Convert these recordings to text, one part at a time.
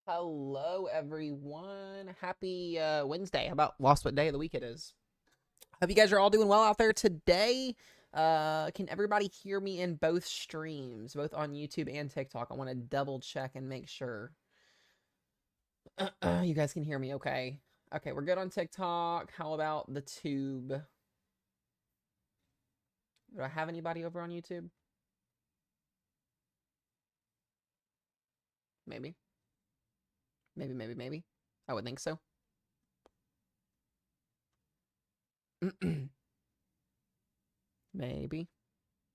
Hello, everyone. Happy Wednesday. How about lost what day of the week it is? Hope you guys are all doing well out there today. Can everybody hear me in both streams, both on YouTube and TikTok? I want to double check and make sure you guys can hear me okay. Okay, we're good on TikTok. How about the tube? Do I have anybody over on YouTube? Maybe. Maybe. I would think so. Maybe.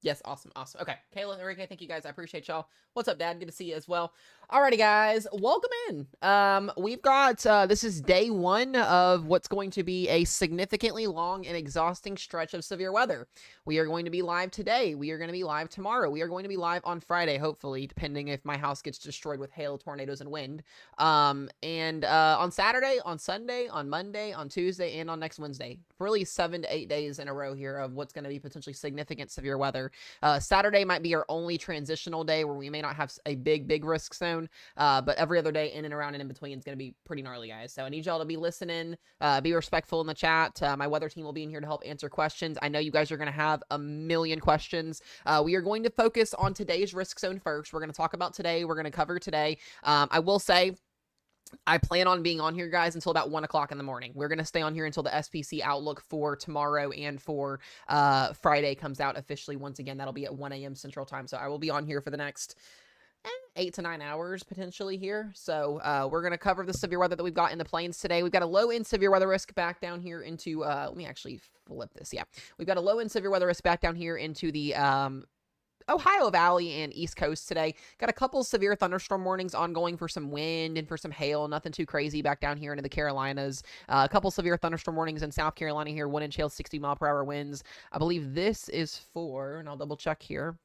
Yes, awesome. Okay. Kayla, Enrique, thank you guys. I appreciate y'all. What's up, Dad? Good to see you as well. Alrighty, guys. Welcome in. We've got this is day one of what's going to be a significantly long and exhausting stretch of severe weather. We are going to be live today. We are going to be live tomorrow. We are going to be live on Friday, hopefully, depending if my house gets destroyed with hail, tornadoes, and wind. And on Saturday, on Sunday, on Monday, on Tuesday, and on next Wednesday. Really 7 to 8 days in a row here of what's going to be potentially significant severe weather. Saturday might be our only transitional day where we may not have a big risk zone, but every other day in and around and in between is going to be pretty gnarly, guys. So I need y'all to be listening, be respectful in the chat. My weather team will be in here to help answer questions. I know you guys are going to have a million questions. We are going to focus on today's risk zone first. We're going to talk about today. We're going to cover today. I will say, I plan on being on here, guys, until about 1 o'clock in the morning. We're going to stay on here until the SPC outlook for tomorrow and for Friday comes out officially. Once again, that'll be at 1 a.m. Central Time. So I will be on here for the next 8 to 9 hours potentially here. So we're going to cover the severe weather that we've got in the plains today. We've got a low-end severe weather risk back down here into, let me actually flip this. Yeah, we've got a low-end severe weather risk back down here into the Ohio Valley and East Coast today. Got a couple severe thunderstorm warnings ongoing for some wind and for some hail. Nothing too crazy back down here into the Carolinas. A couple severe thunderstorm warnings in South Carolina here. 1 inch hail, 60-mile-per-hour winds. I believe this is for, and I'll double check here.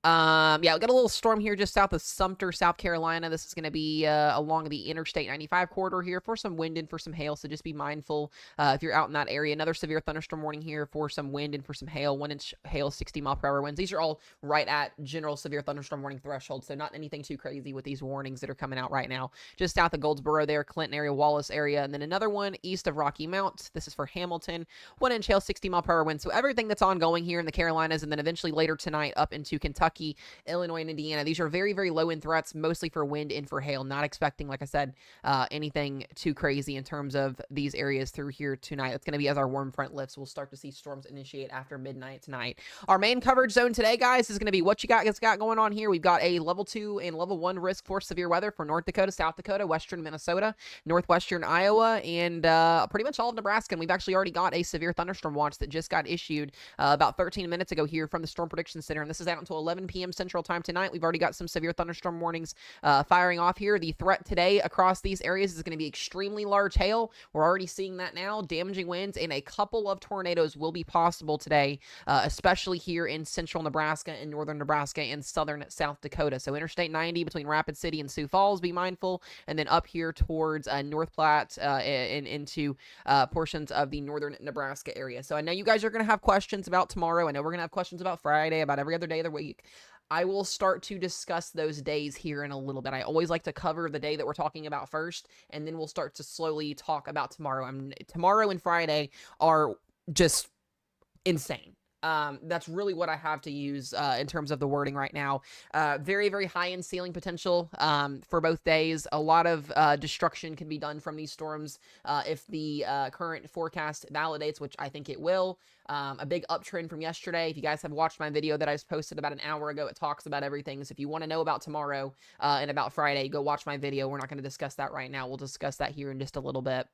Yeah, we got a little storm here just south of Sumter, South Carolina. This is going to be along the Interstate 95 corridor here for some wind and for some hail, so just be mindful if you're out in that area. Another severe thunderstorm warning here for some wind and for some hail. 1 inch hail, 60-mile-per-hour winds. These are all right at general severe thunderstorm warning threshold, so not anything too crazy with these warnings that are coming out right now. Just south of Goldsboro there, Clinton area, Wallace area, and then another one east of Rocky Mount. This is for Hamilton. 1 inch hail, 60-mile-per-hour winds. So everything that's ongoing here in the Carolinas, and then eventually later tonight up into Kentucky, Illinois, and Indiana. These are very low end threats, mostly for wind and for hail. Not expecting, like I said, anything too crazy in terms of these areas through here tonight. It's going to be as our warm front lifts. We'll start to see storms initiate after midnight tonight. Our main coverage zone today, guys, is going to be what you guys got going on here. We've got a level 2 and level 1 risk for severe weather for North Dakota, South Dakota, western Minnesota, northwestern Iowa, and pretty much all of Nebraska. And we've actually already got a severe thunderstorm watch that just got issued about 13 minutes ago here from the Storm Prediction Center. And this is out until 11 p.m. Central Time tonight. We've already got some severe thunderstorm warnings firing off here. The threat today across these areas is going to be extremely large hail. We're already seeing that now. Damaging winds and a couple of tornadoes will be possible today, especially here in central Nebraska and northern Nebraska and southern South Dakota. So Interstate 90 between Rapid City and Sioux Falls, be mindful. And then up here towards North Platte and into portions of the northern Nebraska area. So I know you guys are going to have questions about tomorrow. I know we're going to have questions about Friday, about every other day of the week. I will start to discuss those days here in a little bit. I always like to cover the day that we're talking about first, and then we'll start to slowly talk about tomorrow. Tomorrow and Friday are just insane. That's really what I have to use in terms of the wording right now. Very high end ceiling potential for both days. A lot of destruction can be done from these storms if the current forecast validates, which I think it will. A big uptrend from yesterday. If you guys have watched my video that I posted about an hour ago, it talks about everything. So if you want to know about tomorrow and about Friday, go watch my video. We're not going to discuss that right now. We'll discuss that here in just a little bit.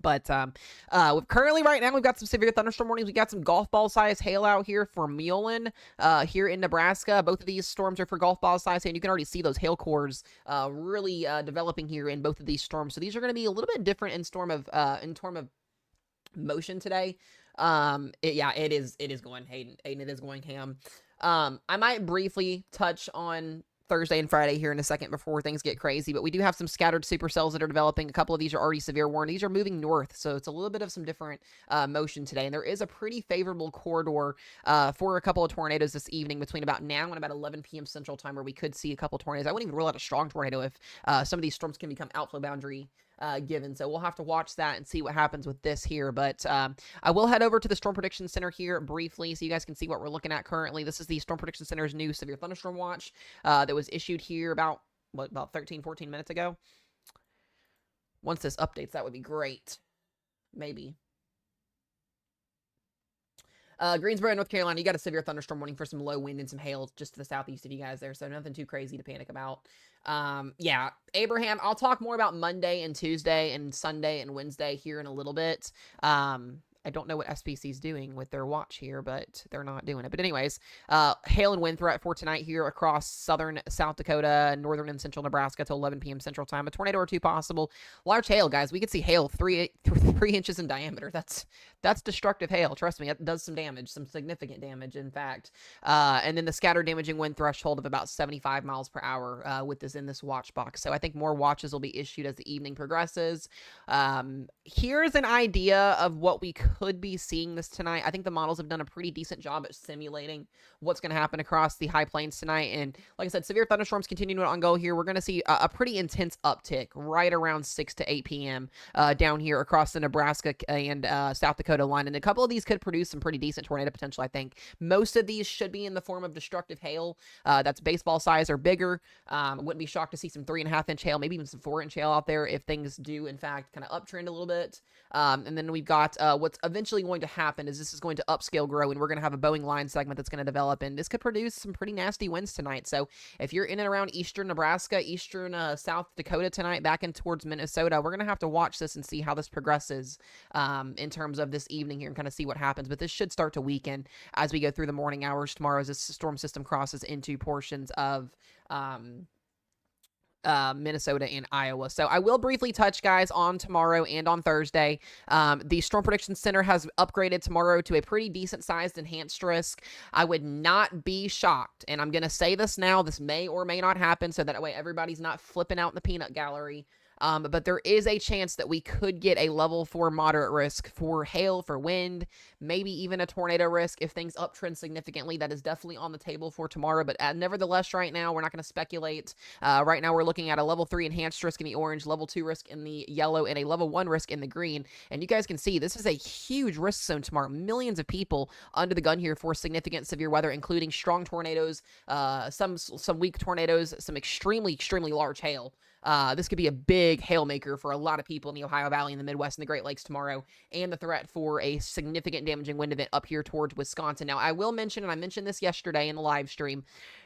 But currently right now, we've got some severe thunderstorm warnings. We got some golf ball size hail out here for Mullen here in Nebraska. Both of these storms are for golf ball size, and you can already see those hail cores really developing here in both of these storms. So these are going to be a little bit different in storm of motion today. It is going Hayden. It is going ham. I might briefly touch on Thursday and Friday here in a second before things get crazy, but we do have some scattered supercells that are developing. A couple of these are already severe warm. These are moving north, so it's a little bit of some different motion today, and there is a pretty favorable corridor for a couple of tornadoes this evening between about now and about 11 p.m. Central Time, where we could see a couple tornadoes. I wouldn't even rule out a strong tornado if some of these storms can become outflow boundary given. So we'll have to watch that and see what happens with this here. But I will head over to the Storm Prediction Center here briefly so you guys can see what we're looking at currently. This is the Storm Prediction Center's new severe thunderstorm watch that was issued here about 13, 14 minutes ago. Once this updates, that would be great. Maybe. Greensboro, North Carolina, you got a severe thunderstorm warning for some low wind and some hail just to the southeast of you guys there, so nothing too crazy to panic about. Yeah, Abraham, I'll talk more about Monday and Tuesday and Sunday and Wednesday here in a little bit. I don't know what SPC is doing with their watch here, but they're not doing it. But anyways, hail and wind threat for tonight here across southern South Dakota, northern and central Nebraska till 11 p.m. Central Time. A tornado or two possible. Large hail, guys. We could see hail 3 inches in diameter. That's destructive hail. Trust me, it does some damage, some significant damage, in fact. And then the scattered damaging wind threshold of about 75 miles per hour with this in this watch box. So I think more watches will be issued as the evening progresses. Here's an idea of what we could be seeing this tonight. I think the models have done a pretty decent job at simulating what's going to happen across the high plains tonight. And like I said, severe thunderstorms continuing on go here. We're going to see a pretty intense uptick right around 6 to 8 p.m. Down here across the Nebraska and South Dakota line. And a couple of these could produce some pretty decent tornado potential, I think. Most of these should be in the form of destructive hail. That's baseball size or bigger. Wouldn't be shocked to see some 3.5-inch hail, maybe even some 4-inch hail out there if things do, in fact, kind of uptrend a little bit. And then we've got what's eventually going to happen is this is going to upscale grow, and we're going to have a Boeing line segment that's going to develop, and this could produce some pretty nasty winds tonight. So if you're in and around eastern Nebraska, eastern South Dakota tonight, back in towards Minnesota, we're going to have to watch this and see how this progresses in terms of this evening here and kind of see what happens. But this should start to weaken as we go through the morning hours tomorrow as this storm system crosses into portions of Minnesota and Iowa. So I will briefly touch, guys, on tomorrow and on Thursday. The Storm Prediction Center has upgraded tomorrow to a pretty decent sized enhanced risk. I would not be shocked, and I'm going to say this now, this may or may not happen so that way everybody's not flipping out in the peanut gallery. But there is a chance that we could get a level 4 moderate risk for hail, for wind, maybe even a tornado risk if things uptrend significantly. That is definitely on the table for tomorrow. But nevertheless, right now, we're not going to speculate. Right now, we're looking at a level 3 enhanced risk in the orange, level 2 risk in the yellow, and a level 1 risk in the green. And you guys can see this is a huge risk zone tomorrow. Millions of people under the gun here for significant severe weather, including strong tornadoes, some weak tornadoes, some extremely, extremely large hail. This could be a big hail maker for a lot of people in the Ohio Valley, in the Midwest, and the Great Lakes tomorrow, and the threat for a significant damaging wind event up here towards Wisconsin. Now, I will mention, and I mentioned this yesterday in the live stream,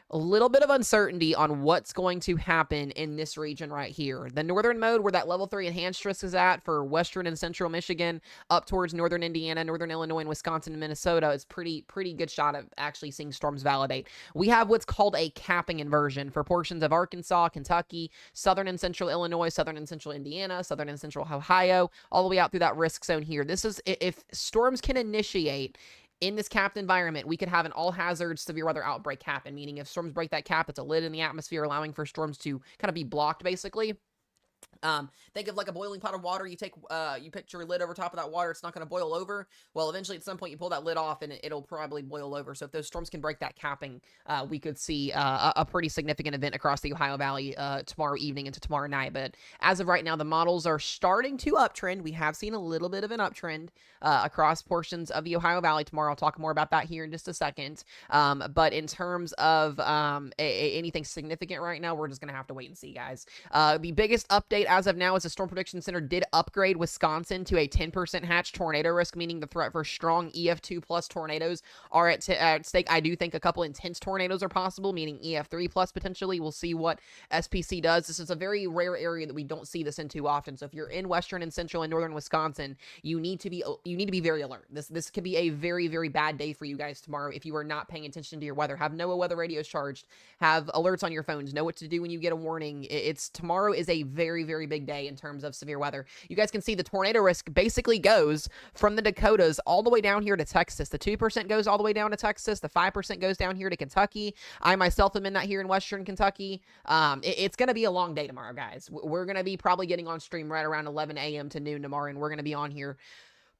a little bit of uncertainty on what's going to happen in this region right here. The northern mode, where that level 3 enhanced risk is at for western and central Michigan, up towards northern Indiana, northern Illinois, and Wisconsin and Minnesota, is pretty good shot of actually seeing storms validate. We have what's called a capping inversion for portions of Arkansas, Kentucky, southern and central Illinois, southern and central Indiana, southern and central Ohio, all the way out through that risk zone here. This is, if storms can initiate in this capped environment, we could have an all-hazard severe weather outbreak happen, meaning if storms break that cap, it's a lid in the atmosphere, allowing for storms to kind of be blocked, basically. Think of like a boiling pot of water. You put your lid over top of that water. It's not going to boil over. Well, eventually at some point you pull that lid off and it'll probably boil over. So if those storms can break that capping, we could see a pretty significant event across the Ohio Valley tomorrow evening into tomorrow night. But as of right now, the models are starting to uptrend. We have seen a little bit of an uptrend across portions of the Ohio Valley tomorrow. I'll talk more about that here in just a second. But in terms of anything significant right now, we're just going to have to wait and see, guys. The biggest update as of now is the Storm Prediction Center did upgrade Wisconsin to a 10% hatch tornado risk, meaning the threat for strong EF2 plus tornadoes are at stake. I do think a couple intense tornadoes are possible, meaning EF3 plus potentially. We'll see what SPC does. This is a very rare area that we don't see this in too often. So if you're in western and central and northern Wisconsin, you need to be very alert. This could be a very, very bad day for you guys tomorrow if you are not paying attention to your weather. Have NOAA weather radios charged. Have alerts on your phones. Know what to do when you get a warning. Tomorrow is a very, very very big day in terms of severe weather. You guys can see the tornado risk basically goes from the Dakotas all the way down here to Texas. The 2% goes all the way down to Texas. The 5% goes down here to Kentucky. I myself am in that here in Western Kentucky. It's going to be a long day tomorrow, guys. We're going to be probably getting on stream right around 11 a.m. to noon tomorrow, and we're going to be on here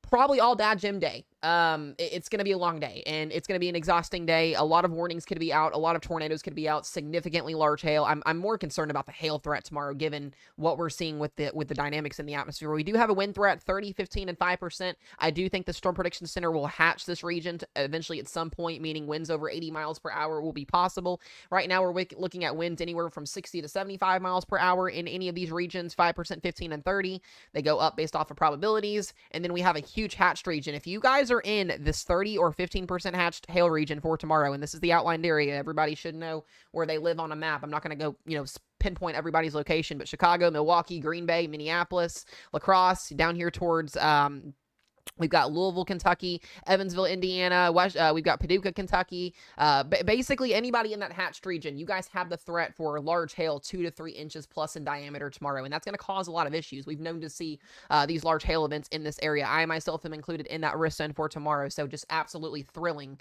probably all Dad Gym day. It's going to be a long day, and it's going to be an exhausting day. A lot of warnings could be out. A lot of tornadoes could be out. Significantly large hail. I'm more concerned about the hail threat tomorrow, given what we're seeing with the dynamics in the atmosphere. We do have a wind threat, 30, 15, and 5%. I do think the Storm Prediction Center will hatch this region eventually at some point, meaning winds over 80 miles per hour will be possible. Right now, we're looking at winds anywhere from 60 to 75 miles per hour in any of these regions, 5%, 15, and 30. They go up based off of probabilities, and then we have a huge hatched region. If you guys are in this 30 or 15% hatched hail region for tomorrow, and this is the outlined area, everybody should know where they live on a map. I'm not going to go, pinpoint everybody's location, but Chicago, Milwaukee, Green Bay, Minneapolis, La Crosse, down here towards we've got Louisville, Kentucky, Evansville, Indiana, we've got Paducah, Kentucky. Basically, anybody in that hatched region, you guys have the threat for large hail 2 to 3 inches plus in diameter tomorrow, and that's going to cause a lot of issues. We've known to see these large hail events in this area. I myself am included in that risk zone for tomorrow, so just absolutely thrilling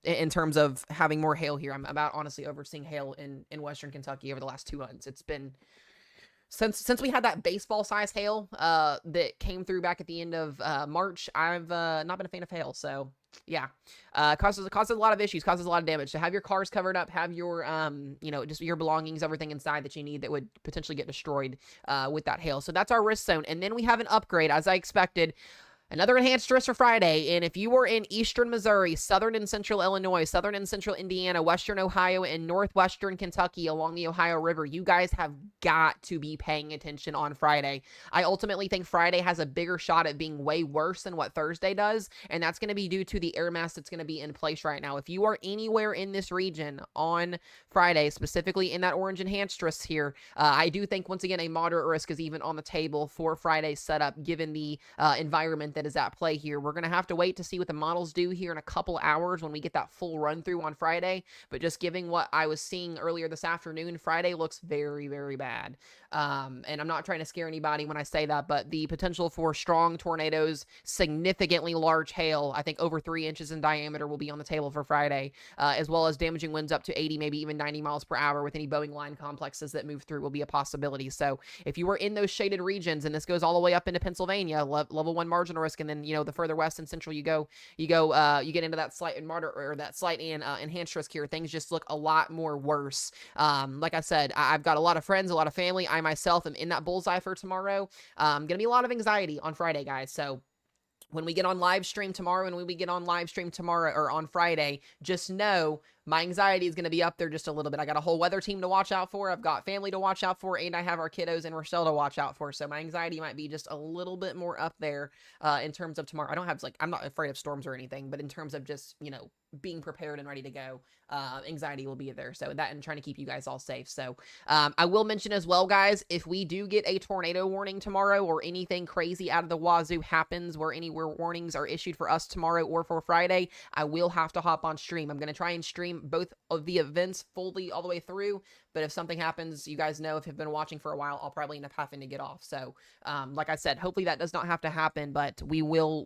in terms of having more hail here. I'm about honestly overseeing hail in Western Kentucky over the last 2 months. It's been... Since we had that baseball size hail that came through back at the end of March, I've not been a fan of hail. So yeah, causes a lot of issues, causes a lot of damage. So have your cars covered up, have your just your belongings, everything inside that you need that would potentially get destroyed with that hail. So that's our risk zone, and then we have an upgrade as I expected. Another enhanced risk for Friday, and if you were in eastern Missouri, southern and central Illinois, southern and central Indiana, western Ohio, and northwestern Kentucky along the Ohio River, you guys have got to be paying attention on Friday. I ultimately think Friday has a bigger shot at being way worse than what Thursday does, and that's going to be due to the air mass that's going to be in place right now. If you are anywhere in this region on Friday, specifically in that orange enhanced risk here, I do think, once again, a moderate risk is even on the table for Friday's setup, given the environment that is at play here. We're going to have to wait to see what the models do here in a couple hours when we get that full run through on Friday. But just giving what I was seeing earlier this afternoon, Friday looks very, very bad. And I'm not trying to scare anybody when I say that, but the potential for strong tornadoes, significantly large hail, I think over 3 inches in diameter, will be on the table for Friday, as well as damaging winds up to 80, maybe even 90 miles per hour with any Boeing line complexes that move through will be a possibility. So if you were in those shaded regions, and this goes all the way up into Pennsylvania, level 1 marginal risk, and then the further west and central you go, you get into that slight and moderate, or that slight and enhanced risk here. Things just look a lot more worse. Like I said, I've got a lot of friends, a lot of family. I myself am in that bullseye for tomorrow. Gonna be a lot of anxiety on Friday, guys. So when we get on live stream tomorrow, or on Friday, just know my anxiety is going to be up there just a little bit. I got a whole weather team to watch out for. I've got family to watch out for, and I have our kiddos and Rochelle to watch out for. So my anxiety might be just a little bit more up there in terms of tomorrow. I'm not afraid of storms or anything, but in terms of just, being prepared and ready to go, anxiety will be there. So that, and trying to keep you guys all safe. So I will mention as well, guys, if we do get a tornado warning tomorrow, or anything crazy out of the wazoo happens where warnings are issued for us tomorrow or for Friday, I will have to hop on stream. I'm going to try and stream both of the events fully all the way through, but if something happens, you guys know, if you've been watching for a while, I'll probably end up having to get off. So like I said, hopefully that does not have to happen, but we will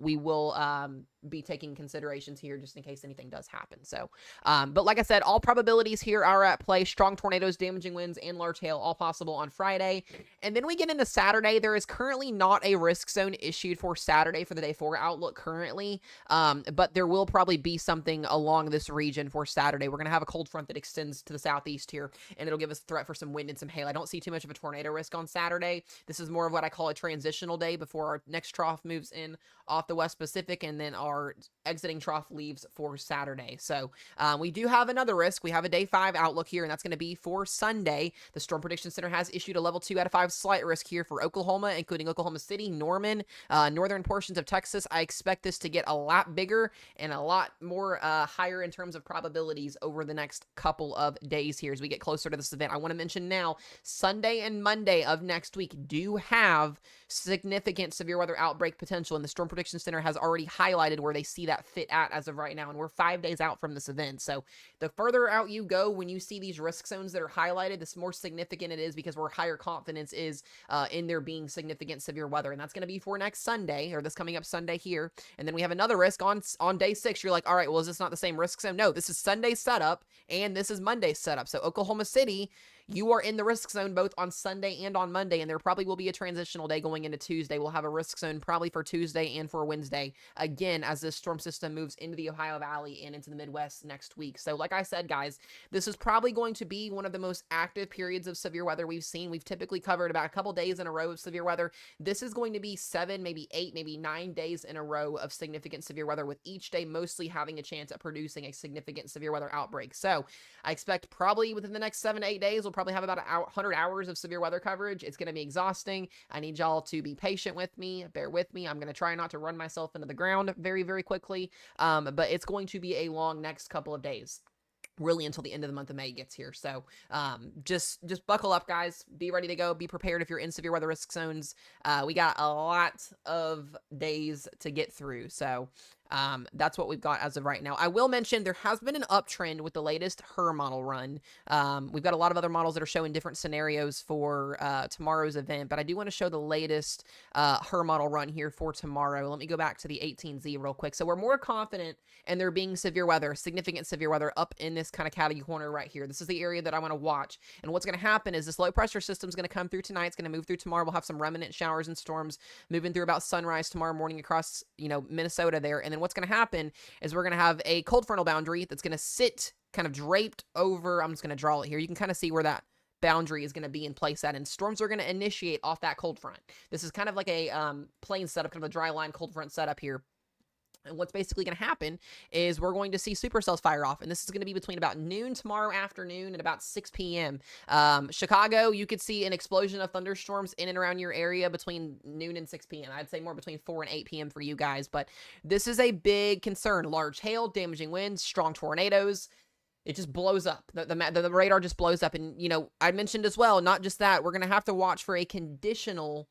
be taking considerations here just in case anything does happen. So but like I said, all probabilities here are at play. Strong tornadoes, damaging winds, and large hail, all possible on Friday. And then we get into Saturday. There is currently not a risk zone issued for Saturday for the day 4 outlook currently, but there will probably be something along this region for Saturday. We're going to have a cold front that extends to the southeast here, and it'll give us a threat for some wind and some hail. I don't see too much of a tornado risk on Saturday. This is more of what I call a transitional day before our next trough moves in off the West Pacific, and then our exiting trough leaves for Saturday. So we do have another risk. We have a day 5 outlook here, and that's going to be for Sunday. The Storm Prediction Center has issued a level 2 out of 5 slight risk here for Oklahoma, including Oklahoma City, Norman, northern portions of Texas. I expect this to get a lot bigger and a lot more higher in terms of probabilities over the next couple of days here as we get closer to the this event. I want to mention now, Sunday and Monday of next week do have significant severe weather outbreak potential, and the Storm Prediction Center has already highlighted where they see that fit at as of right now, and we're 5 days out from this event. So the further out you go when you see these risk zones that are highlighted, the more significant it is, because where higher confidence is in there being significant severe weather, and that's going to be for next Sunday, or this coming up Sunday here. And then we have another risk on day 6. You're like, all right, well, is this not the same risk zone? No, this is Sunday's setup, and this is Monday's setup. So Oklahoma City, you are in the risk zone both on Sunday and on Monday, and there probably will be a transitional day going into Tuesday. We'll have a risk zone probably for Tuesday and for Wednesday, again, as this storm system moves into the Ohio Valley and into the Midwest next week. So like I said, guys, this is probably going to be one of the most active periods of severe weather we've seen. We've typically covered about a couple days in a row of severe weather. This is going to be 7, maybe 8, maybe 9 days in a row of significant severe weather, with each day mostly having a chance at producing a significant severe weather outbreak. So I expect probably within the next 7 to 8 days, we'll probably have about 100 hours of severe weather coverage. It's going to be exhausting. I need y'all to be patient with me, bear with me. I'm going to try not to run myself into the ground very, very quickly. But it's going to be a long next couple of days, really until the end of the month of May gets here. So just buckle up, guys. Be ready to go. Be prepared if you're in severe weather risk zones. We got a lot of days to get through. So that's what we've got as of right now. I will mention there has been an uptrend with the latest HRRR model run. We've got a lot of other models that are showing different scenarios for tomorrow's event, but I do want to show the latest HRRR model run here for tomorrow. Let me go back to the 18Z real quick. So we're more confident in there being severe weather, significant severe weather up in this kind of catty corner right here. This is the area that I want to watch. And what's going to happen is this low pressure system is going to come through tonight. It's going to move through tomorrow. We'll have some remnant showers and storms moving through about sunrise tomorrow morning across, Minnesota there. And then what's going to happen is we're going to have a cold frontal boundary that's going to sit kind of draped over. I'm just going to draw it here. You can kind of see where that boundary is going to be in place at, and storms are going to initiate off that cold front. This is kind of like a plane setup, kind of a dry line cold front setup here. And what's basically going to happen is we're going to see supercells fire off, and this is going to be between about noon tomorrow afternoon and about 6 p.m. Chicago, you could see an explosion of thunderstorms in and around your area between noon and 6 p.m. I'd say more between 4 and 8 p.m. for you guys, but this is a big concern. Large hail, damaging winds, strong tornadoes. It just blows up. The radar just blows up. And, I mentioned as well, not just that, we're going to have to watch for a conditional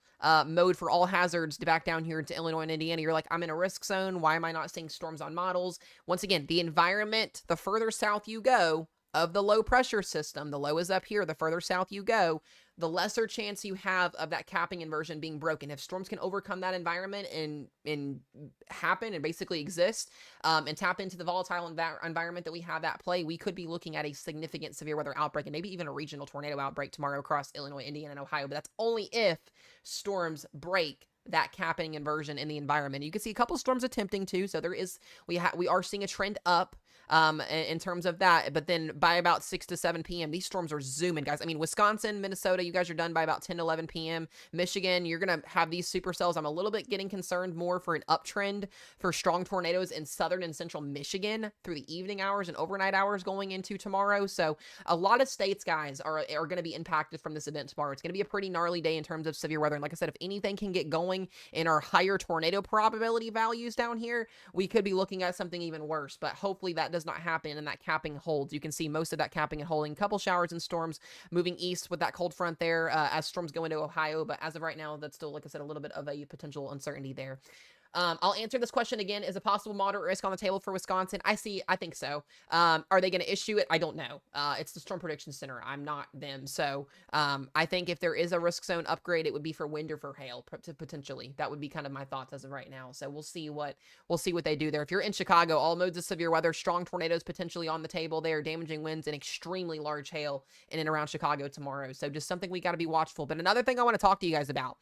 mode for all hazards to back down here into Illinois and Indiana. You're like, I'm in a risk zone. Why am I not seeing storms on models? Once again, the environment, the further south you go of the low pressure system, the low is up here, the further south you go, the lesser chance you have of that capping inversion being broken. If storms can overcome that environment and happen and basically exist and tap into the volatile environment that we have at play, we could be looking at a significant severe weather outbreak and maybe even a regional tornado outbreak tomorrow across Illinois, Indiana, and Ohio. But that's only if storms break that capping inversion in the environment. You can see a couple storms attempting to, so we are seeing a trend up in terms of that, but then by about 6 to 7 p.m. these storms are zooming, guys. I mean, Wisconsin, Minnesota, you guys are done by about 10 to 11 p.m. Michigan, you're gonna have these supercells. I'm a little bit getting concerned more for an uptrend for strong tornadoes in southern and central Michigan through the evening hours and overnight hours going into tomorrow. So a lot of states, guys, are going to be impacted from this event tomorrow. It's going to be a pretty gnarly day in terms of severe weather, and like I said, if anything can get going in our higher tornado probability values down here, we could be looking at something even worse, but hopefully that does not happen and that capping holds. You can see most of that capping and holding. A couple showers and storms moving east with that cold front there as storms go into Ohio, but as of right now, that's still, like I said, a little bit of a potential uncertainty there. I'll answer this question again. Is a possible moderate risk on the table for Wisconsin? I think so. Are they going to issue it? I don't know. It's the Storm Prediction Center. I'm not them. So I think if there is a risk zone upgrade, it would be for wind or for hail potentially. That would be kind of my thoughts as of right now. So we'll see what they do there. If you're in Chicago, all modes of severe weather, strong tornadoes potentially on the table there, damaging winds and extremely large hail in and around Chicago tomorrow. So just something we got to be watchful. But another thing I want to talk to you guys about,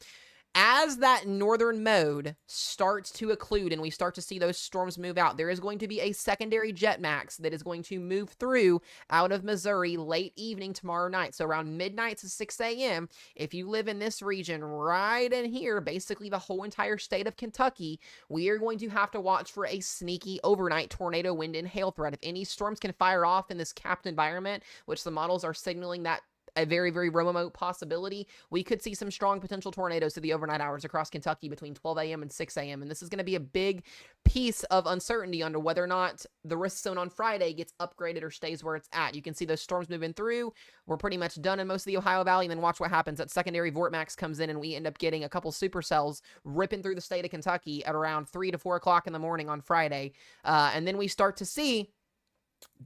as that northern mode starts to occlude and we start to see those storms move out, there is going to be a secondary jet max that is going to move through out of Missouri late evening tomorrow night. So around midnight to 6 a.m., if you live in this region right in here, basically the whole entire state of Kentucky, we are going to have to watch for a sneaky overnight tornado, wind, and hail threat. If any storms can fire off in this capped environment, which the models are signaling that a very, very remote possibility, we could see some strong potential tornadoes through the overnight hours across Kentucky between 12 a.m. and 6 a.m. And this is going to be a big piece of uncertainty under whether or not the risk zone on Friday gets upgraded or stays where it's at. You can see those storms moving through. We're pretty much done in most of the Ohio Valley, and then watch what happens. That secondary vortex comes in, and we end up getting a couple supercells ripping through the state of Kentucky at around 3 to 4 o'clock in the morning on Friday. And then we start to see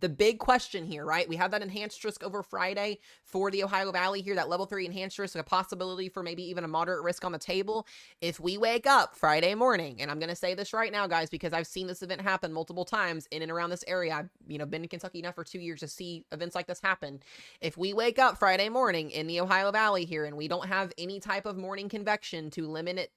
the big question here, right? We have that enhanced risk over Friday for the Ohio Valley here, that level 3 enhanced risk, a possibility for maybe even a moderate risk on the table. If we wake up Friday morning, and I'm going to say this right now, guys, because I've seen this event happen multiple times in and around this area. I've been in Kentucky enough for 2 years to see events like this happen. If we wake up Friday morning in the Ohio Valley here and we don't have any type of morning convection to limit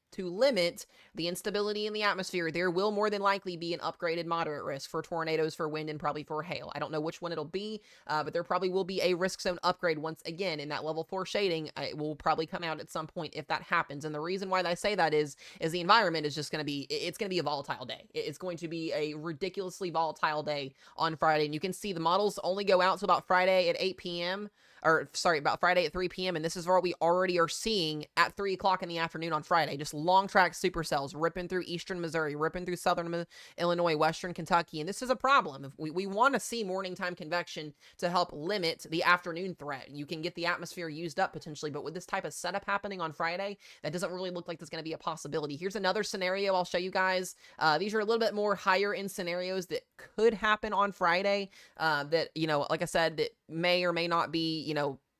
the instability in the atmosphere, there will more than likely be an upgraded moderate risk for tornadoes, for wind, and probably for hail. I don't know which one it'll be, but there probably will be a risk zone upgrade once again in that level 4 shading. It will probably come out at some point if that happens. And the reason why I say that is the environment is just going to be, it's going to be a volatile day. It's going to be a ridiculously volatile day on Friday. And you can see the models only go out to about Friday at 8 p.m. About Friday at 3 p.m. And this is what we already are seeing at 3 o'clock in the afternoon on Friday. Just long track supercells ripping through eastern Missouri, ripping through southern Illinois, western Kentucky. And this is a problem. If we want to see morning time convection to help limit the afternoon threat. You can get the atmosphere used up potentially, but with this type of setup happening on Friday, that doesn't really look like there's going to be a possibility. Here's another scenario I'll show you guys. These are a little bit more higher end scenarios that could happen on Friday that, like I said, that may or may not be,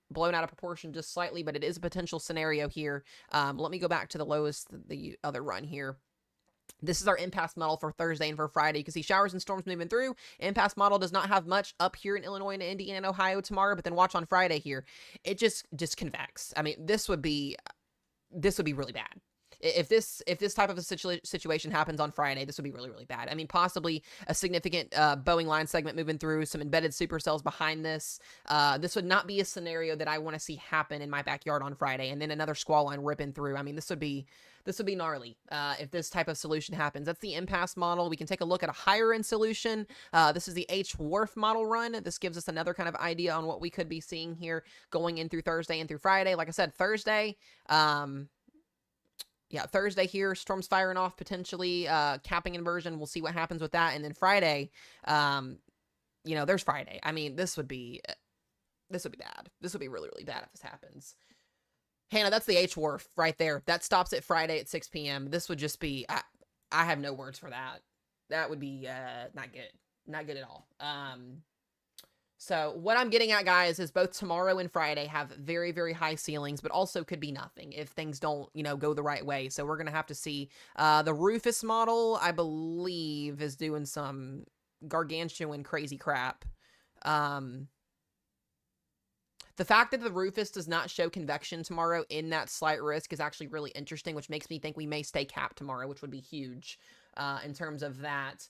blown out of proportion just slightly, but it is a potential scenario here. Let me go back to the lowest, the other run here. This is our impasse model for Thursday and for Friday. You can see showers and storms moving through. Impasse model does not have much up here in Illinois and Indiana and Ohio tomorrow, but then watch on Friday here. It just convects. I mean, this would be really bad. If this type of a situation happens on Friday, this would be really, really bad. I mean, possibly a significant Boeing line segment moving through, some embedded supercells behind this. This would not be a scenario that I want to see happen in my backyard on Friday, and then another squall line ripping through. I mean, this would be gnarly if this type of solution happens. That's the impasse model. We can take a look at a higher end solution. This is the H-Wharf model run. This gives us another kind of idea on what we could be seeing here going in through Thursday and through Friday. Like I said, Thursday, Thursday here, storms firing off potentially, capping inversion. We'll see what happens with that. And then Friday, there's Friday. I mean, this would be bad. This would be really, really bad if this happens. Hannah, that's the H-Wharf right there. That stops at Friday at 6 p.m. This would just be, I have no words for that. That would be not good. Not good at all. So what I'm getting at, guys, is both tomorrow and Friday have very, very high ceilings, but also could be nothing if things don't, go the right way. So we're going to have to see. The Rufus model, I believe, is doing some gargantuan crazy crap. The fact that the Rufus does not show convection tomorrow in that slight risk is actually really interesting, which makes me think we may stay capped tomorrow, which would be huge in terms of that.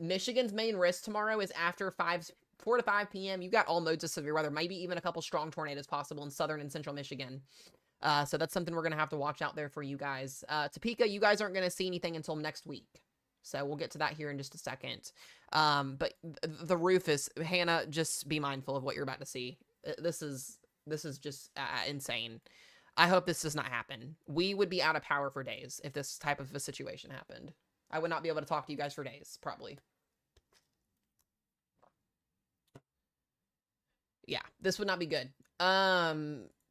Michigan's main risk tomorrow is after 4 to 5 p.m. You've got all modes of severe weather, maybe even a couple strong tornadoes possible in southern and central Michigan. So that's something we're going to have to watch out there for you guys. Topeka, you guys aren't going to see anything until next week. So we'll get to that here in just a second. But the Rufus, Hannah, just be mindful of what you're about to see. This is just insane. I hope this does not happen. We would be out of power for days if this type of a situation happened. I would not be able to talk to you guys for days, probably. Yeah, this would not be good.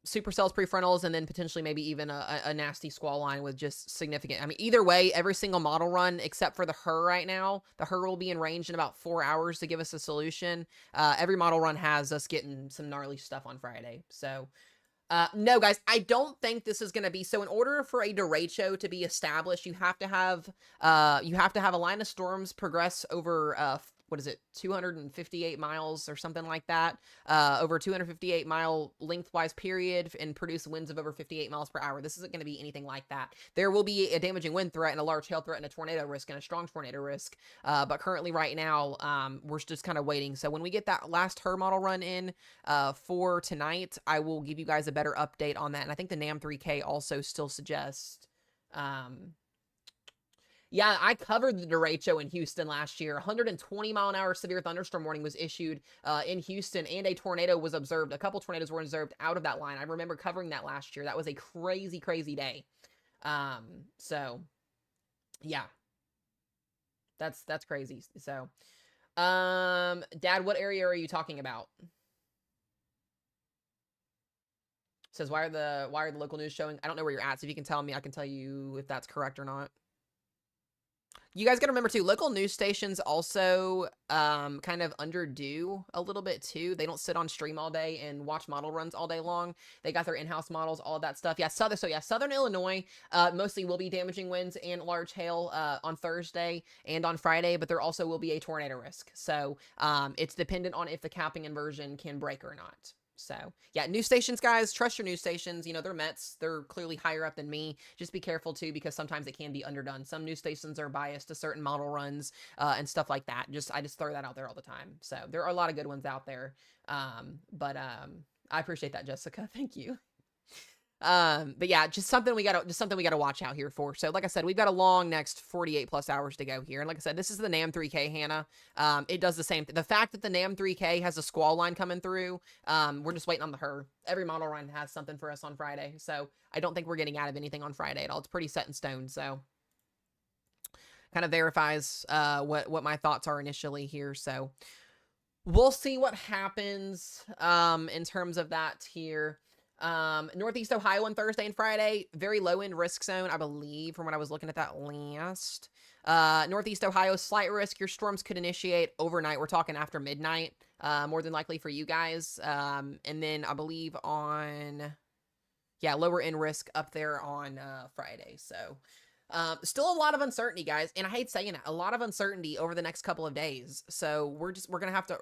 Supercells, prefrontals, and then potentially maybe even a nasty squall line with just significant. I mean, either way, every single model run except for the HRRR right now, the HRRR will be in range in about 4 hours to give us a solution. Every model run has us getting some gnarly stuff on Friday. So, no, guys, I don't think this is going to be. So in order for a derecho to be established, you have to have a line of storms progress over, 258 miles or something like that, over 258 mile lengthwise period, and produce winds of over 58 miles per hour. This isn't going to be anything like that. There will be a damaging wind threat and a large hail threat and a tornado risk and a strong tornado risk. But currently right now, we're just kind of waiting. So when we get that last HRRR model run in, for tonight, I will give you guys a better update on that. And I think the NAM 3K also still suggests, Yeah, I covered the derecho in Houston last year. 120-mile-an-hour severe thunderstorm warning was issued in Houston, and a tornado was observed. A couple tornadoes were observed out of that line. I remember covering that last year. That was a crazy, crazy day. So yeah, that's crazy. So, Dad, what area are you talking about? Says why are the local news showing? I don't know where you're at, so if you can tell me, I can tell you if that's correct or not. You guys got to remember too, local news stations also kind of underdo a little bit too. They don't sit on stream all day and watch model runs all day long. They got their in-house models, all of that stuff. Yeah, Southern Illinois mostly will be damaging winds and large hail on Thursday and on Friday, but there also will be a tornado risk. So it's dependent on if the capping inversion can break or not. So, yeah, news stations, guys, trust your news stations. You know, they're Mets. They're clearly higher up than me. Just be careful, too, because sometimes it can be underdone. Some news stations are biased to certain model runs and stuff like that. I just throw that out there all the time. So, there are a lot of good ones out there. But I appreciate that, Jessica. Thank you. But yeah, just something we gotta watch out here for. So like I said, we've got a long next 48 plus hours to go here. And like I said, this is the NAM 3K, Hannah. It does the same thing. The fact that the NAM 3K has a squall line coming through, we're just waiting on the her. Every model run has something for us on Friday. So I don't think we're getting out of anything on Friday at all. It's pretty set in stone. So kind of verifies what my thoughts are initially here. So we'll see what happens in terms of that here. Northeast Ohio on Thursday and Friday, very low end risk zone, I believe, from when I was looking at that last. Northeast Ohio, slight risk. Your storms could initiate overnight. We're talking after midnight, more than likely for you guys. And then I believe on, yeah, lower end risk up there on Friday. So still a lot of uncertainty, guys, and I hate saying it, a lot of uncertainty over the next couple of days. So we're gonna have to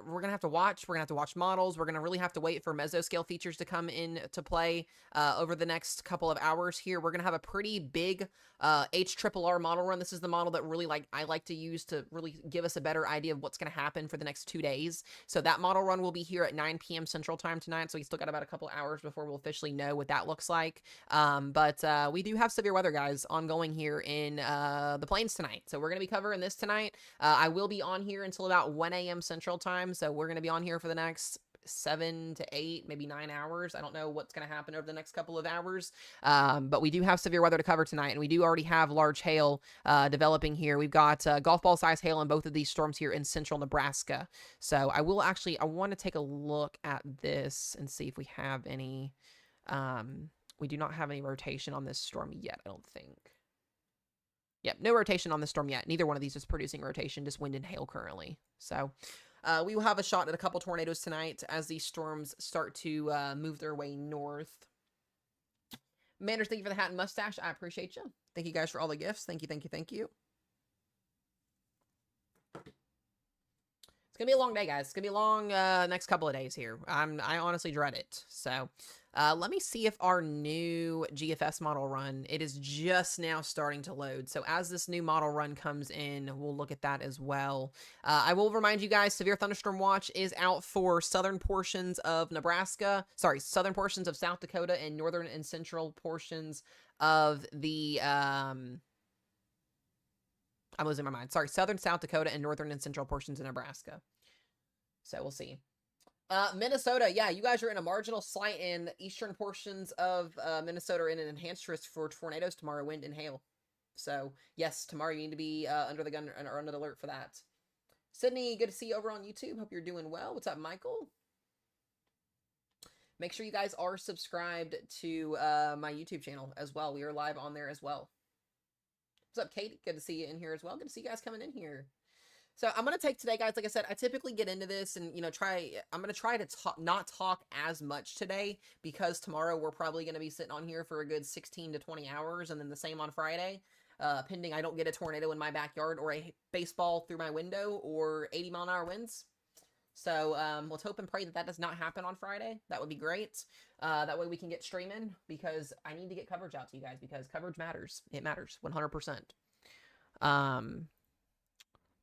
watch. We're gonna have to watch models. We're gonna really have to wait for mesoscale features to come in to play over the next couple of hours here. We're gonna have a pretty big HRRR model run. This is the model that really I like to use to really give us a better idea of what's gonna happen for the next 2 days. So that model run will be here at 9 p.m. Central Time tonight. So we still got about a couple hours before we'll officially know what that looks like. But we do have severe weather, guys, ongoing here in the plains tonight. So we're going to be covering this tonight. I will be on here until about 1 a.m. Central Time. So we're going to be on here for the next 7 to 8, maybe 9 hours. I don't know what's going to happen over the next couple of hours. But we do have severe weather to cover tonight, and we do already have large hail developing here. We've got golf ball size hail in both of these storms here in central Nebraska. So I want to take a look at this and see if we have any. We do not have any rotation on this storm yet, I don't think. Yep, no rotation on the storm yet. Neither one of these is producing rotation, just wind and hail currently. So we will have a shot at a couple tornadoes tonight as these storms start to move their way north. Manners, thank you for the hat and mustache. I appreciate you. Thank you guys for all the gifts. Thank you, thank you, thank you. It's going to be a long day, guys. It's going to be a long next couple of days here. I honestly dread it. So let me see if our new GFS model run, it is just now starting to load. So as this new model run comes in, we'll look at that as well. I will remind you guys, severe thunderstorm watch is out for southern portions of Nebraska. Sorry, southern portions of South Dakota and northern and central portions of the... I'm losing my mind. Sorry, southern South Dakota and northern and central portions of Nebraska. So we'll see. Minnesota, yeah, you guys are in a marginal slight in eastern portions of Minnesota are in an enhanced risk for tornadoes tomorrow, wind and hail. So yes, tomorrow you need to be under the gun or under the alert for that. Sydney, good to see you over on YouTube. Hope you're doing well. What's up, Michael? Make sure you guys are subscribed to my YouTube channel as well. We are live on there as well. What's up, Kate? Good to see you in here as well. Good to see you guys coming in here. So I'm going to take today, guys, like I said, I typically get into this and, you know, I'm going to try to not talk as much today because tomorrow we're probably going to be sitting on here for a good 16 to 20 hours and then the same on Friday, pending I don't get a tornado in my backyard or a baseball through my window or 80-mile-an-hour winds. So let's hope and pray that that does not happen on Friday. That would be great. That way we can get streaming because I need to get coverage out to you guys because coverage matters. It matters 100%.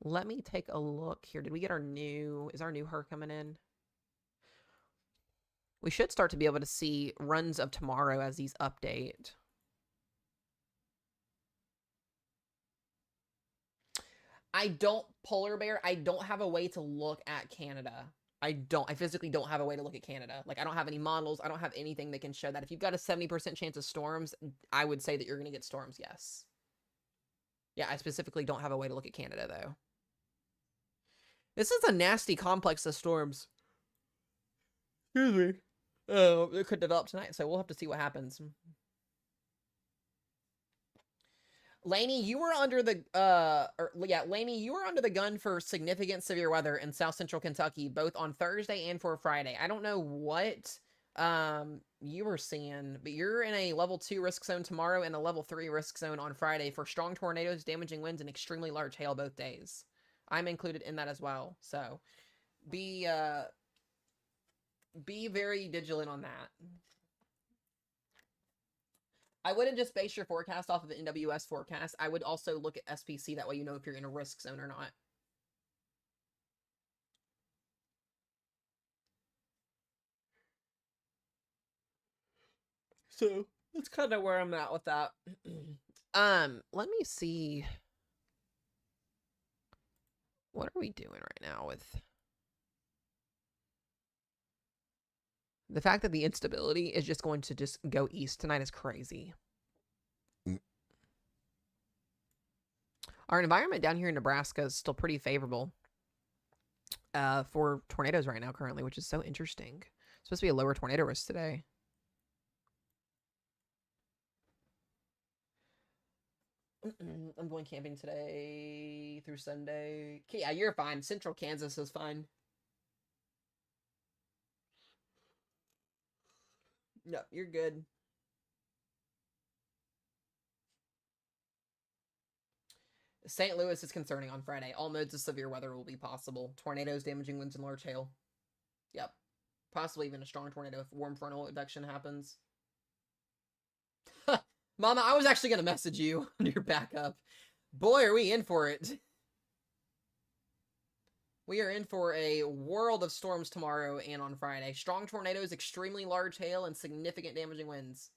Let me take a look here. Did we get is our new her coming in? We should start to be able to see runs of tomorrow as these update. I don't polar bear. I don't have a way to look at Canada. I don't. I physically don't have a way to look at Canada. Like I don't have any models. I don't have anything that can show that. If you've got a 70% chance of storms, I would say that you're going to get storms. Yes. Yeah, I specifically don't have a way to look at Canada though. This is a nasty complex of storms. Excuse me. Oh, it could develop tonight, so we'll have to see what happens. Laney, you were under the Laney, you were under the gun for significant severe weather in South Central Kentucky, both on Thursday and for Friday. I don't know what you were seeing, but you're in a level 2 risk zone tomorrow and a level 3 risk zone on Friday for strong tornadoes, damaging winds, and extremely large hail both days. I'm included in that as well. So be very vigilant on that. I wouldn't just base your forecast off of the NWS forecast. I would also look at SPC. That way you know if you're in a risk zone or not. So that's kind of where I'm at with that. Let me see. What are we doing right now with the fact that the instability is just going to just go east tonight is crazy. Our environment down here in Nebraska is still pretty favorable for tornadoes right now currently, which is so interesting. It's supposed to be a lower tornado risk today. I'm going camping today through Sunday. Okay, yeah, you're fine. Central Kansas is fine. No, you're good. St. Louis is concerning on Friday. All modes of severe weather will be possible. Tornadoes, damaging winds, and large hail. Yep. Possibly even a strong tornado if warm frontal advection happens. Mama, I was actually going to message you on your backup. Boy, are we in for it. We are in for a world of storms tomorrow and on Friday. Strong tornadoes, extremely large hail, and significant damaging winds.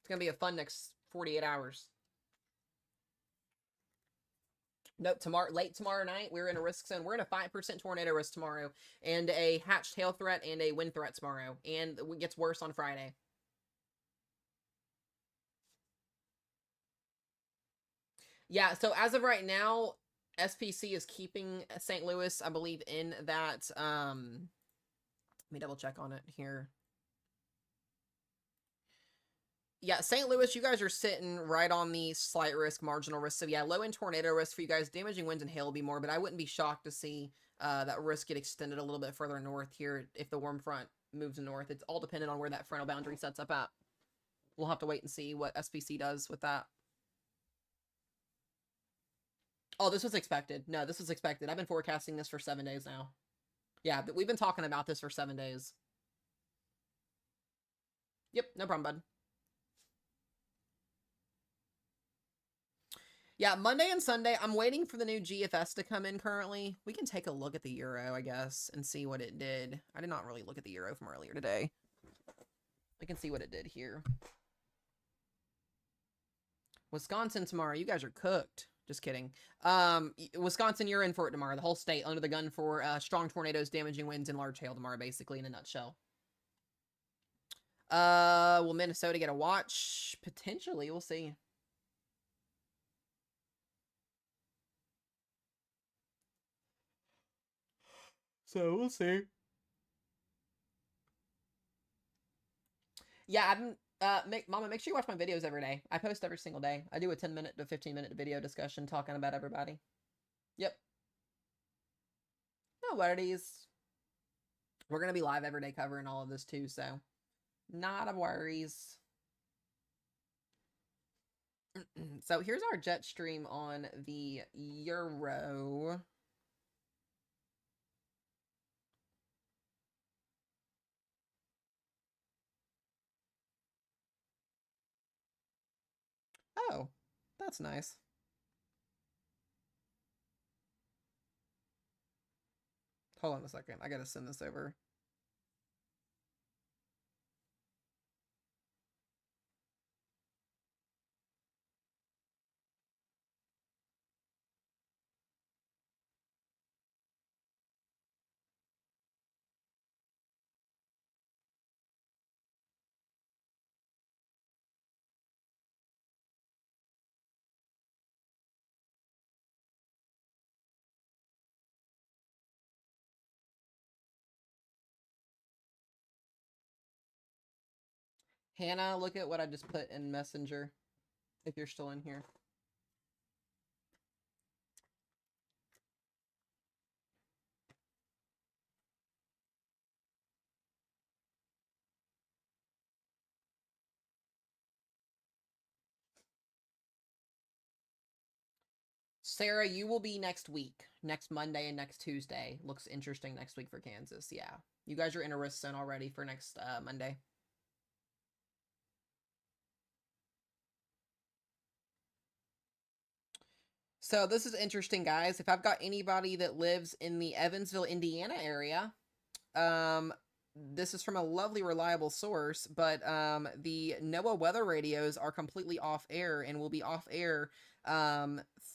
It's going to be a fun next 48 hours. Nope, late tomorrow night, we're in a risk zone. We're in a 5% tornado risk tomorrow, and a hatched hail threat and a wind threat tomorrow. And it gets worse on Friday. Yeah, so as of right now, SPC is keeping St. Louis, I believe, in that. Let me double check on it here. Yeah, St. Louis, you guys are sitting right on the slight risk, marginal risk. So yeah, low end tornado risk for you guys. Damaging winds and hail will be more, but I wouldn't be shocked to see that risk get extended a little bit further north here if the warm front moves north. It's all dependent on where that frontal boundary sets up at. We'll have to wait and see what SPC does with that. Oh, this was expected. No, this was expected. I've been forecasting this for 7 days now. Yeah, but we've been talking about this for 7 days. Yep, no problem, bud. Yeah, Monday and Sunday, I'm waiting for the new GFS to come in currently. We can take a look at the Euro, I guess, and see what it did. I did not really look at the Euro from earlier today. We can see what it did here. Wisconsin tomorrow. You guys are cooked. Just kidding. Wisconsin, you're in for it tomorrow. The whole state under the gun for strong tornadoes, damaging winds, and large hail tomorrow, basically, in a nutshell. Will Minnesota get a watch? Potentially. We'll see. So we'll see. Yeah, Mama, make sure you watch my videos every day. I post every single day. I do a 10-minute to 15-minute video discussion talking about everybody. Yep. No worries. We're going to be live every day covering all of this too, so not a worries. So here's our jet stream on the Euro. Oh, that's nice. Hold on a second. I gotta send this over. Hannah, look at what I just put in Messenger, if you're still in here. Sarah, you will be next week, next Monday and next Tuesday. Looks interesting next week for Kansas. Yeah. You guys are in a risk zone already for next Monday. So this is interesting, guys. If I've got anybody that lives in the Evansville, Indiana area, this is from a lovely, reliable source, but the NOAA weather radios are completely off air and will be off air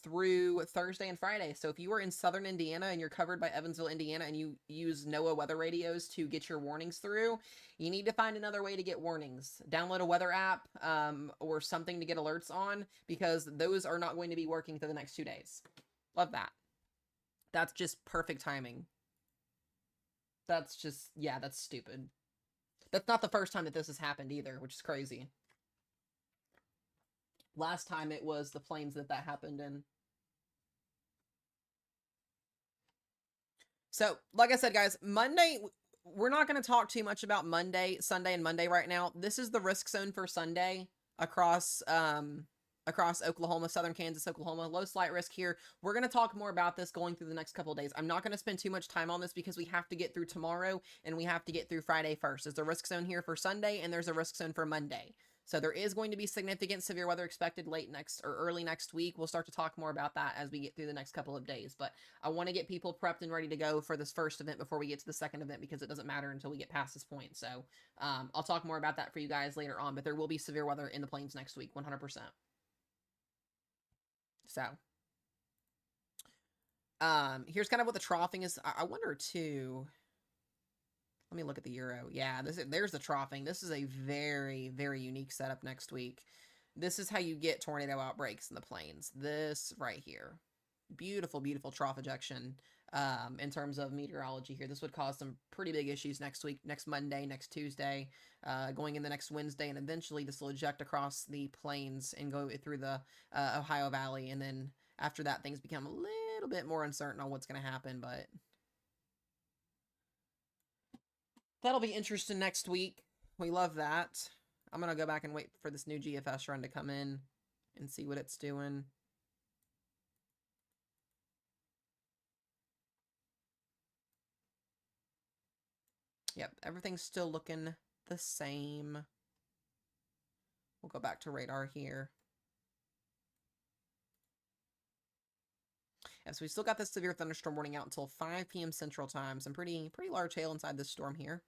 through Thursday and Friday. So if you are in southern Indiana and you're covered by Evansville, Indiana, and you use NOAA weather radios to get your warnings through, you need to find another way to get warnings. Download a weather app or something to get alerts on, because those are not going to be working for the next 2 days. Love that. That's just perfect timing. That's just, yeah, that's stupid. That's not the first time that this has happened either, which is crazy. Last time it was the plains that happened in. So, like I said, guys, Monday, we're not going to talk too much about Sunday and Monday right now. This is the risk zone for Sunday across Oklahoma, southern Kansas, Oklahoma. Low slight risk here. We're going to talk more about this going through the next couple of days. I'm not going to spend too much time on this because we have to get through tomorrow and we have to get through Friday first. There's a risk zone here for Sunday and there's a risk zone for Monday. So there is going to be significant severe weather expected late next or early next week. We'll start to talk more about that as we get through the next couple of days. But I want to get people prepped and ready to go for this first event before we get to the second event, because it doesn't matter until we get past this point. So I'll talk more about that for you guys later on. But there will be severe weather in the plains next week, 100%. So here's kind of what the troughing is. I wonder too. Let me look at the Euro. Yeah, there's the troughing. This is a very, very unique setup next week. This is how you get tornado outbreaks in the plains. This right here. Beautiful, beautiful trough ejection in terms of meteorology here. This would cause some pretty big issues next week, next Monday, next Tuesday, going in the next Wednesday, and eventually this will eject across the plains and go through the Ohio Valley. And then after that, things become a little bit more uncertain on what's going to happen, but that'll be interesting next week. We love that. I'm going to go back and wait for this new GFS run to come in and see what it's doing. Yep, everything's still looking the same. We'll go back to radar here. And so we still got this severe thunderstorm warning out until 5 p.m. Central Time. Some pretty large hail inside this storm here.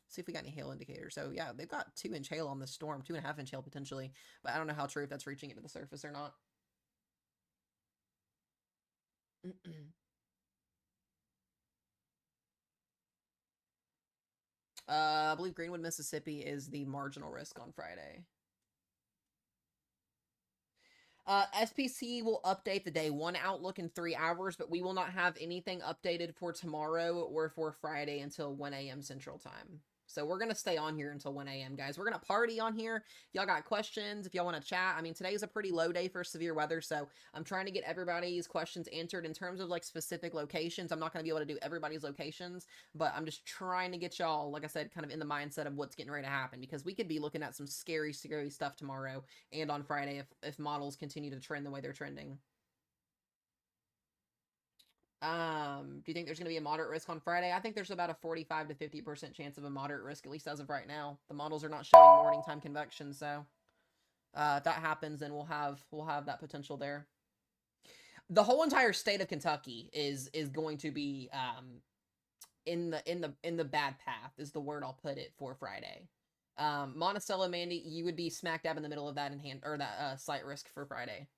See if we got any hail indicators. So yeah, they've got 2-inch hail on this storm, 2.5-inch hail potentially, but I don't know how true if that's reaching it to the surface or not. I believe Greenwood, Mississippi is the marginal risk on Friday. SPC will update the day 1 outlook in 3 hours, but we will not have anything updated for tomorrow or for Friday until 1 a.m. Central Time. So we're going to stay on here until 1 a.m., guys. We're going to party on here. Y'all got questions, if y'all want to chat. I mean, today's a pretty low day for severe weather, so I'm trying to get everybody's questions answered in terms of, like, specific locations. I'm not going to be able to do everybody's locations, but I'm just trying to get y'all, like I said, kind of in the mindset of what's getting ready to happen, because we could be looking at some scary, scary stuff tomorrow and on Friday if models continue to trend the way they're trending. Do you think there's going to be a moderate risk on Friday? I think there's about a 45 to 50% chance of a moderate risk, at least as of right now. The models are not showing morning time convection, so if that happens, then we'll have that potential there. The whole entire state of Kentucky is going to be in the bad path is the word I'll put it for Friday. Monticello, Mandy, you would be smack dab in the middle of that that slight risk for Friday.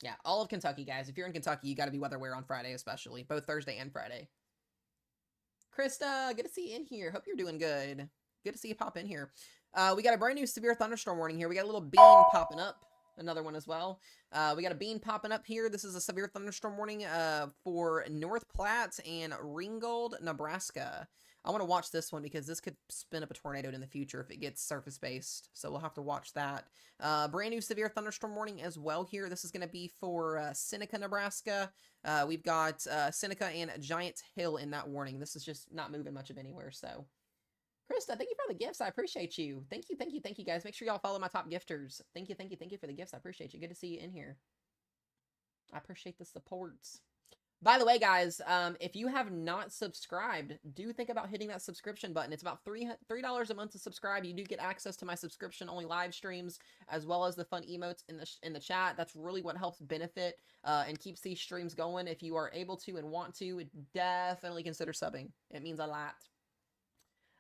Yeah, all of Kentucky, guys. If you're in Kentucky, you got to be weather aware on Friday, especially. Both Thursday and Friday. Krista, good to see you in here. Hope you're doing good. Good to see you pop in here. We got a brand new severe thunderstorm warning here. We got a little beam popping up. another one as well. We got a bean popping up here. This is a severe thunderstorm warning for North Platte and Ringgold, Nebraska. I want to watch this one because this could spin up a tornado in the future if it gets surface-based. So we'll have to watch that. Brand new severe thunderstorm warning as well here. This is going to be for Seneca, Nebraska. We've got Seneca and Giant Hill in that warning. This is just not moving much of anywhere, so... Krista, thank you for the gifts. I appreciate you. Thank you, guys. Make sure y'all follow my top gifters. Thank you for the gifts. I appreciate you. Good to see you in here. I appreciate the supports. By the way, guys, if you have not subscribed, do think about hitting that subscription button. It's about $3 a month to subscribe. You do get access to my subscription-only live streams, as well as the fun emotes in the chat. That's really what helps benefit and keeps these streams going. If you are able to and want to, definitely consider subbing. It means a lot.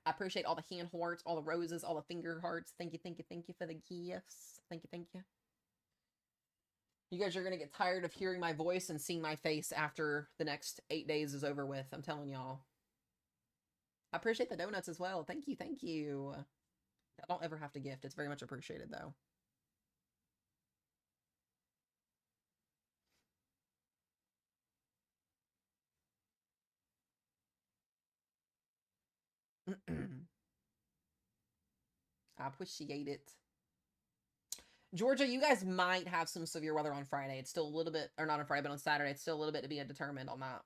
I appreciate all the hand hearts, all the roses, all the finger hearts. Thank you for the gifts. Thank you. You guys are going to get tired of hearing my voice and seeing my face after the next 8 days is over with. I'm telling y'all. I appreciate the donuts as well. Thank you. I don't ever have to gift. It's very much appreciated, though. I appreciate it. Georgia, you guys might have some severe weather on Friday. It's still a little bit, or not on Friday, but on Saturday. It's still a little bit to be determined on that.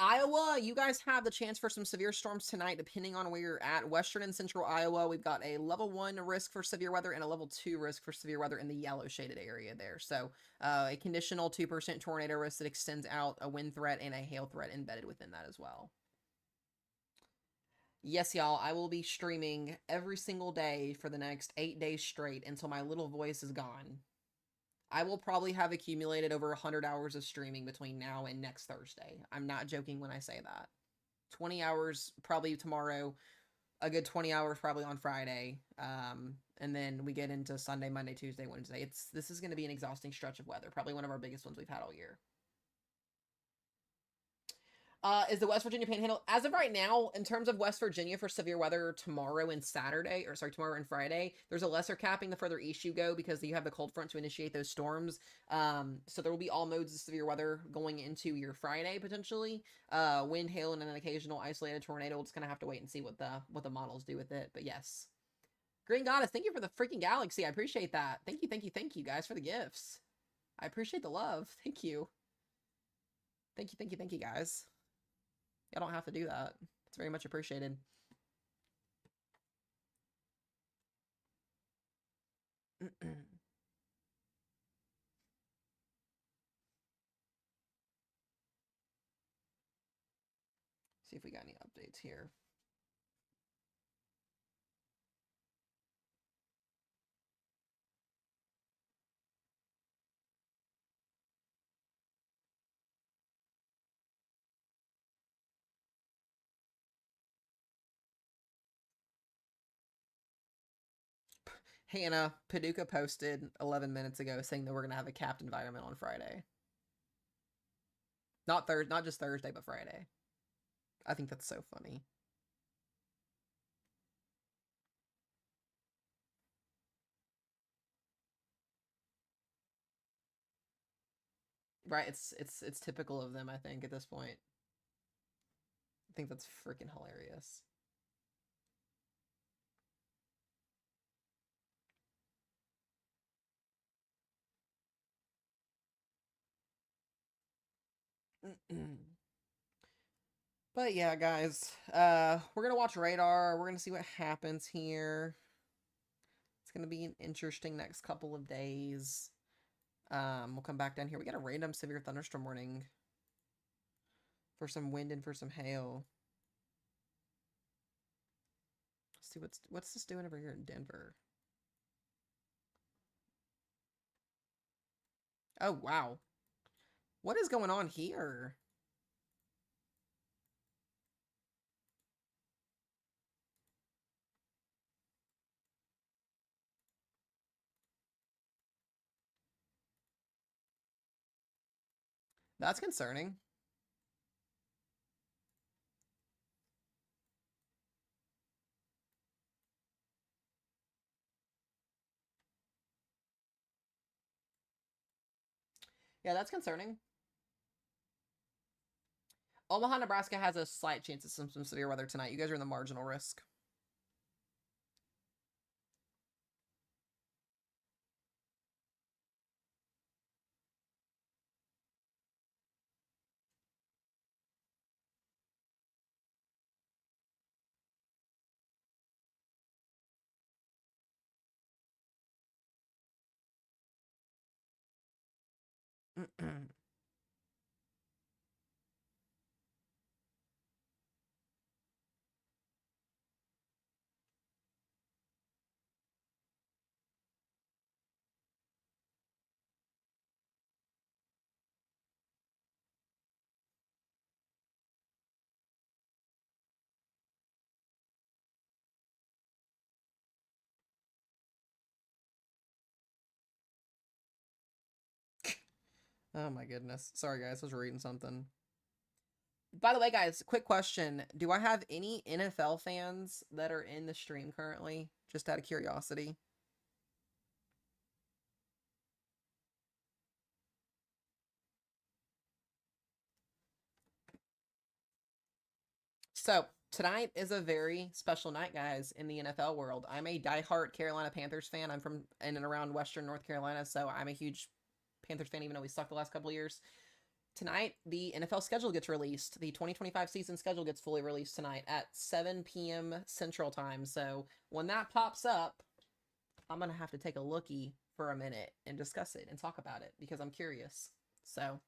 Iowa, you guys have the chance for some severe storms tonight, depending on where you're at. Western and central Iowa, we've got a level 1 risk for severe weather and a level 2 risk for severe weather in the yellow shaded area there. So a conditional 2% tornado risk that extends out, a wind threat and a hail threat embedded within that as well. Yes, y'all, I will be streaming every single day for the next 8 days straight until my little voice is gone. I will probably have accumulated over 100 hours of streaming between now and next Thursday. I'm not joking when I say that. 20 hours probably tomorrow, a good 20 hours probably on Friday, and then we get into Sunday, Monday, Tuesday, Wednesday. This is going to be an exhausting stretch of weather, probably one of our biggest ones we've had all year. Is the West Virginia Panhandle, as of right now, in terms of West Virginia for severe weather tomorrow and tomorrow and Friday, there's a lesser capping the further east you go because you have the cold front to initiate those storms. So there will be all modes of severe weather going into your Friday, potentially. Wind, hail, and an occasional isolated tornado. We'll just kind of have to wait and see what the models do with it. But yes. Green Goddess, thank you for the freaking galaxy. I appreciate that. Thank you, guys, for the gifts. I appreciate the love. Thank you. Thank you, guys. Y'all don't have to do that. It's very much appreciated. See if we got any updates here. Hannah, Paducah posted 11 minutes ago saying that we're going to have a capped environment on Friday. Not just Thursday, but Friday. I think that's so funny. Right, it's typical of them, I think, at this point. I think that's freaking hilarious. But yeah, guys, we're gonna watch radar. We're gonna see what happens here. It's gonna be an interesting next couple of days. We'll come back down here. We got a random severe thunderstorm warning for some wind and for some hail. Let's see what's this doing over here in Denver. Oh wow, what is going on here? That's concerning. Yeah, that's concerning. Omaha, Nebraska has a slight chance of some severe weather tonight. You guys are in the marginal risk. Oh my goodness. Sorry guys, I was reading something. By the way, guys, quick question. Do I have any NFL fans that are in the stream currently? Just out of curiosity. So, tonight is a very special night, guys, in the NFL world. I'm a diehard Carolina Panthers fan. I'm from in and around Western North Carolina, so I'm a huge Panthers fan, even though we sucked the last couple of years. Tonight, the NFL schedule gets released. The 2025 season schedule gets fully released tonight at 7 p.m. Central Time. So when that pops up, I'm going to have to take a lookie for a minute and discuss it and talk about it because I'm curious. So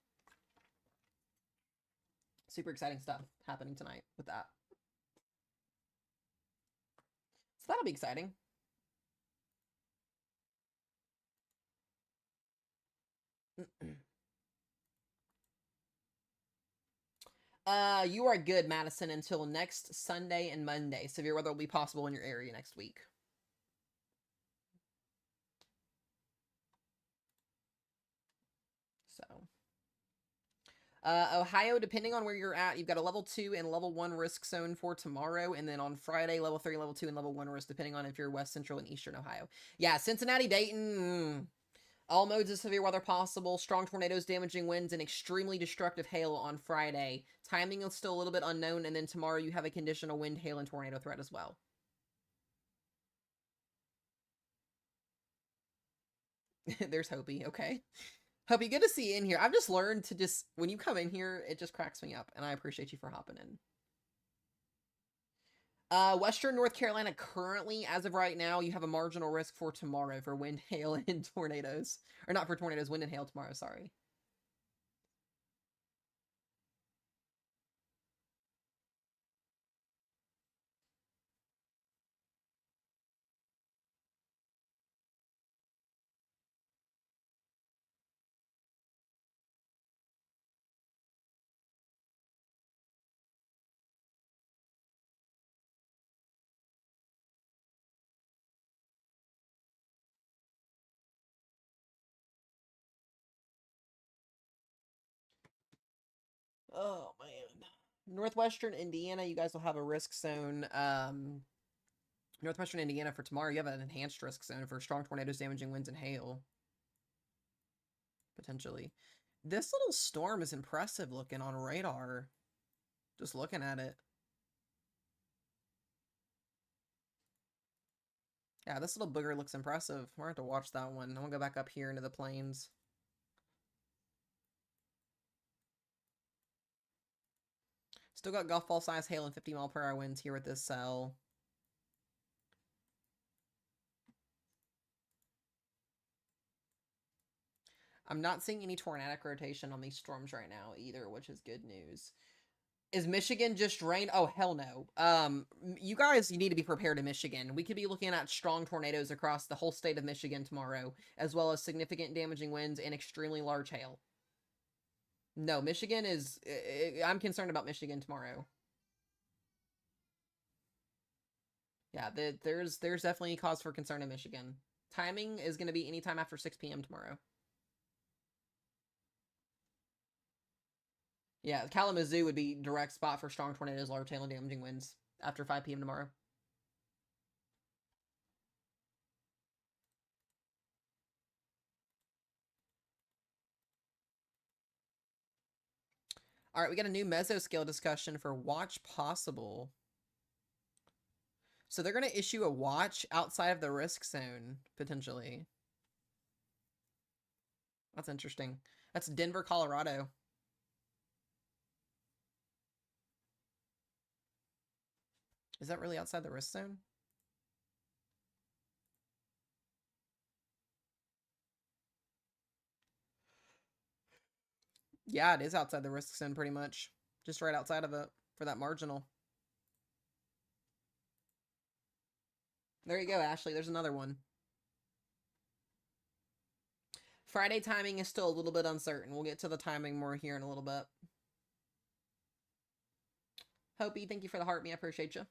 super exciting stuff happening tonight with that. So that'll be exciting. You are good, Madison, until next Sunday and Monday. Severe weather will be possible in your area next week. So, Ohio, depending on where you're at, you've got a level 2 and level 1 risk zone for tomorrow. And then on Friday, level 3, level 2, and level 1 risk, depending on if you're West Central and Eastern Ohio. Yeah, Cincinnati, Dayton, all modes of severe weather possible. Strong tornadoes, damaging winds, and extremely destructive hail on Friday. Timing is still a little bit unknown. And then tomorrow, you have a conditional wind, hail, and tornado threat as well. There's Hopi. Okay. Hopi, good to see you in here. I've just learned to just, when you come in here, it just cracks me up. And I appreciate you for hopping in. Western North Carolina currently, as of right now, you have a marginal risk for tomorrow for wind, hail, and tornadoes. Or not for tornadoes, wind and hail tomorrow, sorry. Oh, man. Northwestern Indiana, you guys will have a risk zone. Northwestern Indiana for tomorrow, you have an enhanced risk zone for strong tornadoes, damaging winds, and hail. Potentially. This little storm is impressive looking on radar. Just looking at it. Yeah, this little booger looks impressive. We're going to have to watch that one. I'm going to go back up here into the plains. Still got golf ball size hail and 50-mile-per-hour winds here at this cell. I'm not seeing any tornadic rotation on these storms right now either, which is good news. Is Michigan just rain? Oh, hell no. You guys, you need to be prepared in Michigan. We could be looking at strong tornadoes across the whole state of Michigan tomorrow, as well as significant damaging winds and extremely large hail. No, Michigan is... I'm concerned about Michigan tomorrow. Yeah, there's definitely cause for concern in Michigan. Timing is going to be anytime after 6 p.m. tomorrow. Yeah, Kalamazoo would be direct spot for strong tornadoes, large hail, and damaging winds after 5 p.m. tomorrow. All right, we got a new mesoscale discussion for Watch Possible. So they're going to issue a watch outside of the risk zone, potentially. That's interesting. That's Denver, Colorado. Is that really outside the risk zone? Yeah, it is outside the risk zone pretty much. Just right outside of it for that marginal. There you go, Ashley. There's another one. Friday timing is still a little bit uncertain. We'll get to the timing more here in a little bit. Hopi, thank you for the heart. Me, I appreciate you.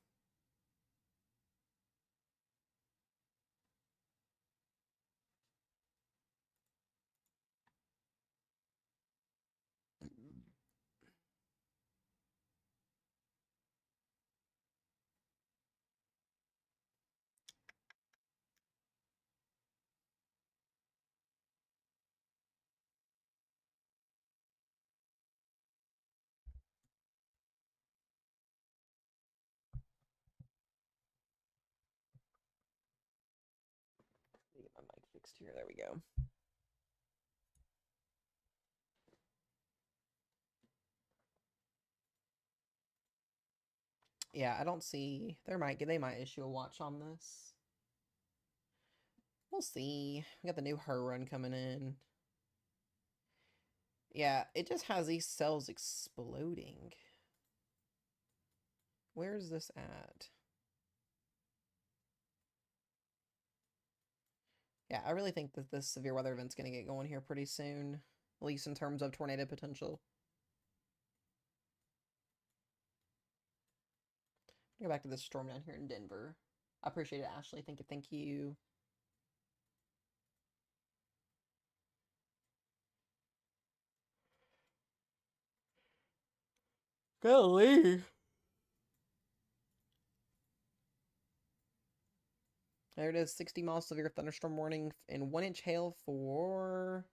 Get my mic fixed here. There we go. Yeah, I don't see. They might issue a watch on this. We'll see. We got the new her run coming in. Yeah, it just has these cells exploding. Where is this at? Yeah, I really think that this severe weather event's going to get going here pretty soon, at least in terms of tornado potential. Go back to this storm down here in Denver. I appreciate it, Ashley. Thank you. Thank you. Golly. There it is. 60 miles severe thunderstorm warning and 1-inch hail for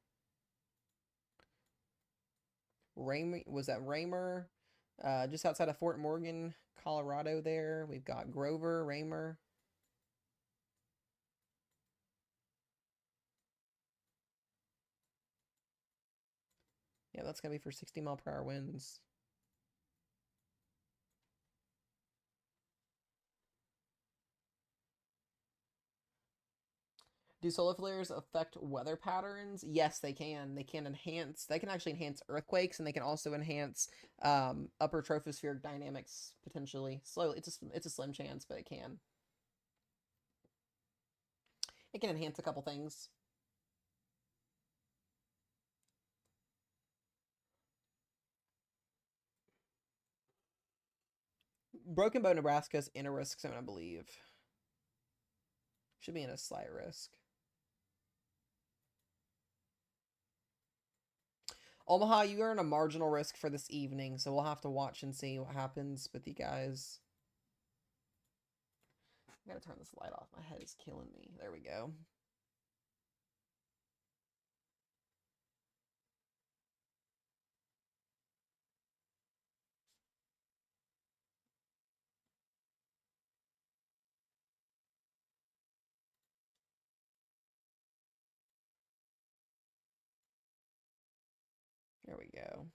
Raymer. Was that Raymer? Just outside of Fort Morgan, Colorado there. We've got Grover, Raymer. Yeah, that's going to be for 60-mile-per-hour winds. Do solar flares affect weather patterns? Yes, they can. They can actually enhance earthquakes, and they can also enhance upper tropospheric dynamics potentially. Slowly, it's a slim chance, but it can. It can enhance a couple things. Broken Bow, Nebraska is in a risk zone, I believe. Should be in a slight risk. Omaha, you are in a marginal risk for this evening, so we'll have to watch and see what happens with you guys. I gotta turn this light off. My head is killing me. There we go. There we go.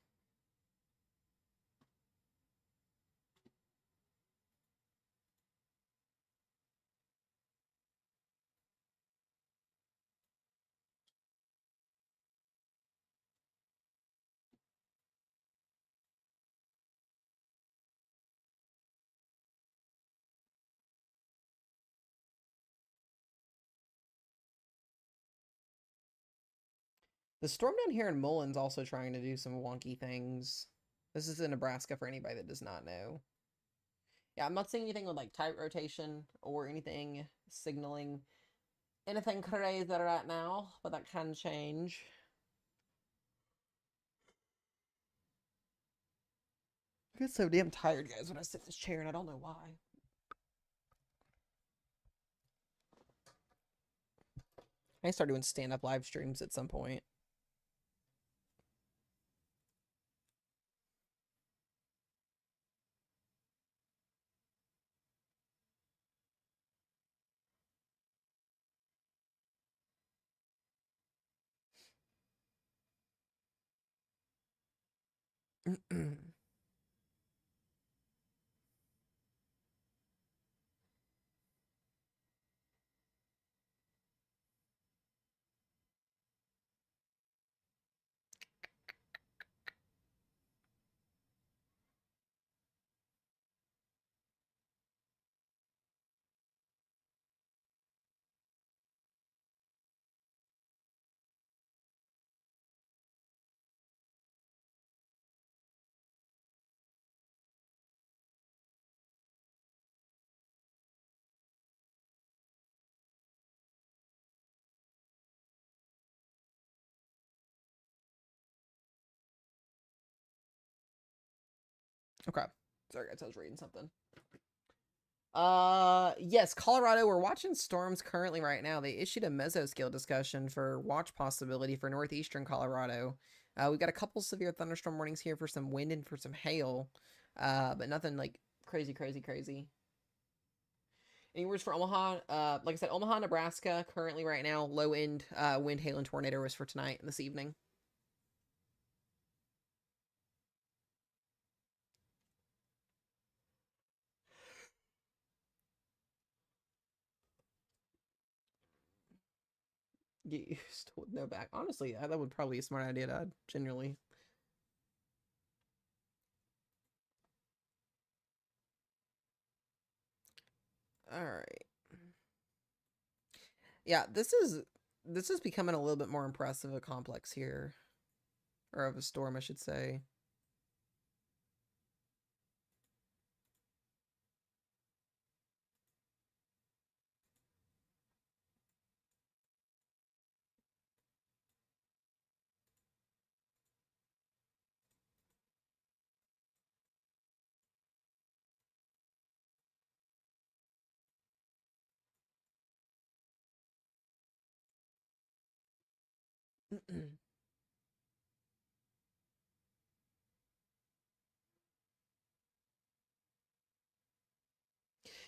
The storm down here in Mullen's also trying to do some wonky things. This is in Nebraska for anybody that does not know. Yeah, I'm not seeing anything with like tight rotation or anything signaling anything crazy right now, but that can change. I get so damn tired, guys, when I sit in this chair, and I don't know why. I start doing stand-up live streams at some point. Okay. Sorry, guys, I was reading something. Yes, Colorado. We're watching storms currently right now. They issued a mesoscale discussion for watch possibility for northeastern Colorado. We've got a couple severe thunderstorm warnings here for some wind and for some hail. But nothing like crazy, crazy, crazy. Any words for Omaha? Like I said, Omaha, Nebraska, currently right now, low end wind, hail, and tornado risk for tonight and this evening. Get used to no back. Honestly, that would probably be a smart idea to generally. All right. Yeah, this is becoming a little bit more impressive a complex here, or of a storm, I should say.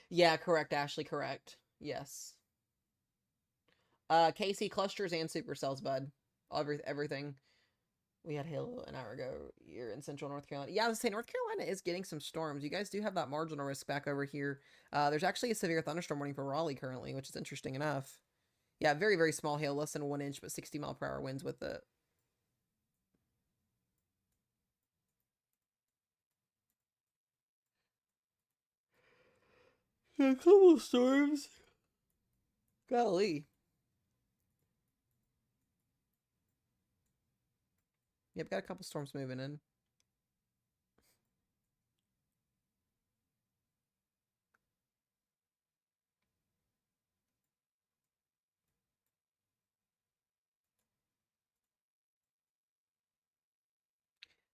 Yeah, correct, Ashley, correct. Yes. KC clusters and supercells, bud. Everything. We had hail an hour ago here in central North Carolina. Yeah, I was saying North Carolina is getting some storms. You guys do have that marginal risk back over here. There's actually a severe thunderstorm warning for Raleigh currently, which is interesting enough. Yeah, very, very small hail, less than 1 inch, but 60-mile-per-hour winds with it. Yeah, a couple storms. Golly. Yep, got a couple storms moving in.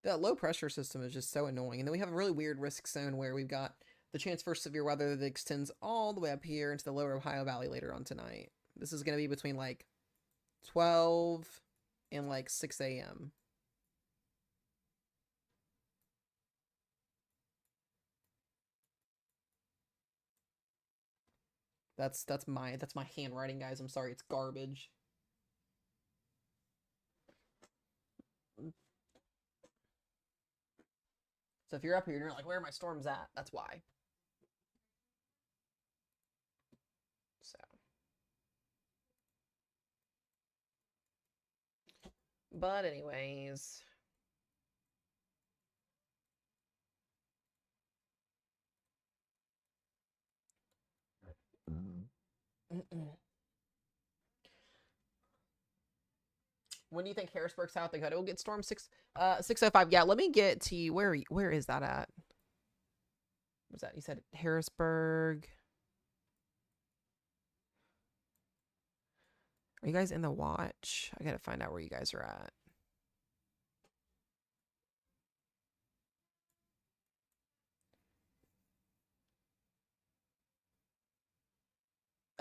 That low pressure system is just so annoying. And then we have a really weird risk zone where we've got the chance for severe weather that extends all the way up here into the lower Ohio Valley later on tonight. This is going to be between like 12 and like 6 a.m. That's my handwriting, guys. I'm sorry, it's garbage. So if you're up here and you're like, where are my storms at? That's why. So, but anyways, when do you think Harrisburg, South Dakota will get storm 605? Yeah, let me get to you. Where is that at? What's that? You said Harrisburg. Are you guys in the watch? I gotta find out where you guys are at.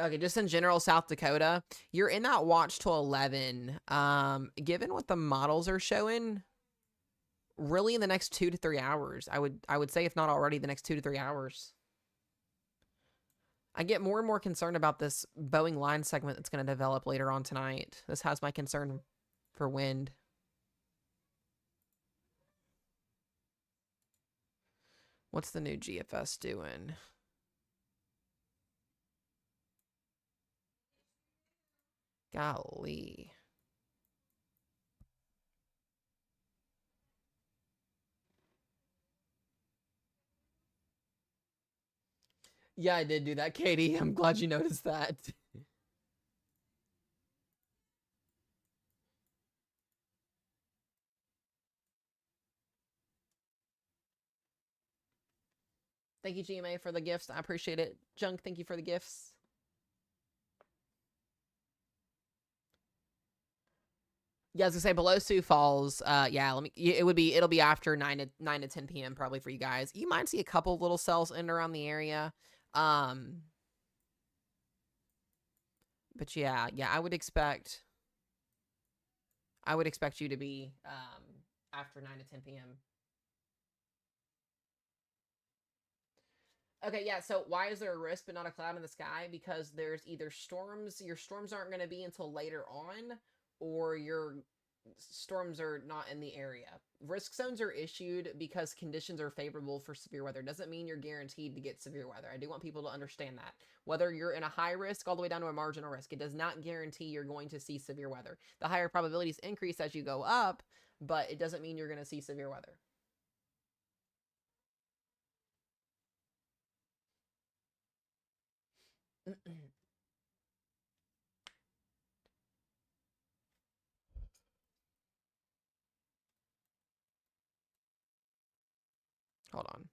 Okay, just in general, South Dakota, you're in that watch till 11. Given what the models are showing, really in the next 2 to 3 hours, I would say if not already the next 2 to 3 hours. I get more and more concerned about this Boeing line segment that's going to develop later on tonight. This has my concern for wind. What's the new GFS doing? Golly. Yeah, I did do that, Katie. I'm glad you noticed that. Thank you, GMA, for the gifts. I appreciate it. Junk, thank you for the gifts. Yeah, I was gonna say below Sioux Falls. Yeah, it'll be after 9 to 10 p.m. probably for you guys. You might see a couple little cells in and around the area. Um, but yeah, I would expect you to be after 9 to 10 p.m. Okay, yeah. So why is there a risk but not a cloud in the sky? Because there's either storms. Your storms aren't going to be until later on, or your storms are not in the area. Risk zones are issued because conditions are favorable for severe weather. Doesn't mean you're guaranteed to get severe weather. I do want people to understand that. Whether you're in a high risk all the way down to a marginal risk, it does not guarantee you're going to see severe weather. The higher probabilities increase as you go up, but it doesn't mean you're going to see severe weather. Hold on.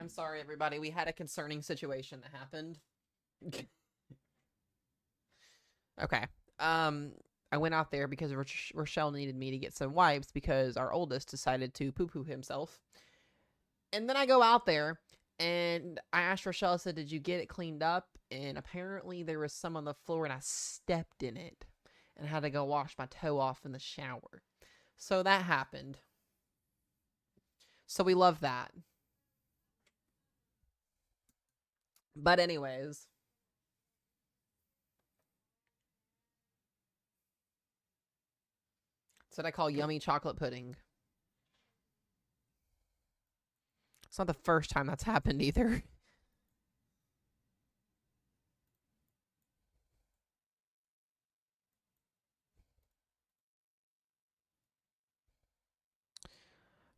I'm sorry, everybody. We had a concerning situation that happened. Okay. I went out there because Rochelle needed me to get some wipes because our oldest decided to poo-poo himself. And then I go out there and I asked Rochelle, I said, did you get it cleaned up? And apparently there was some on the floor and I stepped in it and had to go wash my toe off in the shower. So that happened. So we love that. But anyways. That's what I call yummy chocolate pudding. It's not the first time that's happened either.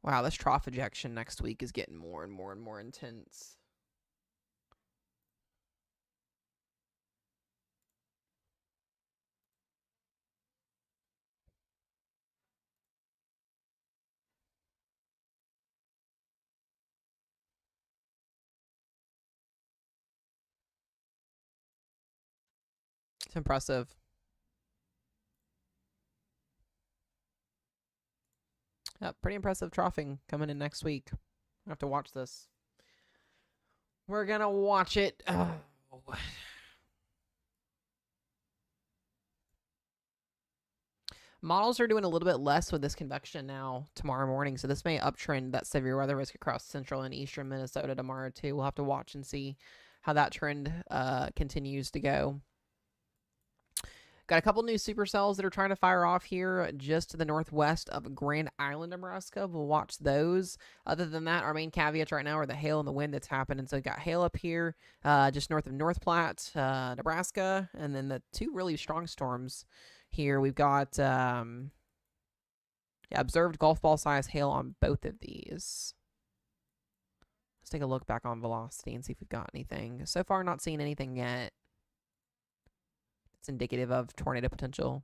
Wow, this trough ejection next week is getting more and more and more intense. It's impressive. Yep, pretty impressive troughing coming in next week. I have to watch this. We're gonna watch it. Oh. Models are doing a little bit less with this convection now tomorrow morning, so this may uptrend that severe weather risk across central and eastern Minnesota tomorrow too. We'll have to watch and see how that trend continues to go. Got a couple new supercells that are trying to fire off here just to the northwest of Grand Island, Nebraska. We'll watch those. Other than that, our main caveats right now are the hail and the wind that's happening. So we got hail up here just north of North Platte, Nebraska, and then the two really strong storms here. We've got observed golf ball size hail on both of these. Let's take a look back on velocity and see if we've got anything. So far, not seeing anything yet. It's indicative of tornado potential.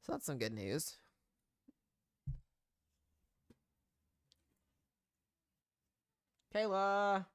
So that's some good news. Kayla.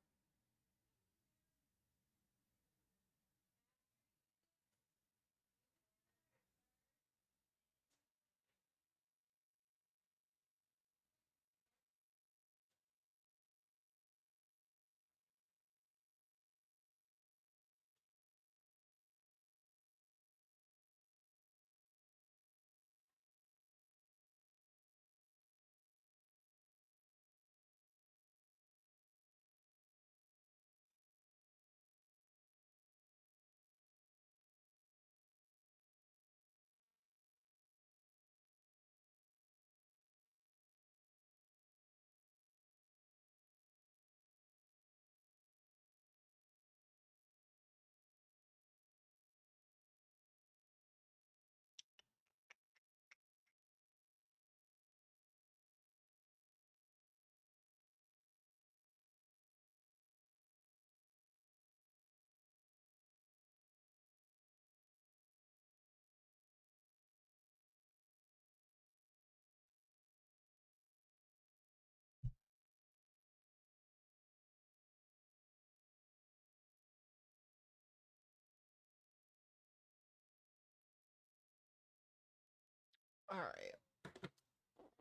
All right.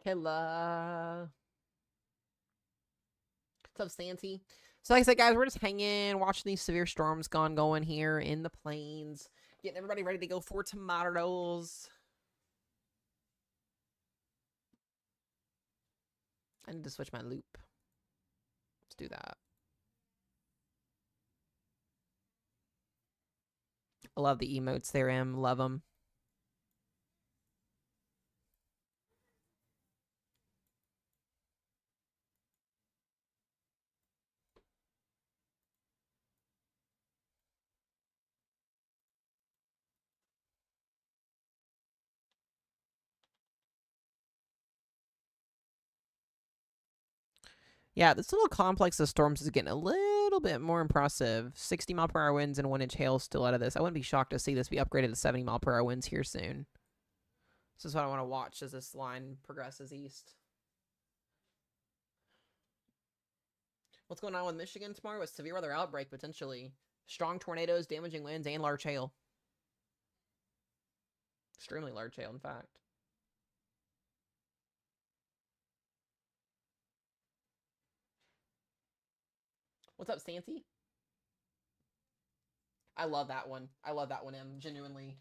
Kayla. What's up, Santy? So like I said, guys, we're just hanging, watching these severe storms going here in the plains, getting everybody ready to go for tomorrows. I need to switch my loop. Let's do that. I love the emotes there, Em. Love them. Yeah, this little complex of storms is getting a little bit more impressive. 60-mile-per-hour winds and 1-inch hail still out of this. I wouldn't be shocked to see this be upgraded to 70-mile-per-hour winds here soon. This is what I want to watch as this line progresses east. What's going on with Michigan tomorrow? A severe weather outbreak, potentially. Strong tornadoes, damaging winds, and large hail. Extremely large hail, in fact. What's up, Stancy? I love that one. I love that one, Em. Genuinely.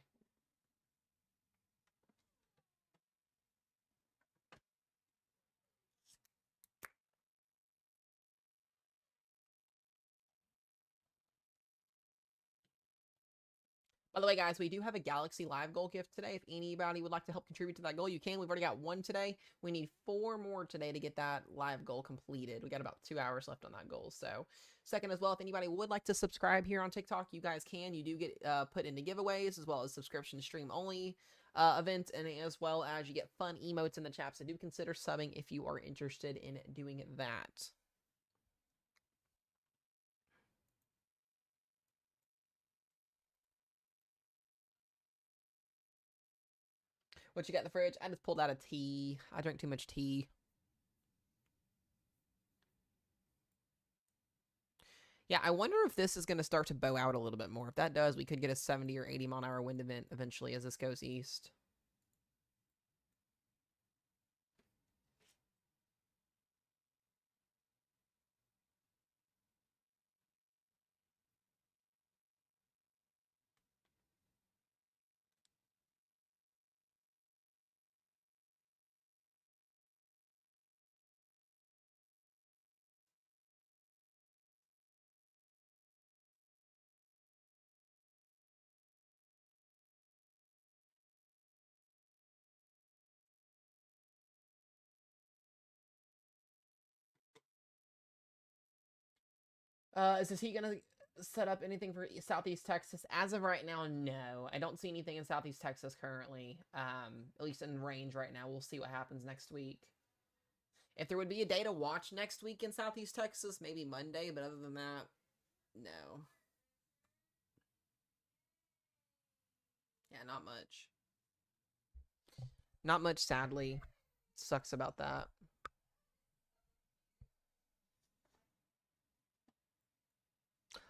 By the way, guys, we do have a Galaxy Live goal gift today. If anybody would like to help contribute to that goal, you can. We've already got one today. We need 4 more today to get that live goal completed. We got about 2 hours left on that goal. So, second as well, if anybody would like to subscribe here on TikTok, you guys can. You do get put into giveaways as well as subscription stream only events, and as well as you get fun emotes in the chat. So do consider subbing if you are interested in doing that. What you got in the fridge? I just pulled out a tea. I drink too much tea. Yeah, I wonder if this is going to start to bow out a little bit more. If that does, we could get a 70 or 80 mile an hour wind event eventually as this goes east. Is this heat going to set up anything for Southeast Texas? As of right now, no. I don't see anything in Southeast Texas currently, at least in range right now. We'll see what happens next week. If there would be a day to watch next week in Southeast Texas, maybe Monday, but other than that, no. Yeah, not much. Not much, sadly. Sucks about that.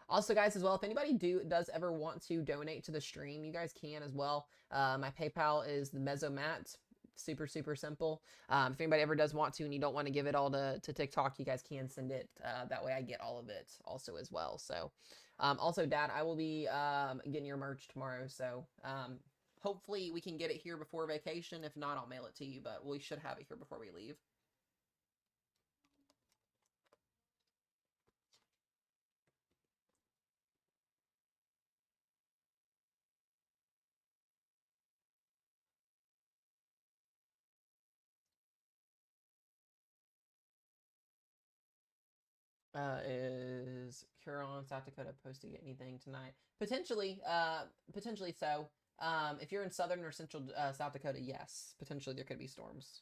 Also, guys, as well, if anybody does ever want to donate to the stream, you guys can as well. My PayPal is the Mesomat. Super, super simple. If anybody ever does want to and you don't want to give it all to TikTok, you guys can send it. That way I get all of it also as well. So, also, Dad, I will be getting your merch tomorrow. So, hopefully we can get it here before vacation. If not, I'll mail it to you, but we should have it here before we leave. Is Huron, South Dakota posting anything tonight? Potentially, potentially so. If you're in southern or central South Dakota, yes, potentially there could be storms.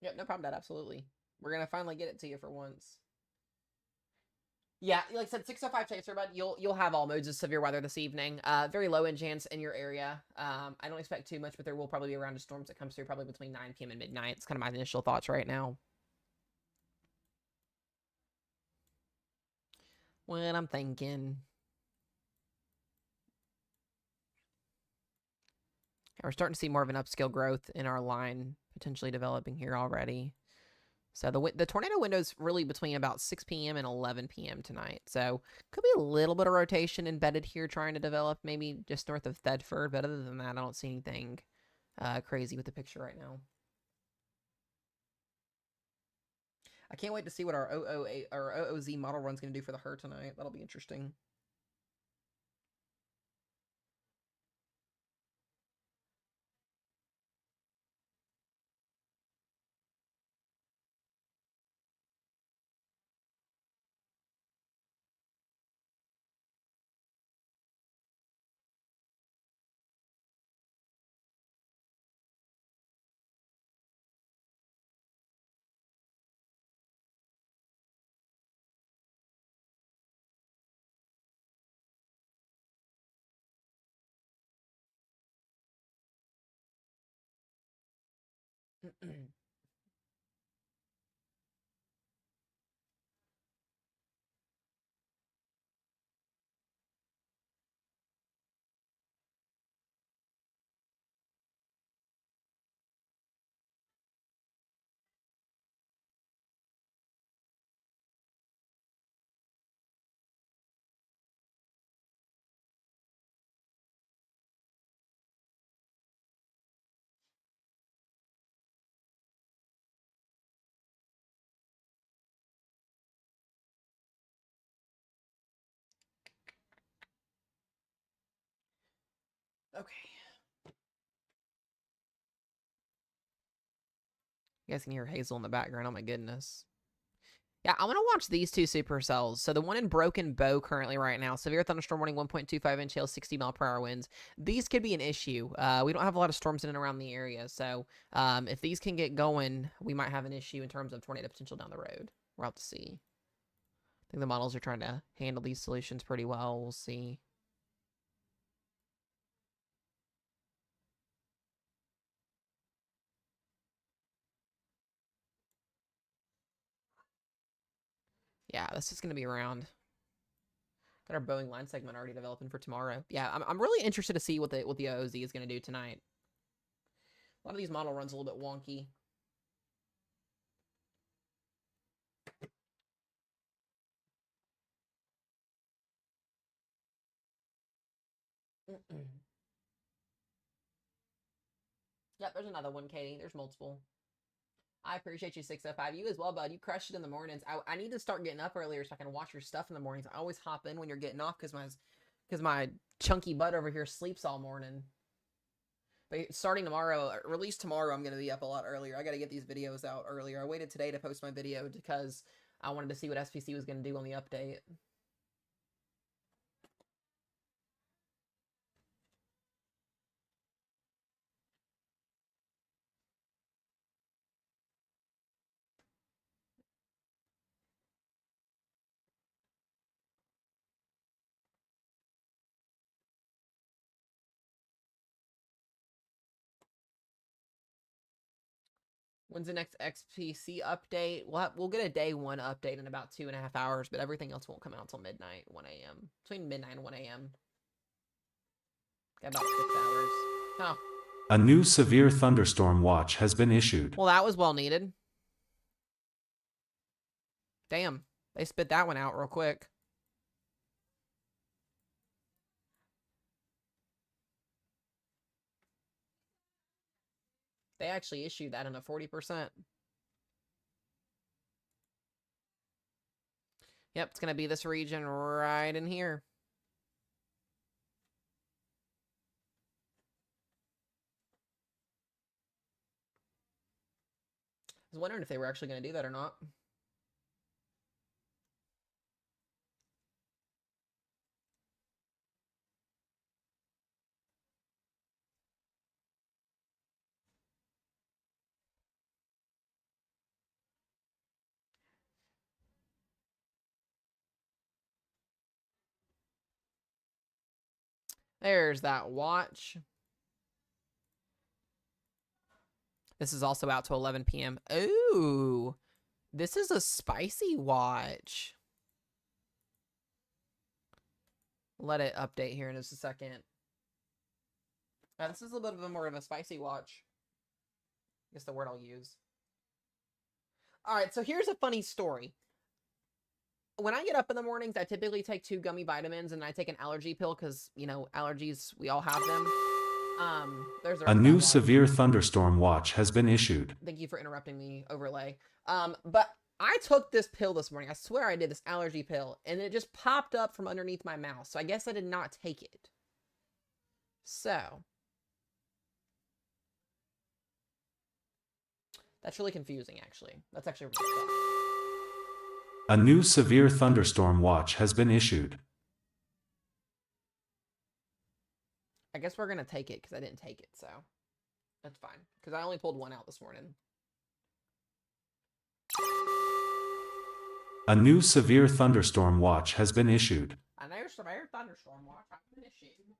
Yep, no problem, Dad. Absolutely. We're gonna finally get it to you for once. Yeah, like I said, 605 Chaser, bud. You'll have all modes of severe weather this evening. Very low wind chance in your area. I don't expect too much, but there will probably be a round of storms that comes through probably between 9 p.m. and midnight. It's kind of my initial thoughts right now. What I'm thinking. We're starting to see more of an upscale growth in our line potentially developing here already. So the tornado window is really between about 6 p.m. and 11 p.m. tonight. So could be a little bit of rotation embedded here trying to develop maybe just north of Thedford. But other than that, I don't see anything crazy with the picture right now. I can't wait to see what our OOZ model run's going to do for the Her tonight. That'll be interesting. Okay. You guys can hear Hazel in the background. Oh my goodness. Yeah, I want to watch these two supercells. So the one in Broken Bow currently right now, severe thunderstorm warning, 1.25 inch hail, 60 mile per hour winds. These could be an issue. We don't have a lot of storms in and around the area. So if these can get going, we might have an issue in terms of tornado potential down the road. We'll have to see. I think the models are trying to handle these solutions pretty well. We'll see. Yeah, this is going to be around. Got our Boeing line segment already developing for tomorrow. Yeah, I'm really interested to see what the OOZ is going to do tonight. A lot of these model runs a little bit wonky. Yep, there's another one, Katie. There's multiple. I appreciate you, 605. You as well, bud. You crushed it in the mornings. I need to start getting up earlier so I can watch your stuff in the mornings. I always hop in when you're getting off because my chunky butt over here sleeps all morning. But starting tomorrow, or at least tomorrow, I'm going to be up a lot earlier. I got to get these videos out earlier. I waited today to post my video because I wanted to see what SPC was going to do on the update. When's the next XPC update? We'll get a day one update in about 2.5 hours, but everything else won't come out until midnight, 1 a.m. Between midnight and 1 a.m. Got about 6 hours. Oh. A new severe thunderstorm watch has been issued. Well, that was well needed. Damn, they spit that one out real quick. They actually issued that in a 40%. Yep, it's going to be this region right in here. I was wondering if they were actually going to do that or not. There's that watch. This is also out to 11 p.m. Ooh, this is a spicy watch. Let it update here in just a second. Now, this is a little bit of a more of a spicy watch. I guess the word I'll use. Alright, so here's a funny story. When I get up in the mornings, I typically take 2 gummy vitamins and I take an allergy pill because, you know, allergies, we all have them. There's A new severe thunderstorm watch has been issued. Thank you for interrupting me, overlay. But I took this pill this morning. I swear I did, this allergy pill, and it just popped up from underneath my mouth. So I guess I did not take it. So that's really confusing, actually. That's actually really tough. A new severe thunderstorm watch has been issued. I guess we're gonna take it because I didn't take it, so that's fine. Because I only pulled one out this morning. A new severe thunderstorm watch has been issued. A new severe thunderstorm watch has been issued.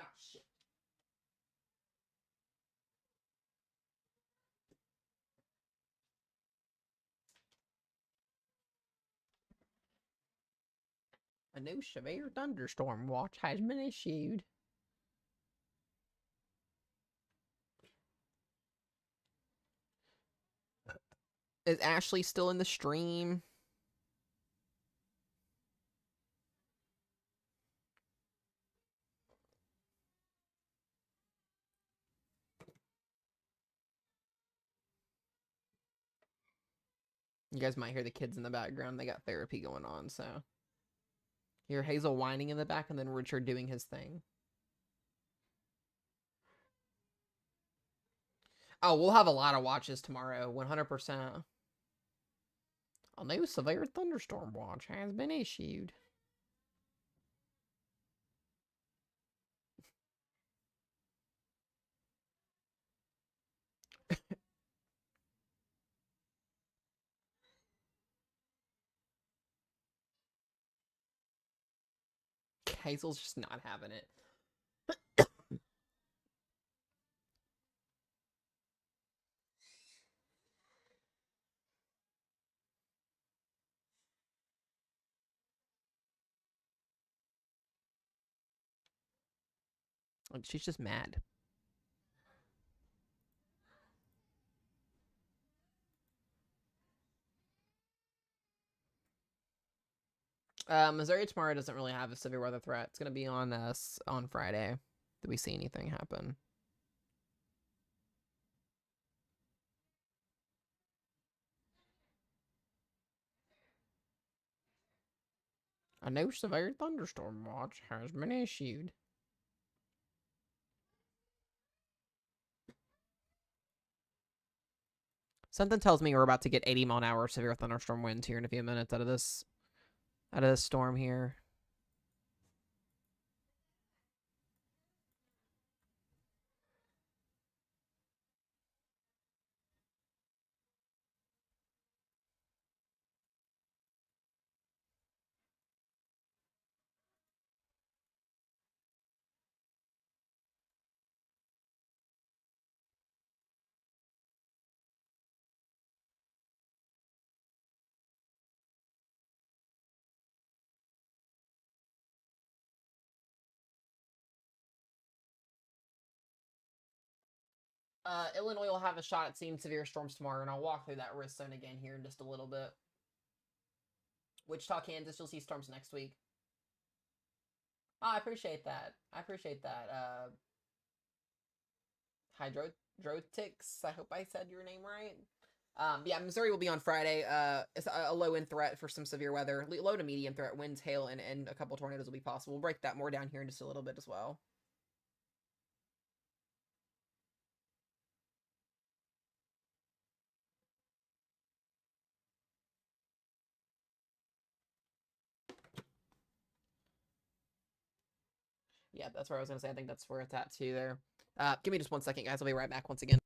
Oh shit. A new severe thunderstorm watch has been issued. Is Ashley still in the stream? You guys might hear the kids in the background. They got therapy going on, so. Hear Hazel whining in the back and then Richard doing his thing. Oh, we'll have a lot of watches tomorrow, 100%. A new severe thunderstorm watch has been issued. Hazel's just not having it. She's just mad. Missouri tomorrow doesn't really have a severe weather threat. It's gonna be on us on Friday. Did we see anything happen? A new severe thunderstorm watch has been issued. Something tells me we're about to get 80-mile-an-hour severe thunderstorm winds here in a few minutes out of this storm here. Illinois will have a shot at seeing severe storms tomorrow, and I'll walk through that risk zone again here in just a little bit. Wichita, Kansas, you'll see storms next week. Oh, I appreciate that. I appreciate that. Hydrotix, I hope I said your name right. Yeah, Missouri will be on Friday. It's a low-end threat for some severe weather. Low to medium threat, winds, hail, and a couple tornadoes will be possible. We'll break that more down here in just a little bit as well. Yeah, that's where I was going to say. I think that's where it's at, too, there. Give me just 1 second, guys. I'll be right back once again.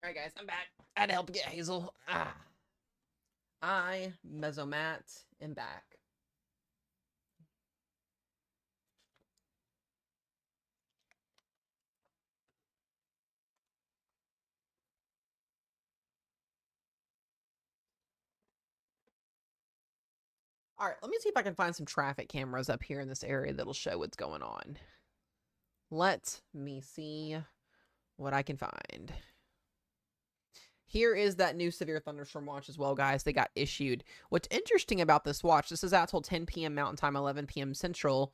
All right, guys, I'm back. I had to help get Hazel. Mesomat, am back. All right, let me see if I can find some traffic cameras up here in this area that'll show what's going on. Let me see what I can find. Here is that new severe thunderstorm watch as well, guys. They got issued. What's interesting about this watch, this is out till 10 p.m. Mountain Time, 11 p.m. Central,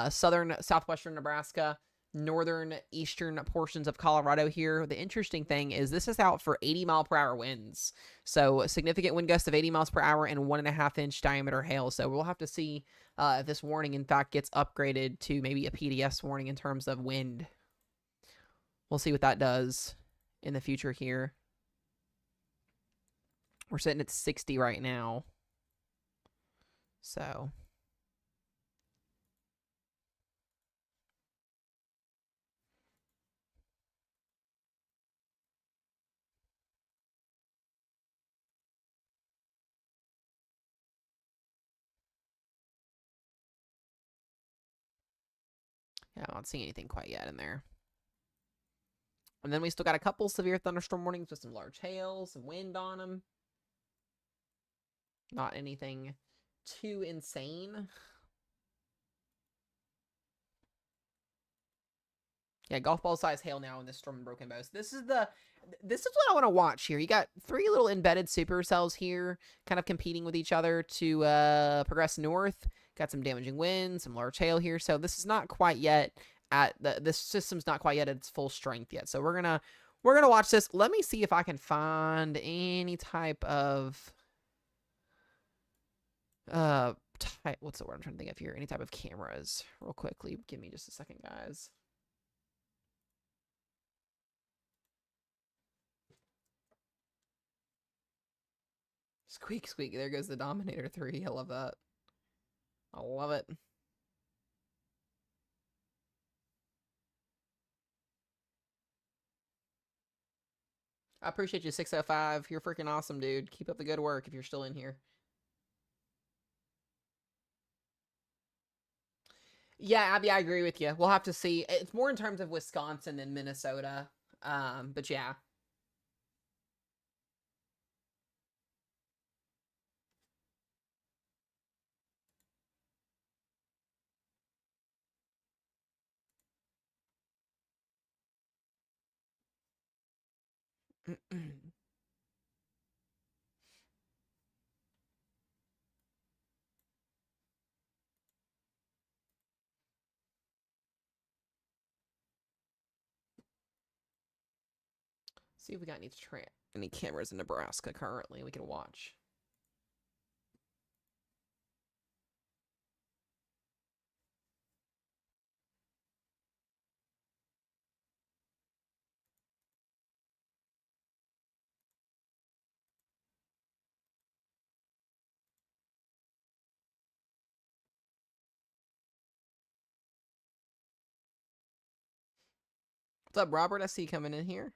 southwestern Nebraska, northern eastern portions of Colorado here. The interesting thing is this is out for 80-mile-per-hour winds. So a significant wind gust of 80 miles per hour and 1.5-inch diameter hail. So we'll have to see if this warning, in fact, gets upgraded to maybe a PDS warning in terms of wind. We'll see what that does in the future here. We're sitting at 60 right now. So. Yeah, I'm not seeing anything quite yet in there. And then we still got a couple severe thunderstorm warnings with some large hail, some wind on them. Not anything too insane. Yeah, golf ball size hail now in this storm and broken bows. This is what I want to watch here. You got 3 little embedded supercells here, kind of competing with each other to progress north. Got some damaging winds, some large hail here. So this is not quite yet at this system's not quite yet at its full strength yet. So we're gonna watch this. Let me see if I can find any type of what's the word I'm trying to think of here? Any type of cameras, real quickly. Give me just a second, guys. Squeak, squeak. There goes the Dominator 3. I love that. I love it. I appreciate you, 605. You're freaking awesome, dude. Keep up the good work if you're still in here. Yeah, Abby, I agree with you. We'll have to see. It's more in terms of Wisconsin than Minnesota. But yeah. See if we got any cameras in Nebraska currently we can watch. What's up, Robert? I see you coming in here.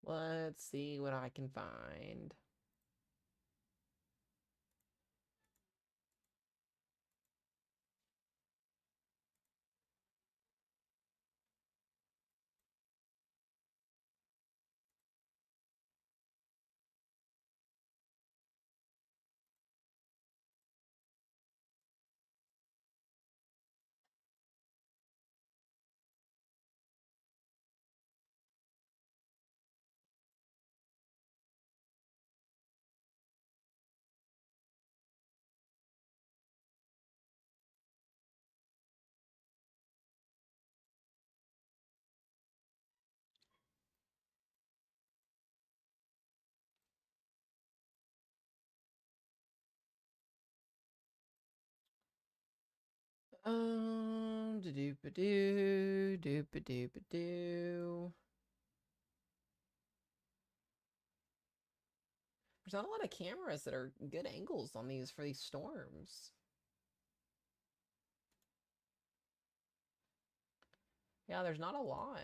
Let's see what I can find. Do-doop-a-doo, doop-a-doop-a-doo. There's not a lot of cameras that are good angles on these for these storms. Yeah, there's not a lot.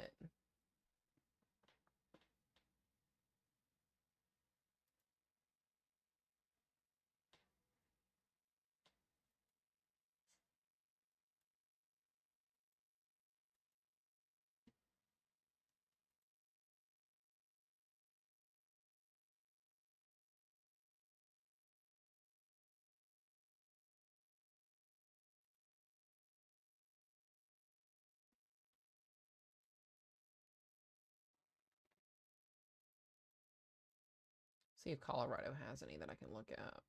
See if Colorado has any that I can look at.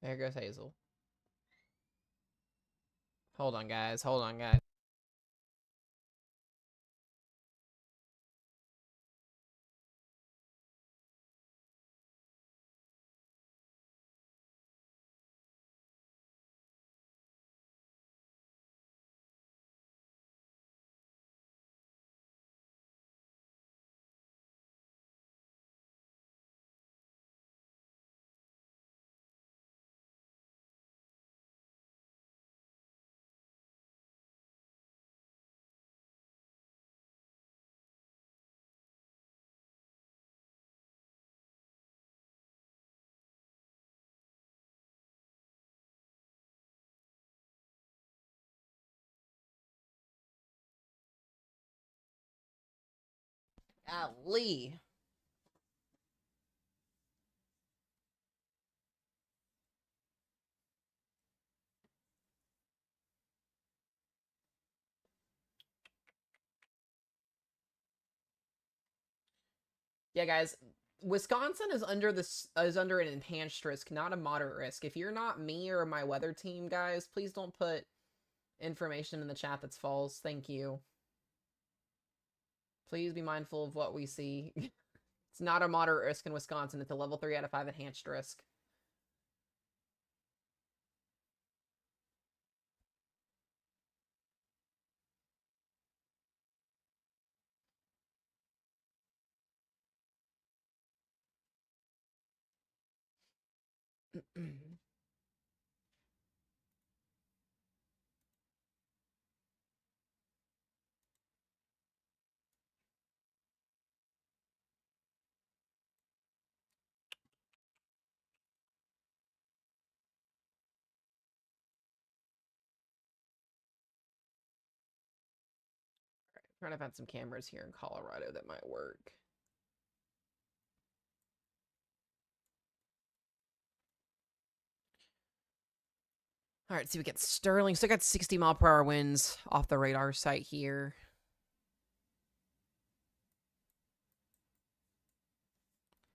There goes Hazel. Hold on, guys. Hold on, guys. Golly. Yeah, guys. Wisconsin is under an enhanced risk, not a moderate risk. If you're not me or my weather team, guys, please don't put information in the chat that's false. Thank you. Please be mindful of what we see. It's not a moderate risk in Wisconsin. It's a level 3 out of 5 enhanced risk. Trying to find some cameras here in Colorado that might work. All right, so we get Sterling. Still got 60-mile-per-hour winds off the radar site here.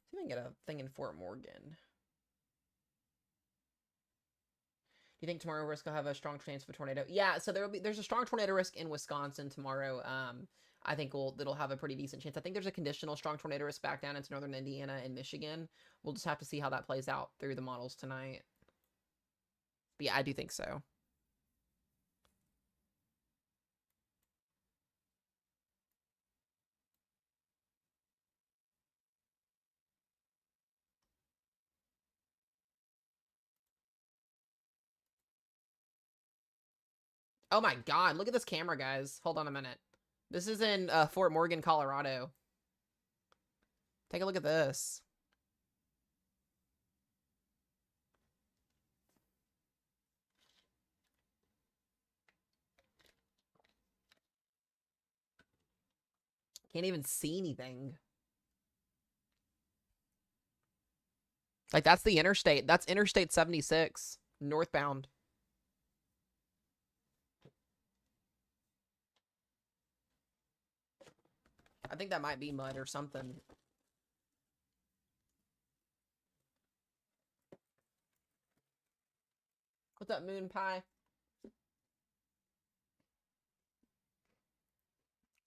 See if I can get a thing in Fort Morgan. Do you think tomorrow risk will have a strong chance of a tornado? Yeah, so there's a strong tornado risk in Wisconsin tomorrow. I think it'll have a pretty decent chance. I think there's a conditional strong tornado risk back down into northern Indiana and Michigan. We'll just have to see how that plays out through the models tonight. But yeah, I do think so. Oh my god, look at this camera, guys. Hold on a minute. This is in Fort Morgan, Colorado. Take a look at this. Can't even see anything. Like, that's the interstate. That's Interstate 76, northbound. I think that might be mud or something. What's up, Moon Pie?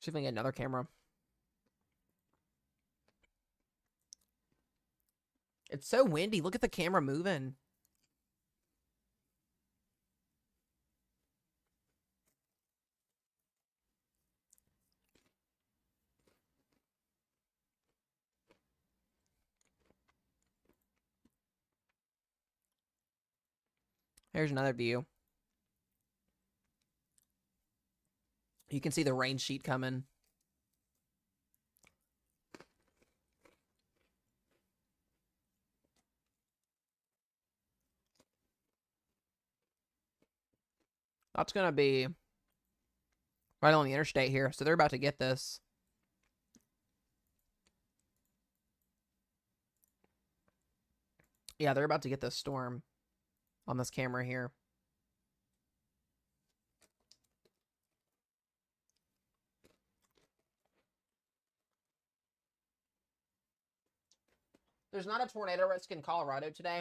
See if I can get another camera. It's so windy. Look at the camera moving. Here's another view. You can see the rain sheet coming. That's going to be right on the interstate here. So they're about to get this. Yeah, they're about to get this storm on this camera here. There's not a tornado risk in Colorado today.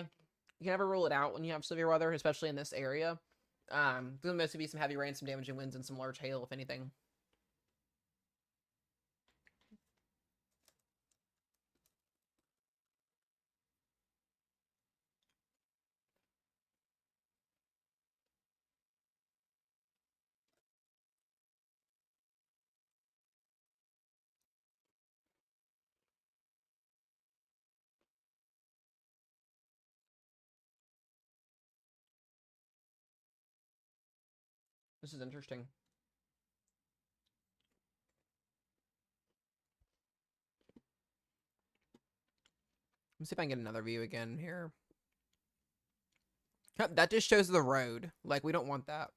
You can never rule it out when you have severe weather, especially in this area. There'll mostly be some heavy rain, some damaging winds, and some large hail, if anything. This is interesting. Let me see if I can get another view again here. That just shows the road. Like, we don't want that.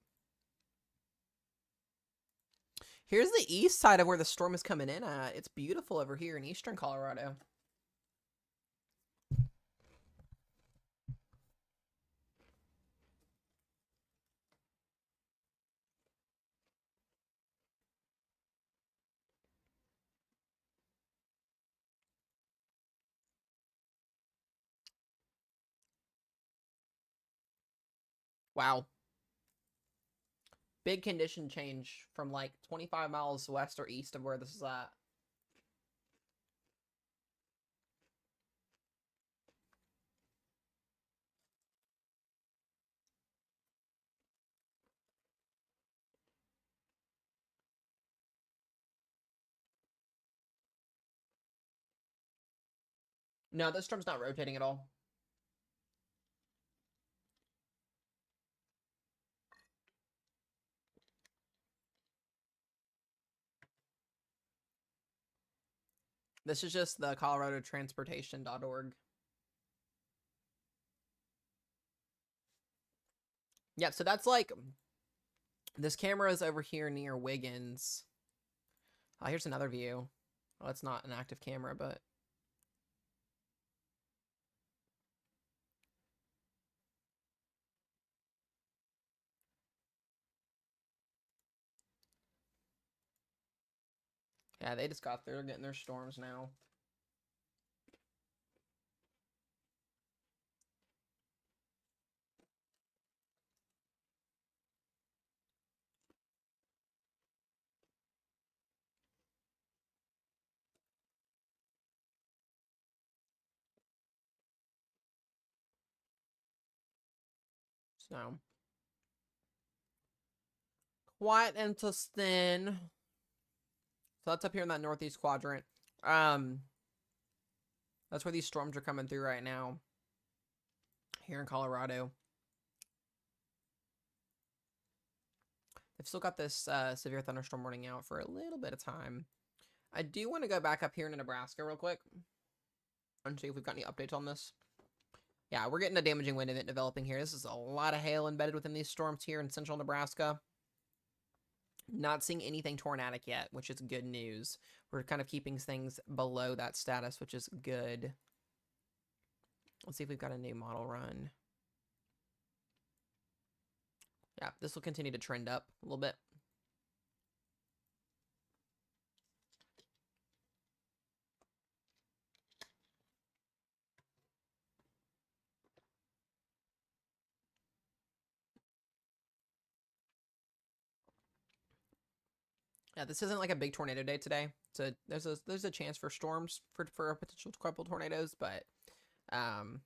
Here's the east side of where the storm is coming in at. It's beautiful over here in eastern Colorado. Wow. Big condition change from like 25 miles west or east of where this is at. No, this storm's not rotating at all. This is just the coloradotransportation.org. Yeah, so that's like, this camera is over here near Wiggins. Oh, here's another view. Well, it's not an active camera, but... yeah, they just got there. They're getting their storms now. So... quite interesting. So that's up here in that northeast quadrant. That's where these storms are coming through right now. Here in Colorado. They've still got this severe thunderstorm warning out for a little bit of time. I do want to go back up here into Nebraska real quick and see if we've got any updates on this. Yeah, we're getting a damaging wind event developing here. This is a lot of hail embedded within these storms here in central Nebraska. Not seeing anything tornadic yet, which is good news. We're kind of keeping things below that status, which is good. Let's see if we've got a new model run. Yeah, this will continue to trend up a little bit. Yeah, this isn't like a big tornado day today. So there's a chance for storms for a potential couple tornadoes, but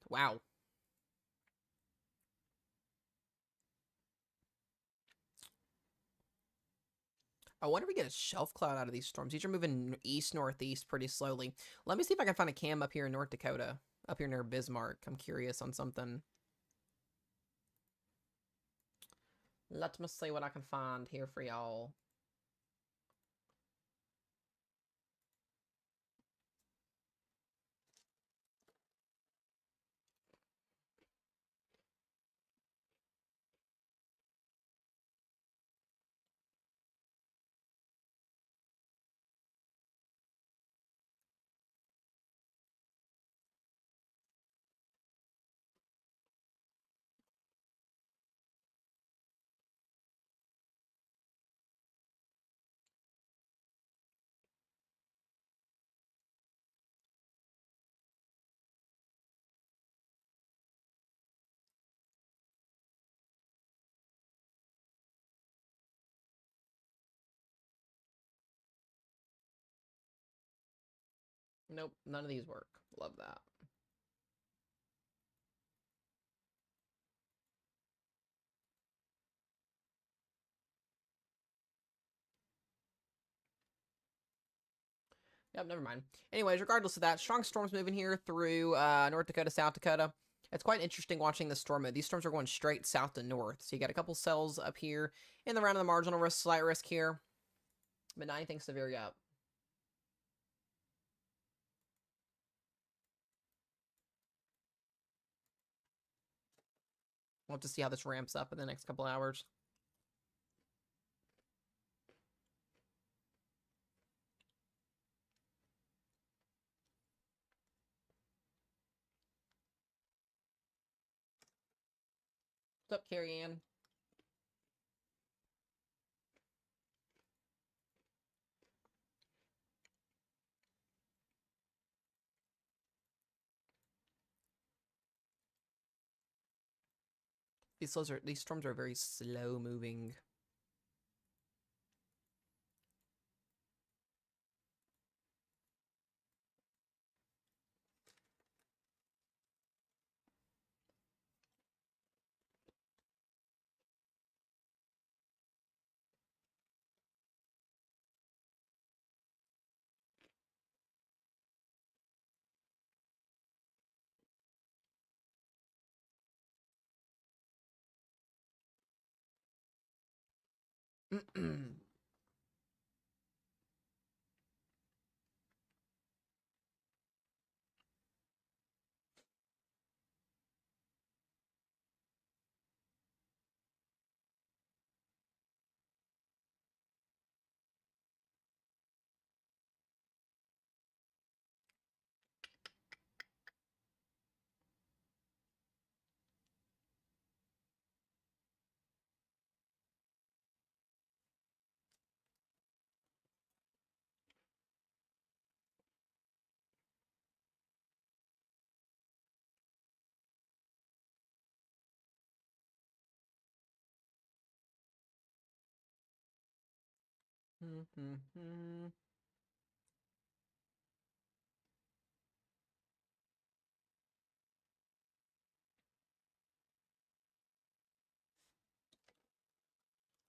wow. I wonder if we get a shelf cloud out of these storms. These are moving east northeast pretty slowly. Let me see if I can find a cam up here in North Dakota, up here near Bismarck. I'm curious on something. Let me see what I can find here for y'all. Nope, none of these work. Love that. Yep, never mind. Anyways, regardless of that, strong storms moving here through North Dakota, South Dakota. It's quite interesting watching the storm move. These storms are going straight south to north. So you got a couple cells up here in the round of the marginal risk, slight risk here, but not anything severe yet. We'll have to see how this ramps up in the next couple hours. What's up, Carrie Ann? These storms are very slow moving.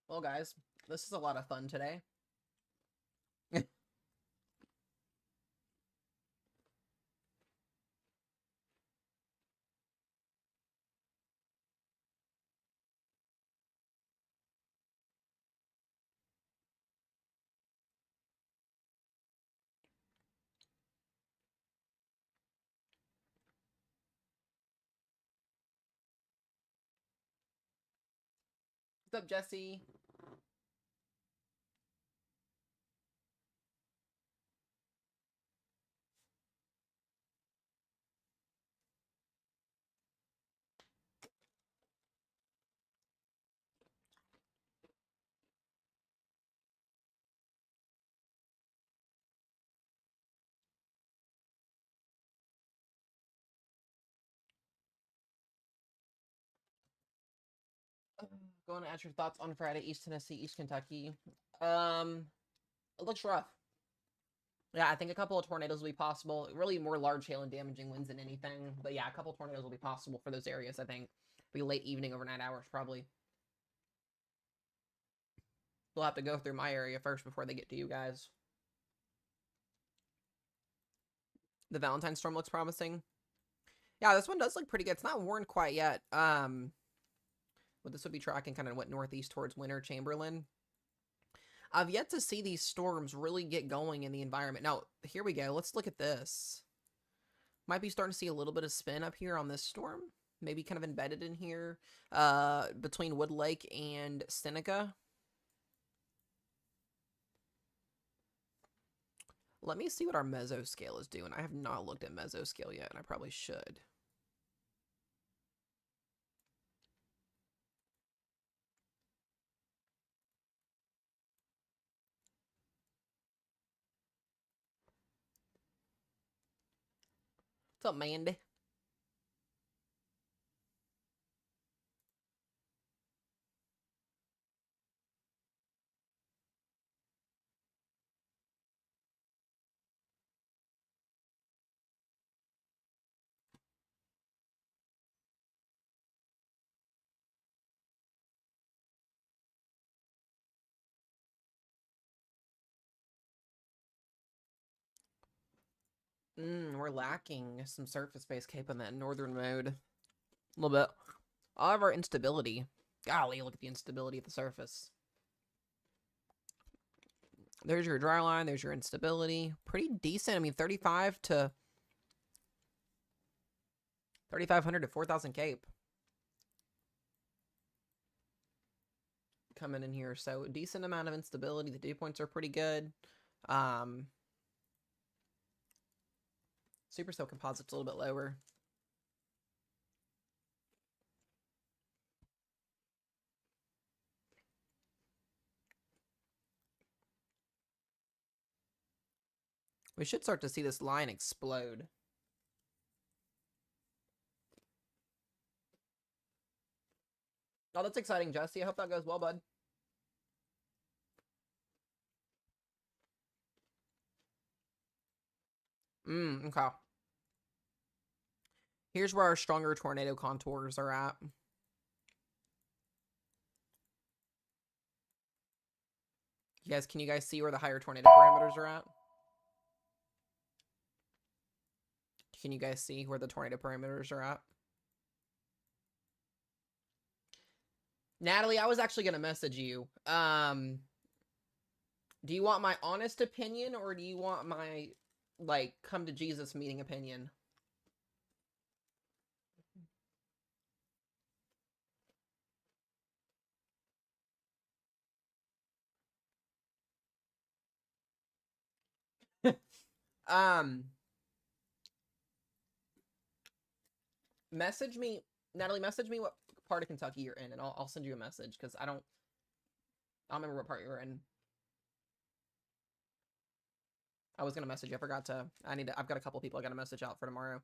Well, guys, this is a lot of fun today. What's up, Jesse? Going to ask your thoughts on Friday, East Tennessee, East Kentucky. Um, It looks rough. Yeah, I think a couple of tornadoes will be possible. Really more large hail and damaging winds than anything. But yeah, a couple of tornadoes will be possible for those areas, I think. Be late evening, overnight hours, probably. We'll have to go through my area first before they get to you guys. The Valentine storm looks promising. Yeah, this one does look pretty good. It's not warned quite yet. But this would be tracking kind of what northeast towards Winter Chamberlain. I've yet to see these storms really get going in the environment. Now, here we go. Let's look at this. Might be starting to see a little bit of spin up here on this storm. Maybe kind of embedded in here between Woodlake and Seneca. Let me see what our mesoscale is doing. I have not looked at mesoscale yet, and I probably should. What's up, Mandy? We're lacking some surface-based cape in that northern mode. A little bit. All of our instability. Golly, look at the instability at the surface. There's your dry line. There's your instability. Pretty decent. I mean, 35 to 3,500 to 4,000 cape. Coming in here. So, decent amount of instability. The dew points are pretty good. Super Silk Composite's a little bit lower. We should start to see this line explode. Oh, that's exciting, Jesse. I hope that goes well, bud. Okay. Here's where our stronger tornado contours are at. Can you guys see where the higher tornado parameters are at? Can you guys see where the tornado parameters are at? Natalie, I was actually going to message you. Do you want my honest opinion or do you want my, like, come to Jesus meeting opinion? Message me, Natalie, message me what part of Kentucky you're in and I'll send you a message because I don't remember what part you're in. I was going to message you. I forgot to. I've got a couple people I got to message out for tomorrow.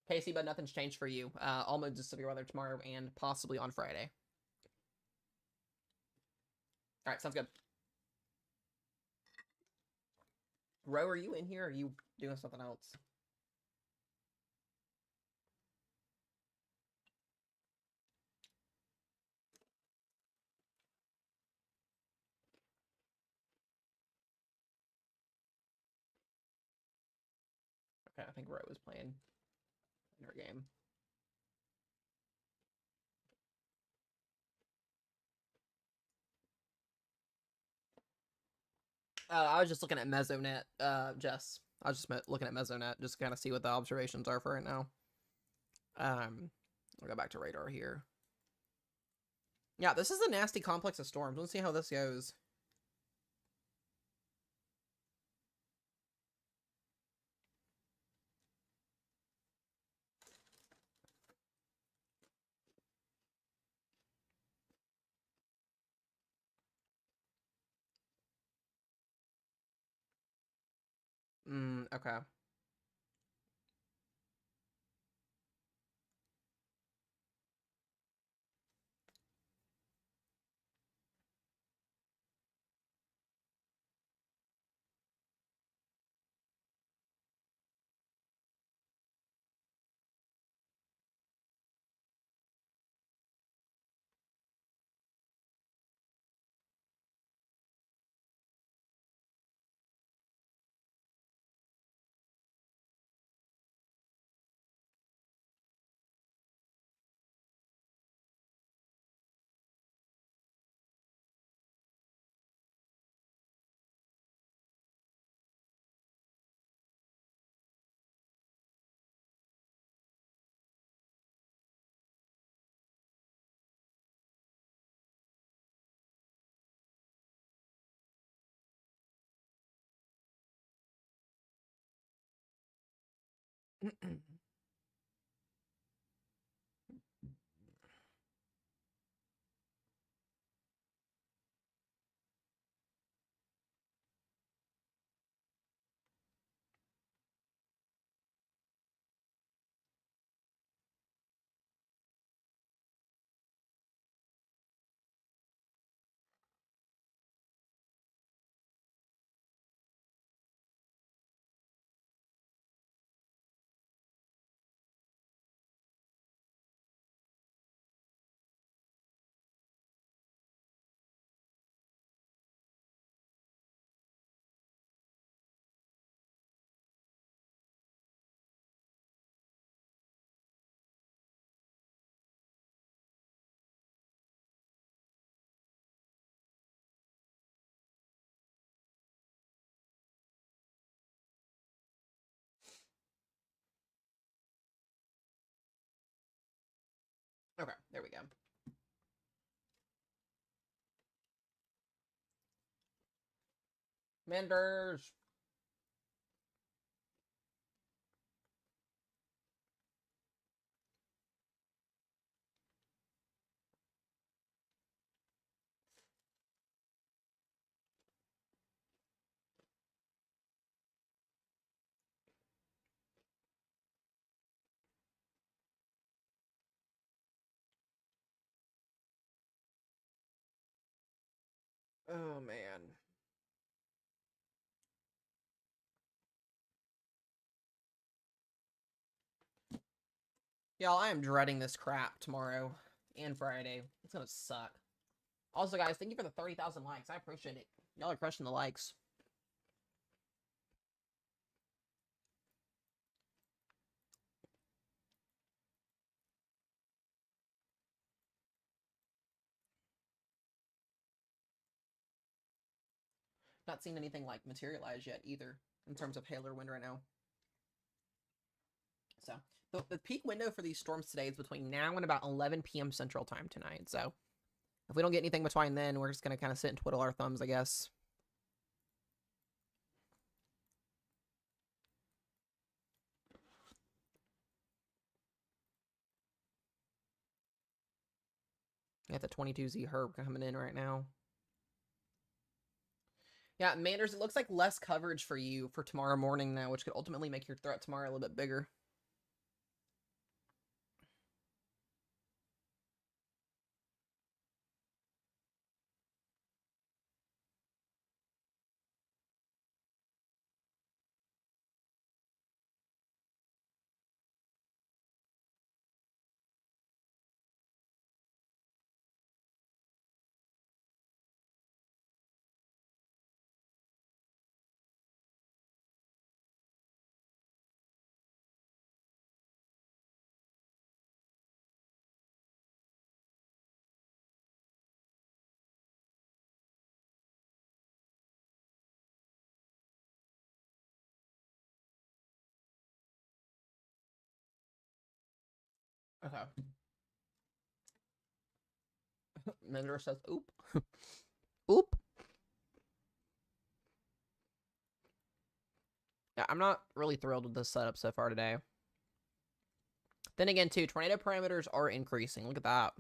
Casey, but nothing's changed for you. All modes of severe weather tomorrow and possibly on Friday. All right, sounds good. Ro, are you in here or are you doing something else? Okay, I think Ro is playing in her game. I was just looking at Mesonet, Jess. I was just looking at Mesonet just to kind of see what the observations are for right now. I'll go back to radar here. Yeah, this is a nasty complex of storms. Let's see how this goes. Okay. Okay, there we go. Menders. Oh, man. Y'all, I am dreading this crap tomorrow and Friday. It's gonna suck. Also, guys, thank you for the 30,000 likes. I appreciate it. Y'all are crushing the likes. Not seeing anything like materialize yet either in terms of hail or wind right now. So the peak window for these storms today is between now and about 11 p.m. Central Time tonight. So if we don't get anything between then, we're just gonna kind of sit and twiddle our thumbs, I guess. Got the 22Z Herb coming in right now. Yeah, Manders, it looks like less coverage for you for tomorrow morning now, which could ultimately make your threat tomorrow a little bit bigger. Okay. Mender says, oop. Oop. Yeah, I'm not really thrilled with this setup so far today. Then again, too, tornado parameters are increasing. Look at that.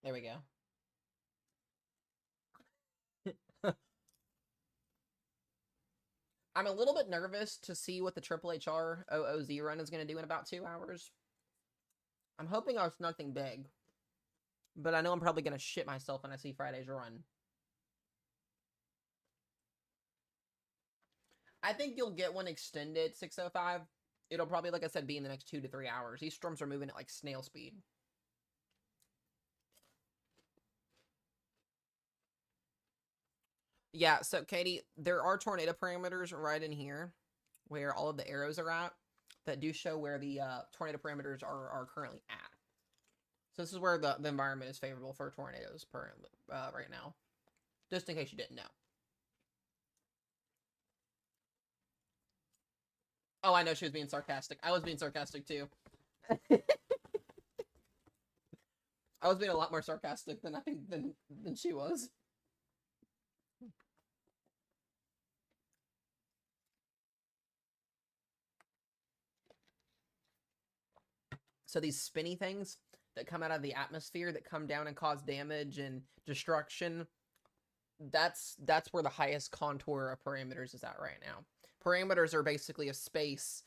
There we go. I'm a little bit nervous to see what the Triple HR OOZ run is going to do in about 2 hours. I'm hoping it's nothing big. But I know I'm probably going to shit myself when I see Friday's run. I think you'll get one extended 605. It'll probably, like I said, be in the next 2 to 3 hours. These storms are moving at like snail speed. Yeah, so Katie, there are tornado parameters right in here where all of the arrows are at that do show where the tornado parameters are currently at. So this is where the environment is favorable for tornadoes right now. Just in case you didn't know. Oh, I know she was being sarcastic. I was being sarcastic too. I was being a lot more sarcastic than I think than she was. So these spinny things that come out of the atmosphere that come down and cause damage and destruction, that's where the highest contour of parameters is at right now. Parameters are basically a space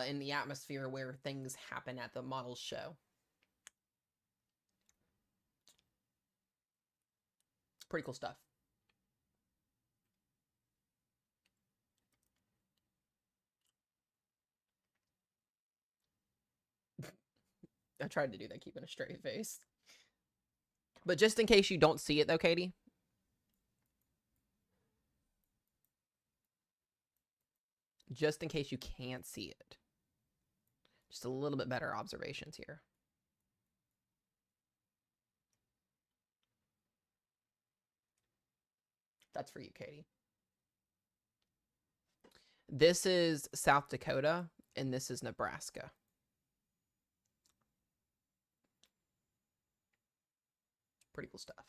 in the atmosphere where things happen at the model show. Pretty cool stuff. I tried to do that keeping a straight face. But just in case you don't see it though, Katie. Just in case you can't see it. Just a little bit better observations here. That's for you, Katie. This is South Dakota, and this is Nebraska. Pretty cool stuff.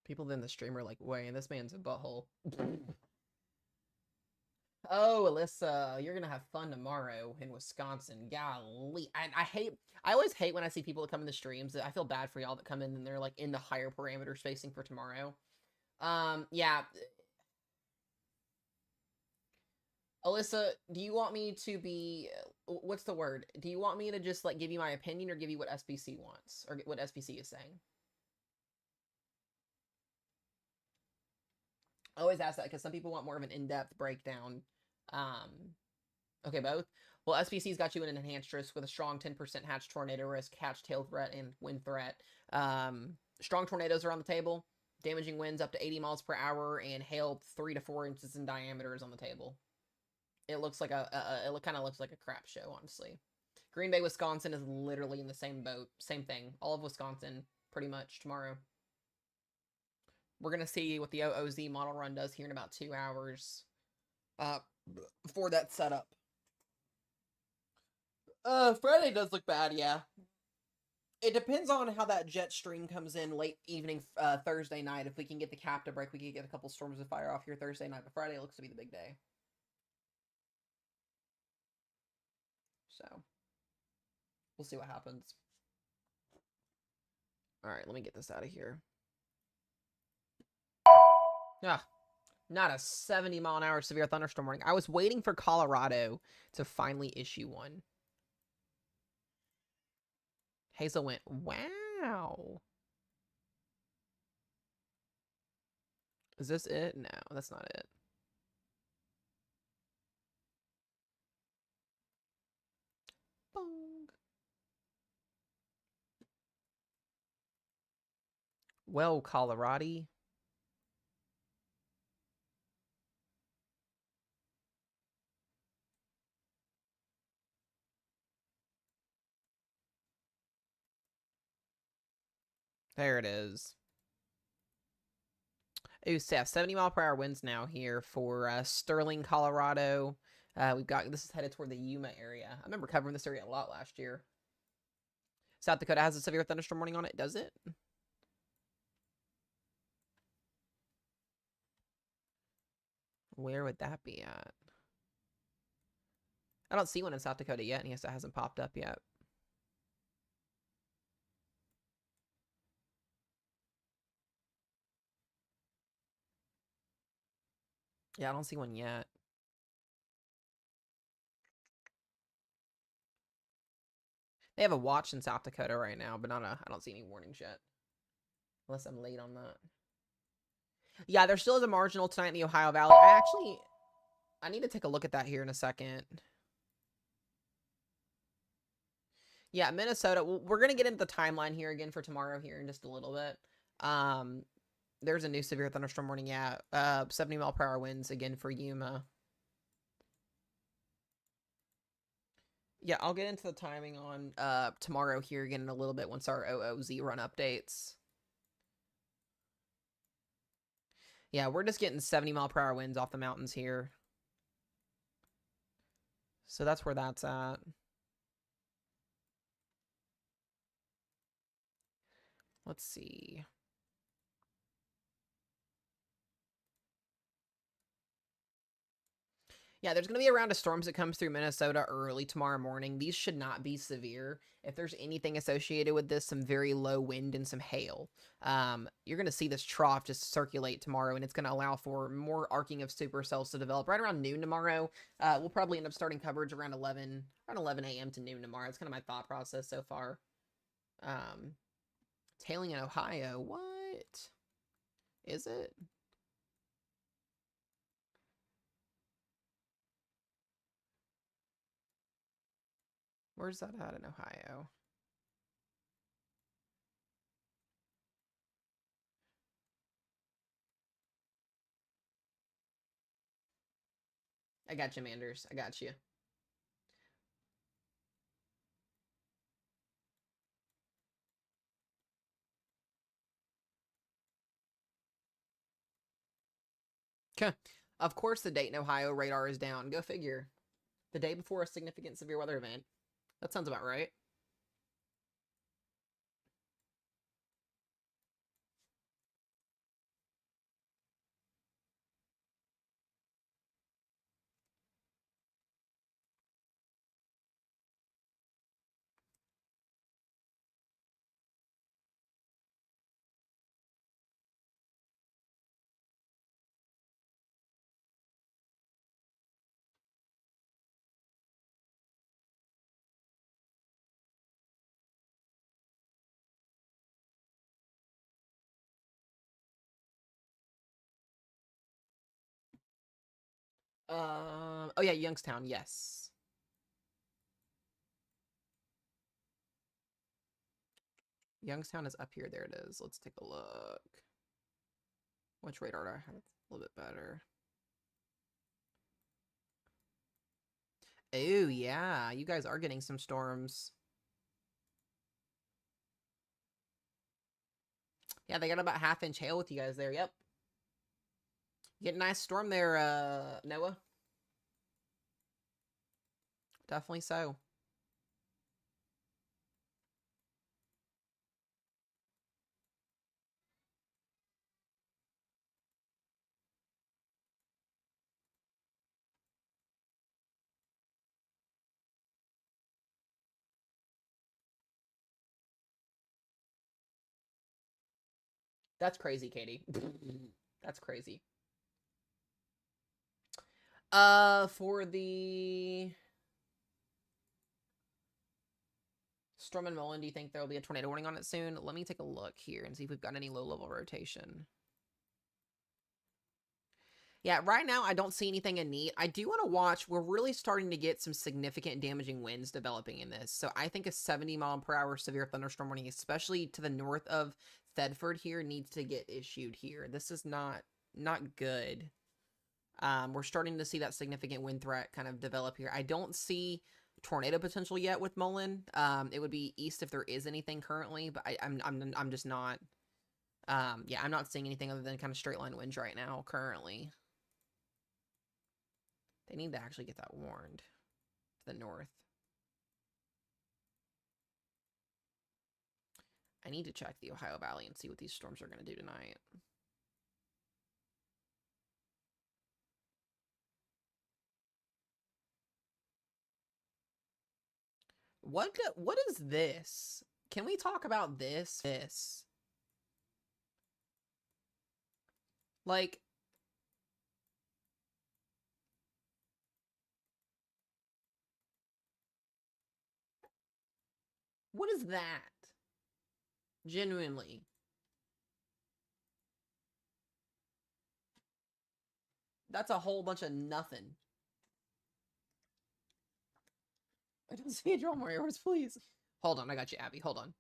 People in the stream are like, wait, this man's a butthole. Oh, Alyssa, you're gonna have fun tomorrow in Wisconsin. Golly. I always hate when I see people that come in the streams. I feel bad for y'all that come in and they're like in the higher parameter spacing for tomorrow. Yeah. Alyssa, do you want me to be, what's the word? Do you want me to just like give you my opinion or give you what SBC wants or what SBC is saying? I always ask that because some people want more of an in-depth breakdown. Okay, both. Well, SPC's got you in an enhanced risk with a strong 10% hatch tornado risk, hatch tail threat, and wind threat. Strong tornadoes are on the table. Damaging winds up to 80 miles per hour and hail 3 to 4 inches in diameter is on the table. It looks like it kind of looks like a crap show, honestly. Green Bay, Wisconsin is literally in the same boat. Same thing. All of Wisconsin, pretty much, tomorrow. We're going to see what the OOZ model run does here in about 2 hours for that setup. Friday does look bad, yeah. It depends on how that jet stream comes in late evening Thursday night. If we can get the cap to break, we can get a couple storms of fire off here Thursday night. But Friday looks to be the big day. So, we'll see what happens. All right, let me get this out of here. Ah, not a 70-mile-an-hour severe thunderstorm warning. I was waiting for Colorado to finally issue one. Hazel went, wow. Is this it? No, that's not it. Bong. Well, Colorado. There it is. Ooh, Seth, 70-mile-per-hour winds now here for Sterling, Colorado. We've got, this is headed toward the Yuma area. I remember covering this area a lot last year. South Dakota has a severe thunderstorm warning on it, does it? Where would that be at? I don't see one in South Dakota yet, and yes, it hasn't popped up yet. Yeah, I don't see one yet. They have a watch in South Dakota right now, but I don't see any warnings yet. Unless I'm late on that. Yeah, there still is a marginal tonight in the Ohio Valley. I need to take a look at that here in a second. Yeah, Minnesota. We're going to get into the timeline here again for tomorrow here in just a little bit. There's a new severe thunderstorm warning. Yeah, 70-mile-per-hour winds again for Yuma. Yeah, I'll get into the timing on tomorrow here again in a little bit once our OOZ run updates. Yeah, we're just getting 70-mile-per-hour winds off the mountains here. So that's where that's at. Let's see. Yeah, there's going to be a round of storms that comes through Minnesota early tomorrow morning. These should not be severe. If there's anything associated with this, some very low wind and some hail. You're going to see this trough just circulate tomorrow, and it's going to allow for more arcing of supercells to develop right around noon tomorrow. We'll probably end up starting coverage around 11 a.m. to noon tomorrow. That's kind of my thought process so far. Tailing in Ohio. What is it? Where's that at in Ohio? I got you, Manders. I got you. Okay. Of course, the Dayton, Ohio radar is down. Go figure. The day before a significant severe weather event. That sounds about right. Oh yeah, Youngstown, yes. Youngstown is up here. There it is. Let's take a look. Which radar do I have? A little bit better. Oh yeah, you guys are getting some storms. Yeah, they got about half-inch hail with you guys there. Yep. Get a nice storm there, Noah. Definitely so. That's crazy, Katie. That's crazy. For the Storm and Mullen, do you think there will be a tornado warning on it soon? Let me take a look here and see if we've got any low-level rotation. Yeah, right now I don't see anything in need. I do want to watch. We're really starting to get some significant damaging winds developing in this. So I think a 70-mile-per-hour severe thunderstorm warning, especially to the north of Thedford here, needs to get issued here. This is not good. We're starting to see that significant wind threat kind of develop here. I don't see tornado potential yet with Mullen. It would be east if there is anything currently, but I'm just not. Yeah, I'm not seeing anything other than kind of straight line winds right now currently. They need to actually get that warned to the north. I need to check the Ohio Valley and see what these storms are going to do tonight. What is this? Can we talk about this? Like, what is that? Genuinely. That's a whole bunch of nothing. I don't see a draw more arrows, please. Hold on, I got you, Abby. Hold on.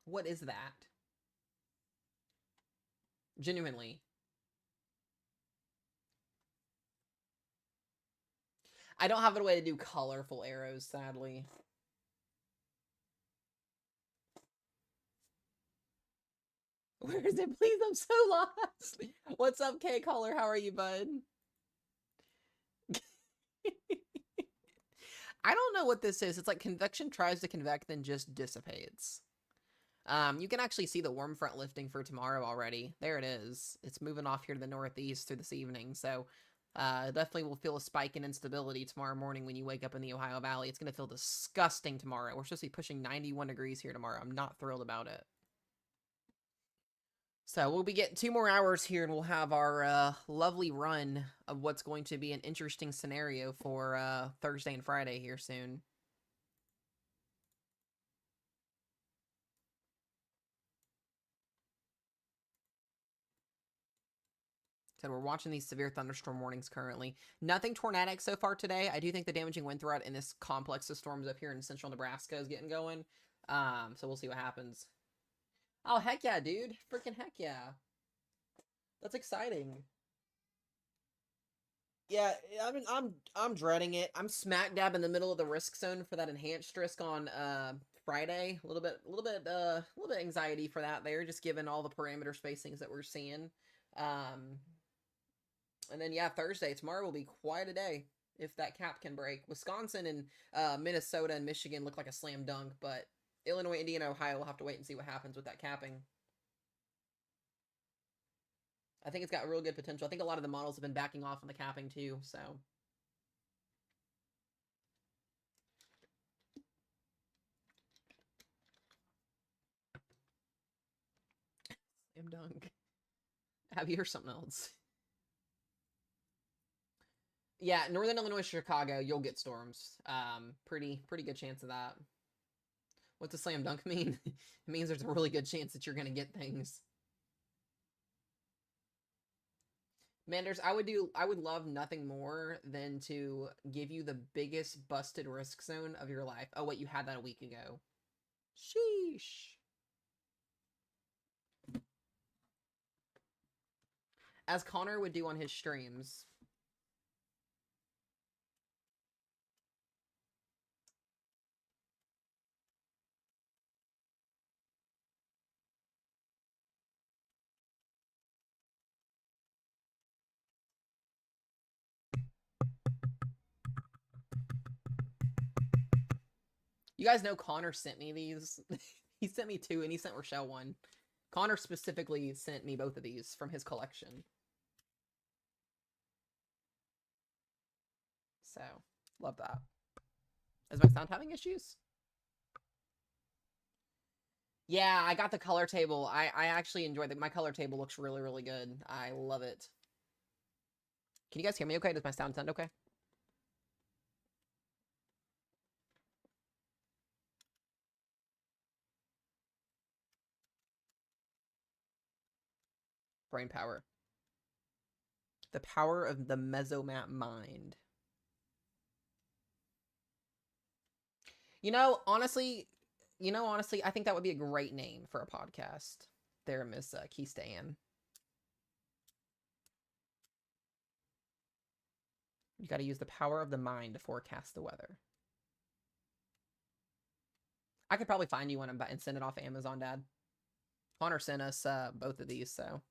What is that? Genuinely. I don't have a way to do colorful arrows, sadly. Where is it? Please, I'm so lost. What's up, K Caller? How are you, bud? I don't know what this is. It's like convection tries to convect, then just dissipates. You can actually see the warm front lifting for tomorrow already. There it is. It's moving off here to the northeast through this evening. So definitely will feel a spike in instability tomorrow morning when you wake up in the Ohio Valley. It's going to feel disgusting tomorrow. We're supposed to be pushing 91 degrees here tomorrow. I'm not thrilled about it. So we'll be getting 2 more hours here, and we'll have our lovely run of what's going to be an interesting scenario for Thursday and Friday here soon. So we're watching these severe thunderstorm warnings currently. Nothing tornadic so far today. I do think the damaging wind threat in this complex of storms up here in central Nebraska is getting going. So we'll see what happens. Oh, heck yeah, dude. Freaking heck yeah. That's exciting. Yeah, I mean, I'm dreading it. I'm smack dab in the middle of the risk zone for that enhanced risk on Friday. A little bit anxiety for that there, just given all the parameter spacings that we're seeing. And then yeah, Thursday, tomorrow will be quite a day if that cap can break. Wisconsin and Minnesota and Michigan look like a slam dunk, but Illinois, Indiana, Ohio will have to wait and see what happens with that capping. I think it's got real good potential. I think a lot of the models have been backing off on the capping too, so. Slam dunk. Have you heard something else? Yeah, Northern Illinois, Chicago, you'll get storms. Pretty good chance of that. What's a slam dunk mean? It means there's a really good chance that you're going to get things. Manders, I would love nothing more than to give you the biggest busted risk zone of your life. Oh, wait, you had that a week ago. Sheesh. As Connor would do on his streams. You guys know Connor sent me these. He sent me 2, and he sent Rochelle 1. Connor specifically sent me both of these from his collection. So, love that. Is my sound having issues? Yeah, I got the color table. I actually enjoyed it. My color table looks really good. I love it. Can you guys hear me okay? Does my sound okay? Brain power. The power of the Mesomat mind. Honestly, I think that would be a great name for a podcast. There, Miss Keystan. You got to use the power of the mind to forecast the weather. I could probably find you one and send it off Amazon, Dad. Connor sent us both of these, so.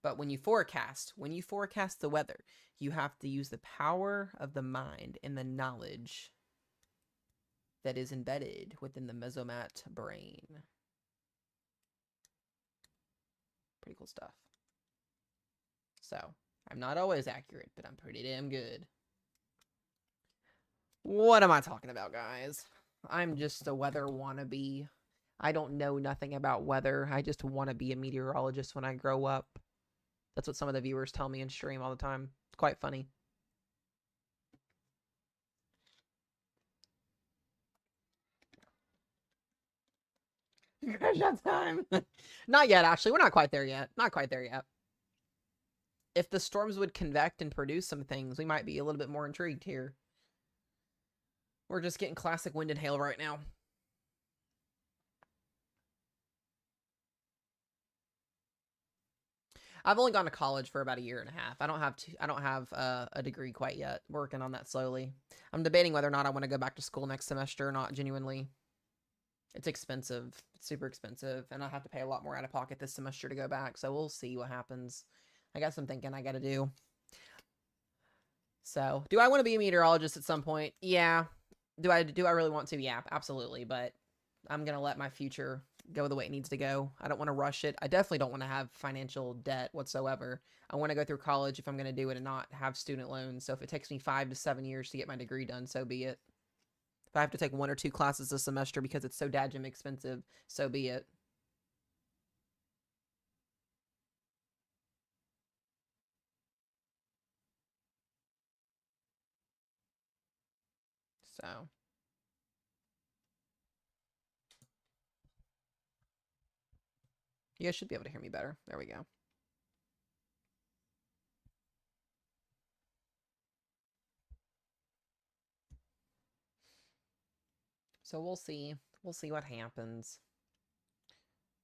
But when you forecast the weather, you have to use the power of the mind and the knowledge that is embedded within the Mesomat brain. Pretty cool stuff. So, I'm not always accurate, but I'm pretty damn good. What am I talking about, guys? I'm just a weather wannabe. I don't know nothing about weather. I just want to be a meteorologist when I grow up. That's what some of the viewers tell me in stream all the time. It's quite funny. Crash out time. Not yet, actually. We're not quite there yet. Not quite there yet. If the storms would convect and produce some things, we might be a little bit more intrigued here. We're just getting classic wind and hail right now. I've only gone to college for about a year and a half. I don't have a degree quite yet. Working on that slowly. I'm debating whether or not I want to go back to school next semester or not, genuinely. It's expensive. It's super expensive. And I'll have to pay a lot more out of pocket this semester to go back. So we'll see what happens. I got some thinking I got to do. So, do I want to be a meteorologist at some point? Yeah. Do I really want to? Yeah, absolutely. But I'm going to let my future go the way it needs to go. I don't want to rush it. I definitely don't want to have financial debt whatsoever. I want to go through college if I'm going to do it and not have student loans. So if it takes me 5 to 7 years to get my degree done, so be it. If I have to take 1 or 2 classes a semester because it's so dadgum expensive, so be it. So, you guys should be able to hear me better. There we go. So we'll see. We'll see what happens.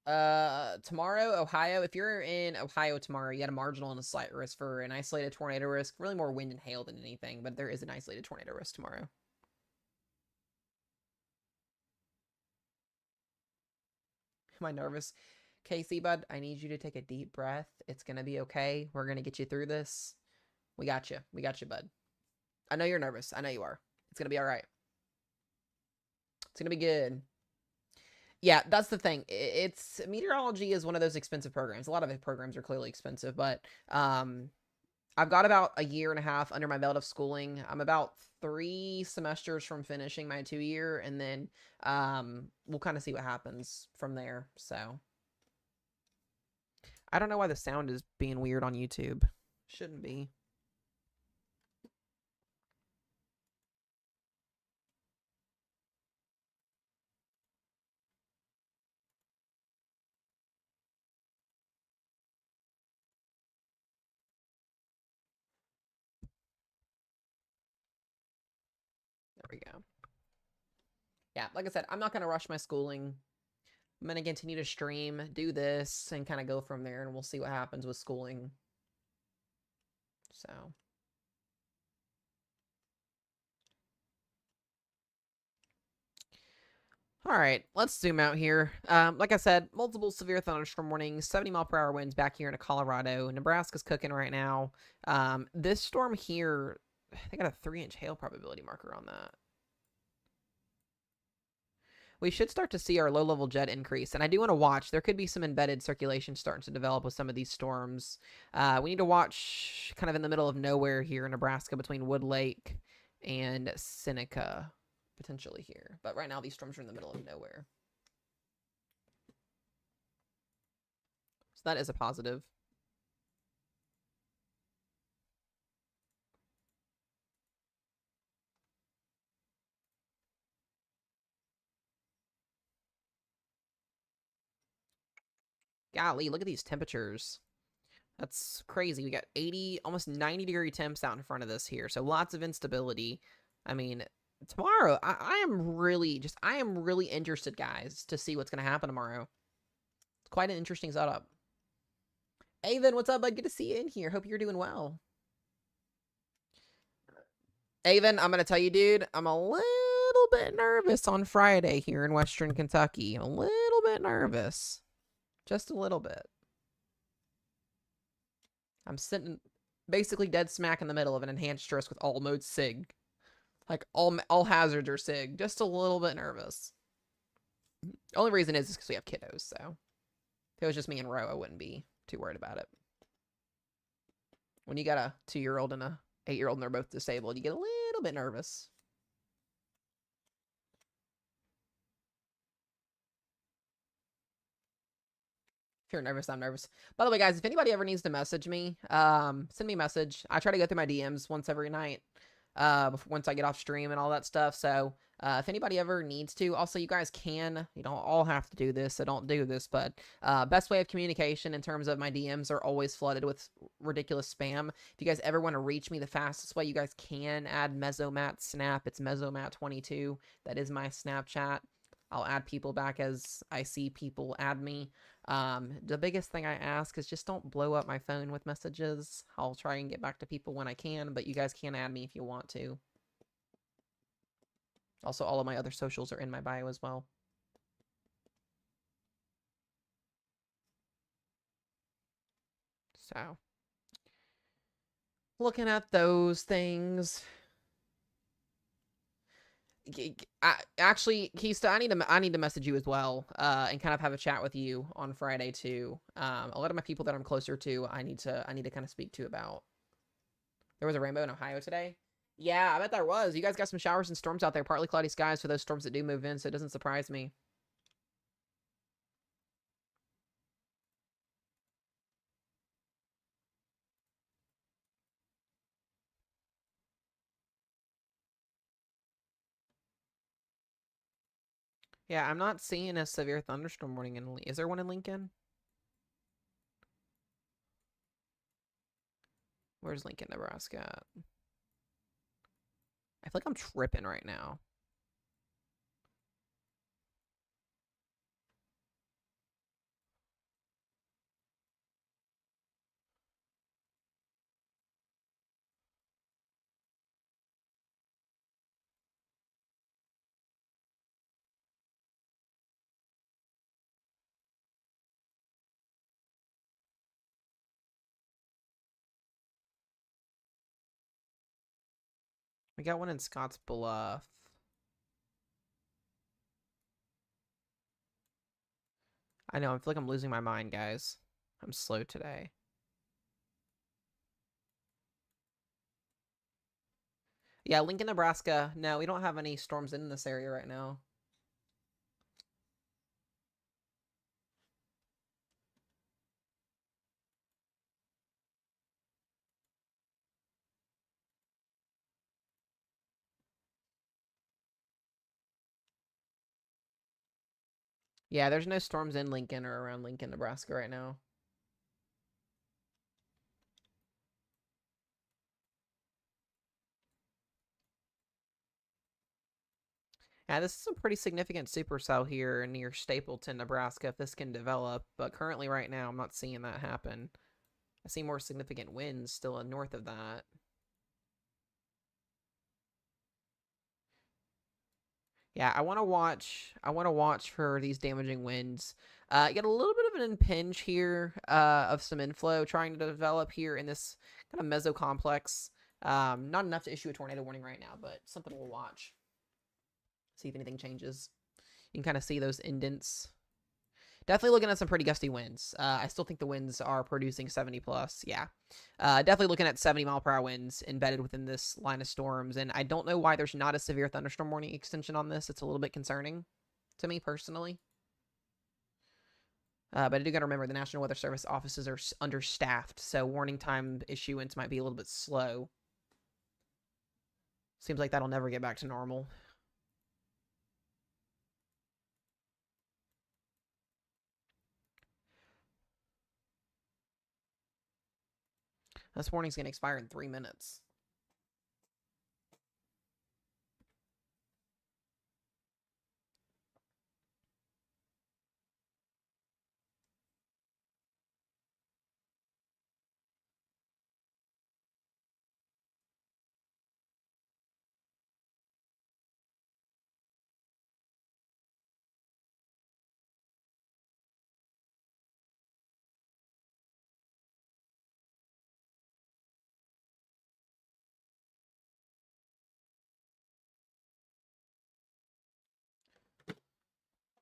Tomorrow, Ohio. If you're in Ohio tomorrow, you got a marginal and a slight risk for an isolated tornado risk. Really more wind and hail than anything, but there is an isolated tornado risk tomorrow. Am I nervous? Casey, bud, I need you to take a deep breath. It's gonna be okay. We're gonna get you through this. We got you. We got you, bud. I know you're nervous. I know you are. It's gonna be all right. It's gonna be good. Yeah, that's the thing. It's meteorology is one of those expensive programs. A lot of the programs are clearly expensive, but I've got about a year and a half under my belt of schooling. I'm about 3 semesters from finishing my 2-year, and then we'll kind of see what happens from there. So I don't know why the sound is being weird on YouTube. Shouldn't be. There we go. Yeah, like I said, I'm not going to rush my schooling. I'm going to continue to stream, do this, and kind of go from there, and we'll see what happens with schooling. So. All right, let's zoom out here. Like I said, multiple severe thunderstorm warnings, 70-mile-per-hour winds back here in Colorado. Nebraska's cooking right now. This storm here, they got a 3-inch hail probability marker on that. We should start to see our low-level jet increase, and I do want to watch. There could be some embedded circulation starting to develop with some of these storms. We need to watch kind of in the middle of nowhere here in Nebraska between Wood Lake and Seneca, potentially here. But right now, these storms are in the middle of nowhere. So that is a positive. Golly, look at these temperatures. That's crazy. We got 80, almost 90-degree temps out in front of this here. So lots of instability. I mean, tomorrow, I am really interested, guys, to see what's going to happen tomorrow. It's quite an interesting setup. Avon, what's up, bud? Good to see you in here. Hope you're doing well. Avon, I'm going to tell you, dude, I'm a little bit nervous on Friday here in Western Kentucky. A little bit nervous. Just a little bit. I'm sitting basically dead smack in the middle of an enhanced risk with all modes SIG. Like, all hazards are SIG. Just a little bit nervous. Only reason is because we have kiddos, so. If it was just me and Ro, I wouldn't be too worried about it. When you got a 2-year-old and a 8-year-old and they're both disabled, you get a little bit nervous. If you're nervous, I'm nervous. By the way, guys, if anybody ever needs to message me, send me a message. I try to go through my DMs once every night, once I get off stream and all that stuff. So if anybody ever needs to, also you guys can, you don't all have to do this, so don't do this, but best way of communication in terms of my DMs are always flooded with ridiculous spam. If you guys ever want to reach me, the fastest way you guys can add Mesomat Snap. It's Mesomat22. That is my Snapchat. I'll add people back as I see people add me. The biggest thing I ask is just don't blow up my phone with messages. I'll try and get back to people when I can, but you guys can add me if you want to. Also, all of my other socials are in my bio as well. So, looking at those things. Actually, Keista, I need to message you as well, and kind of have a chat with you on Friday too. A lot of my people that I'm closer to, I need to kind of speak to about. There was a rainbow in Ohio today. Yeah, I bet there was. You guys got some showers and storms out there, partly cloudy skies for those storms that do move in, so it doesn't surprise me. Yeah, I'm not seeing a severe thunderstorm warning in. Is there one in Lincoln? Where's Lincoln, Nebraska at? I feel like I'm tripping right now. We got one in Scotts Bluff. I know, I feel like I'm losing my mind, guys. I'm slow today. Yeah, Lincoln, Nebraska. No, we don't have any storms in this area right now. Yeah, there's no storms in Lincoln or around Lincoln, Nebraska right now. Yeah, this is a pretty significant supercell here near Stapleton, Nebraska, if this can develop. But currently, right now, I'm not seeing that happen. I see more significant winds still north of that. Yeah, I want to watch. I want to watch for these damaging winds. Get a little bit of an impinge here of some inflow trying to develop here in this kind of meso complex. Not enough to issue a tornado warning right now, but something we'll watch. See if anything changes. You can kind of see those indents. Definitely looking at some pretty gusty winds. I still think the winds are producing 70 plus. Yeah. Definitely looking at 70-mile-per-hour winds embedded within this line of storms. And I don't know why there's not a severe thunderstorm warning extension on this. It's a little bit concerning to me personally. But I do got to remember the National Weather Service offices are understaffed, so warning time issuance might be a little bit slow. Seems like that'll never get back to normal. This warning's going to expire in 3 minutes.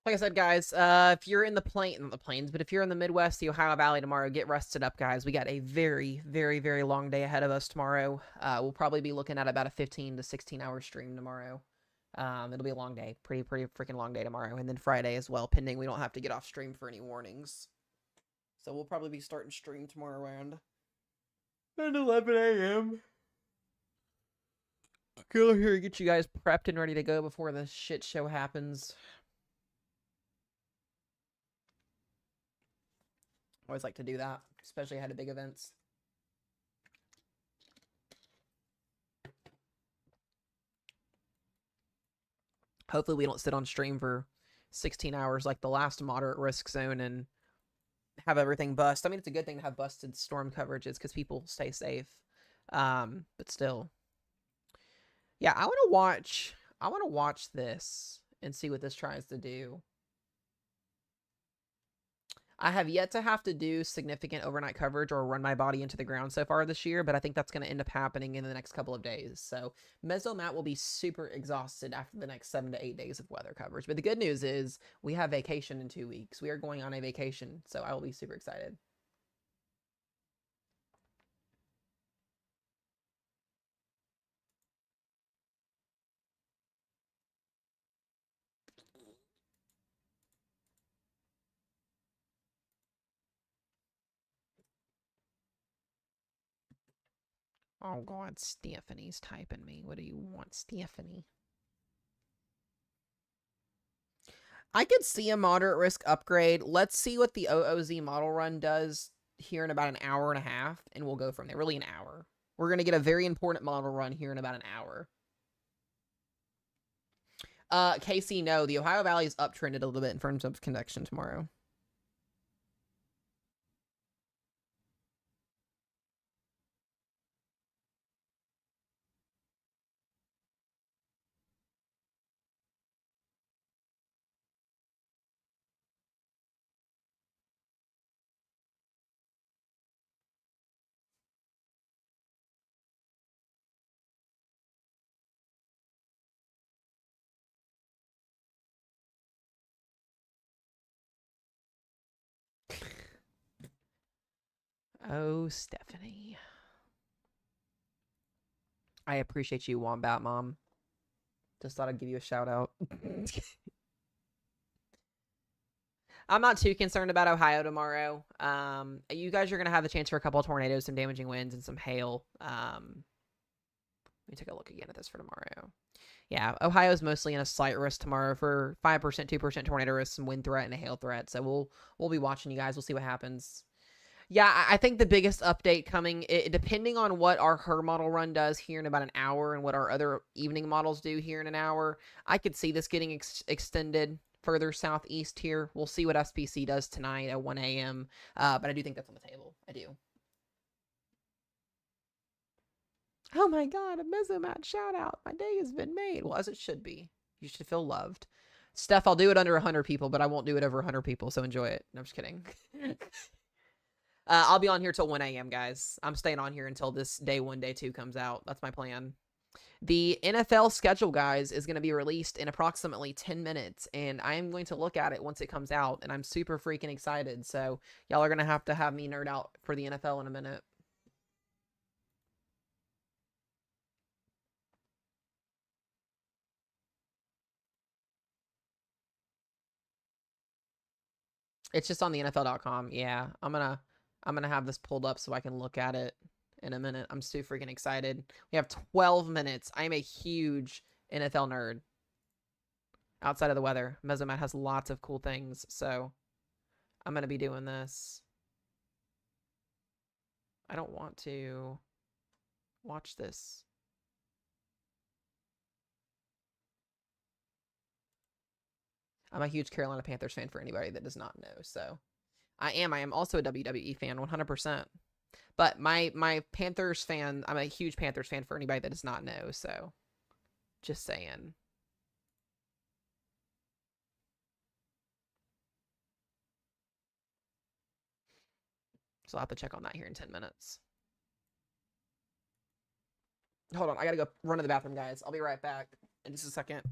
Like I said, guys, if you're in the plains, but if you're in the Midwest, the Ohio Valley tomorrow, get rested up, guys. We got a very, very, very long day ahead of us tomorrow. We'll probably be looking at about a 15 to 16-hour stream tomorrow. It'll be a long day, pretty freaking long day tomorrow, and then Friday as well, pending we don't have to get off stream for any warnings. So we'll probably be starting stream tomorrow around 11 a.m. Go here, get you guys prepped and ready to go before the shit show happens. Always like to do that, especially ahead of big events. Hopefully we don't sit on stream for 16 hours like the last moderate risk zone and have everything bust. I mean, it's a good thing to have busted storm coverages because people stay safe. But still, yeah, I want to watch. I want to watch this and see what this tries to do. I have yet to have to do significant overnight coverage or run my body into the ground so far this year, but I think that's going to end up happening in the next couple of days. So Mesomat will be super exhausted after the next 7 to 8 days of weather coverage. But the good news is we have vacation in 2 weeks. We are going on a vacation, so I will be super excited. Oh God, Stephanie's typing me. What do you want, Stephanie? I could see a moderate risk upgrade. Let's see what the OOZ model run does here in about an hour and a half, and we'll go from there. Really, an hour. We're going to get a very important model run here in about an hour. Casey, no, the Ohio Valley is uptrended a little bit in terms of connection tomorrow. Oh, Stephanie. I appreciate you, Wombat Mom. Just thought I'd give you a shout out. I'm not too concerned about Ohio tomorrow. You guys are going to have the chance for a couple of tornadoes, some damaging winds, and some hail. Let me take a look again at this for tomorrow. Yeah, Ohio's mostly in a slight risk tomorrow for 5%, 2% tornado risk, some wind threat, and a hail threat. So we'll be watching you guys. We'll see what happens. Yeah, I think the biggest update coming, depending on what our HER model run does here in about an hour and what our other evening models do here in an hour, I could see this getting extended further southeast here. We'll see what SPC does tonight at 1 a.m., but I do think that's on the table. I do. Oh my God, a Mesomat shout out. My day has been made. Well, as it should be. You should feel loved. Steph, I'll do it under 100 people, but I won't do it over 100 people, so enjoy it. No, I'm just kidding. I'll be on here till 1 a.m., guys. I'm staying on here until this day 1, day 2 comes out. That's my plan. The NFL schedule, guys, is going to be released in approximately 10 minutes, and I am going to look at it once it comes out, and I'm super freaking excited. So y'all are going to have me nerd out for the NFL in a minute. It's just on the NFL.com. Yeah, I'm gonna have this pulled up so I can look at it in a minute. I'm so freaking excited. We have 12 minutes. I'm a huge NFL nerd. Outside of the weather, Mesomat has lots of cool things, so I'm gonna be doing this. I don't want to watch this. I'm a huge Carolina Panthers fan for anybody that does not know. So I am also a WWE fan, 100%. But my Panthers fan, I'm a huge Panthers fan for anybody that does not know. So just saying. So I'll have to check on that here in 10 minutes. Hold on, I gotta go run to the bathroom, guys. I'll be right back in just a second.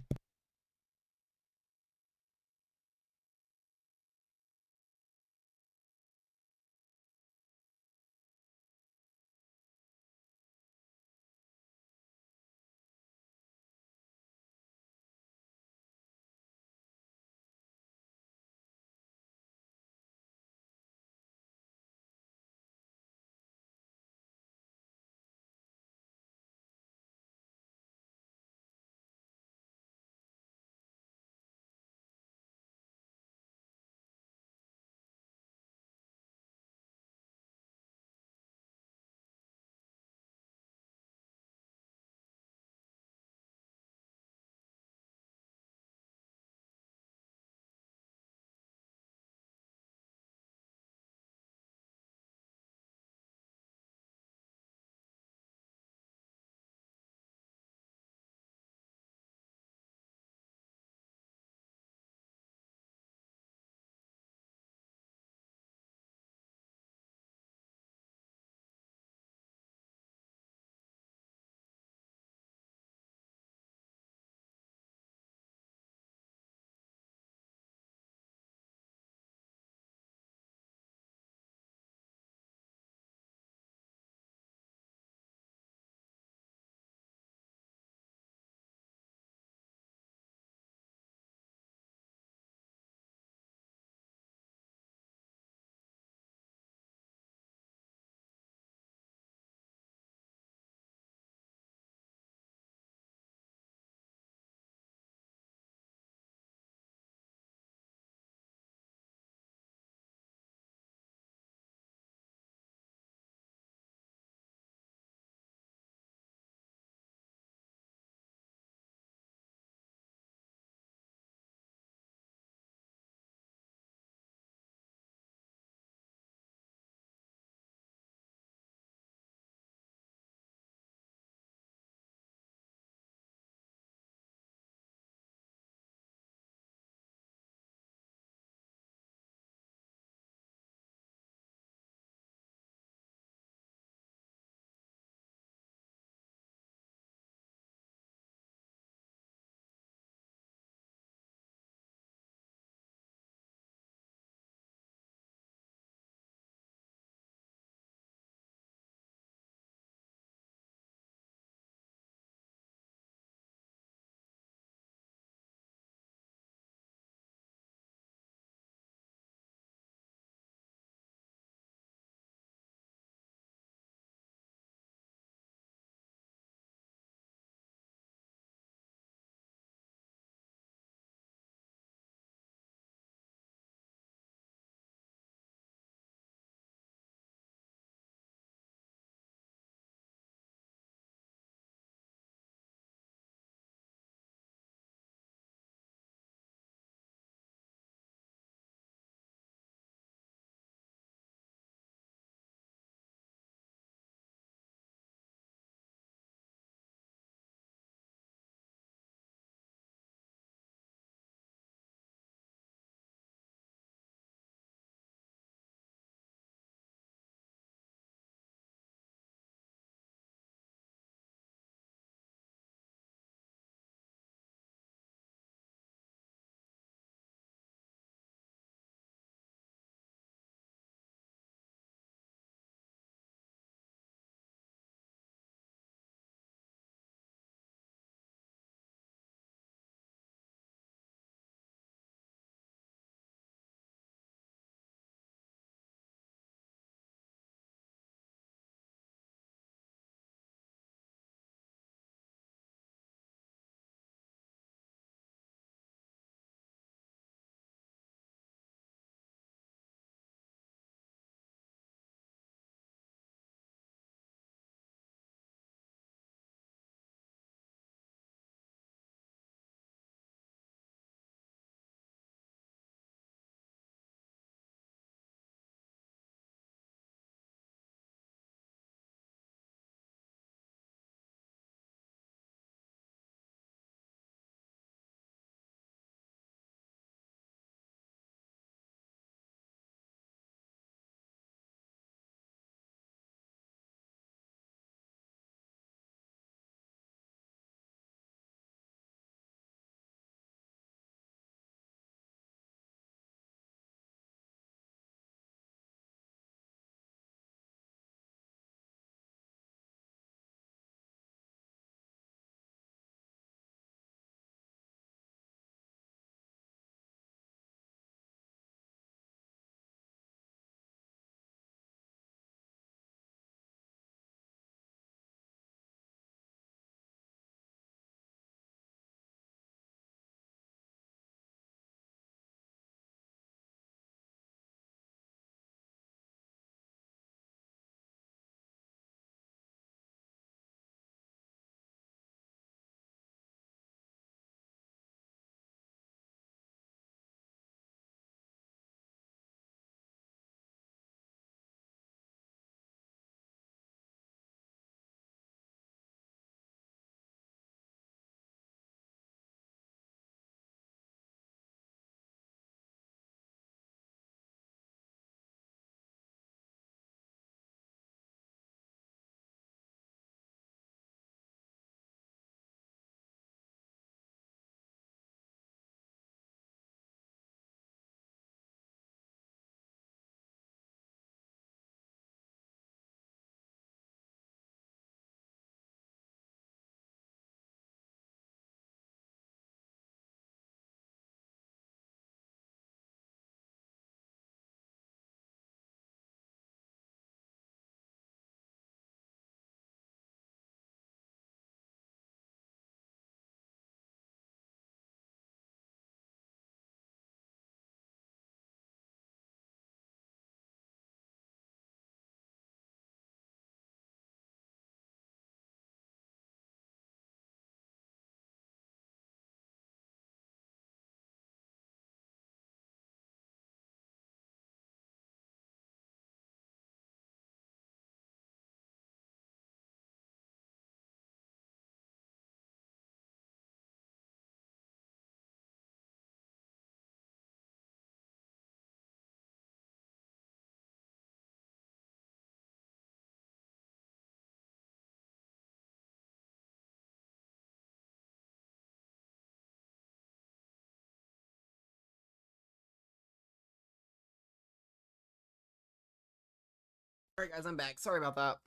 Alright, guys, I'm back. Sorry about that.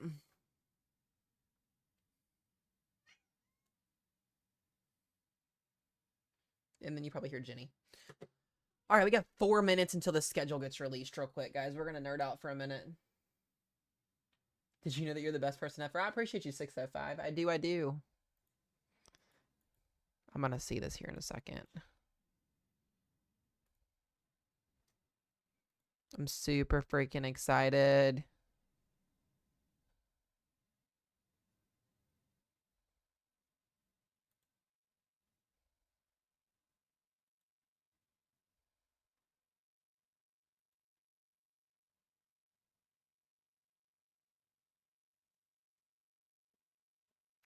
And then you probably hear Jenny. All right, we got 4 minutes until the schedule gets released real quick, guys. We're going to nerd out for a minute. Did you know that you're the best person ever? I appreciate you, 605. I do. I'm going to see this here in a second. I'm super freaking excited.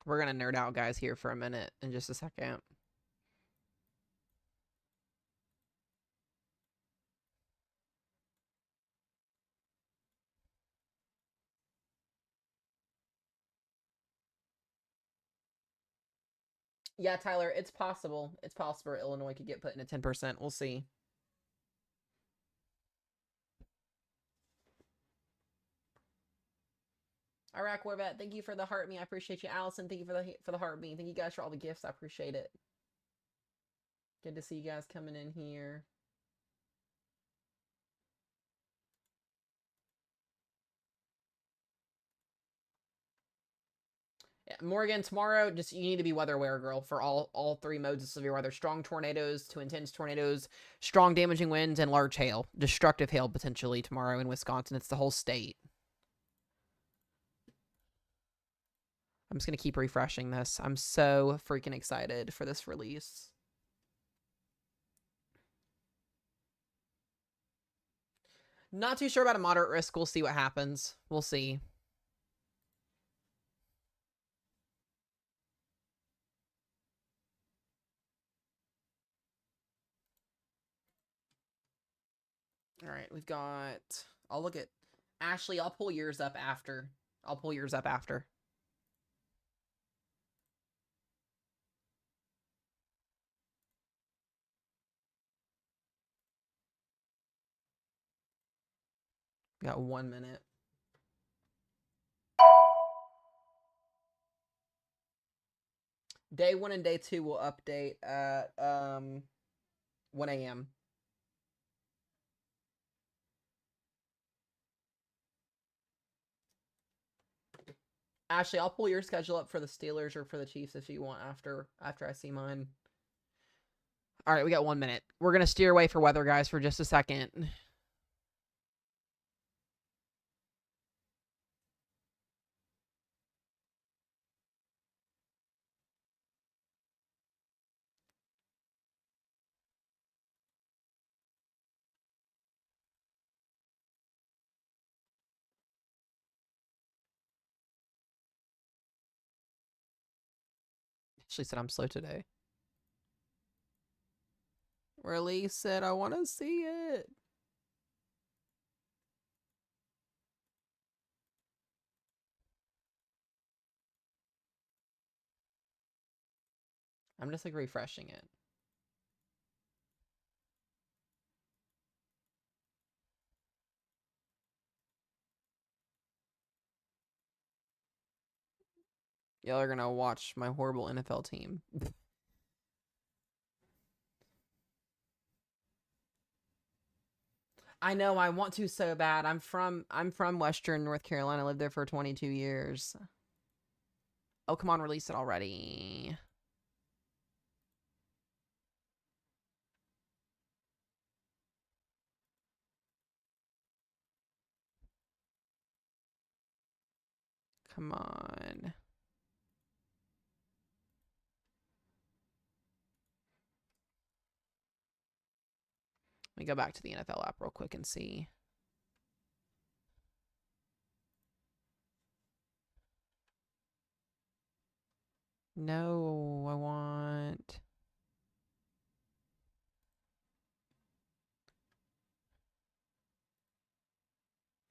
We're going to nerd out, guys, here for a minute in just a second. Yeah, Tyler, it's possible. It's possible Illinois could get put in a 10%. We'll see. Iraq Warvet, thank you for the heart me. I appreciate you. Allison, thank you for the heart me. Thank you guys for all the gifts. I appreciate it. Good to see you guys coming in here. Yeah, Morgan, tomorrow, just you need to be weather aware, girl, for all 3 modes of severe weather. Strong tornadoes to intense tornadoes, strong damaging winds, and large hail. Destructive hail, potentially, tomorrow in Wisconsin. It's the whole state. I'm just going to keep refreshing this. I'm so freaking excited for this release. Not too sure about a moderate risk. We'll see what happens. We'll see. All right, we've got... I'll look at... Ashley, I'll pull yours up after. We got 1 minute. Day 1 and day 2 will update at 1 a.m. Ashley, I'll pull your schedule up for the Steelers or for the Chiefs if you want after I see mine. All right, we got 1 minute. We're going to steer away for weather, guys, for just a second. Ashley said I'm slow today. Release it. I want to see it. I'm just like refreshing it. Y'all are going to watch my horrible NFL team. I know, I want to so bad. I'm from Western North Carolina. I lived there for 22 years. Oh, come on, release it already. Come on. Let me go back to the NFL app real quick and see. No, I want...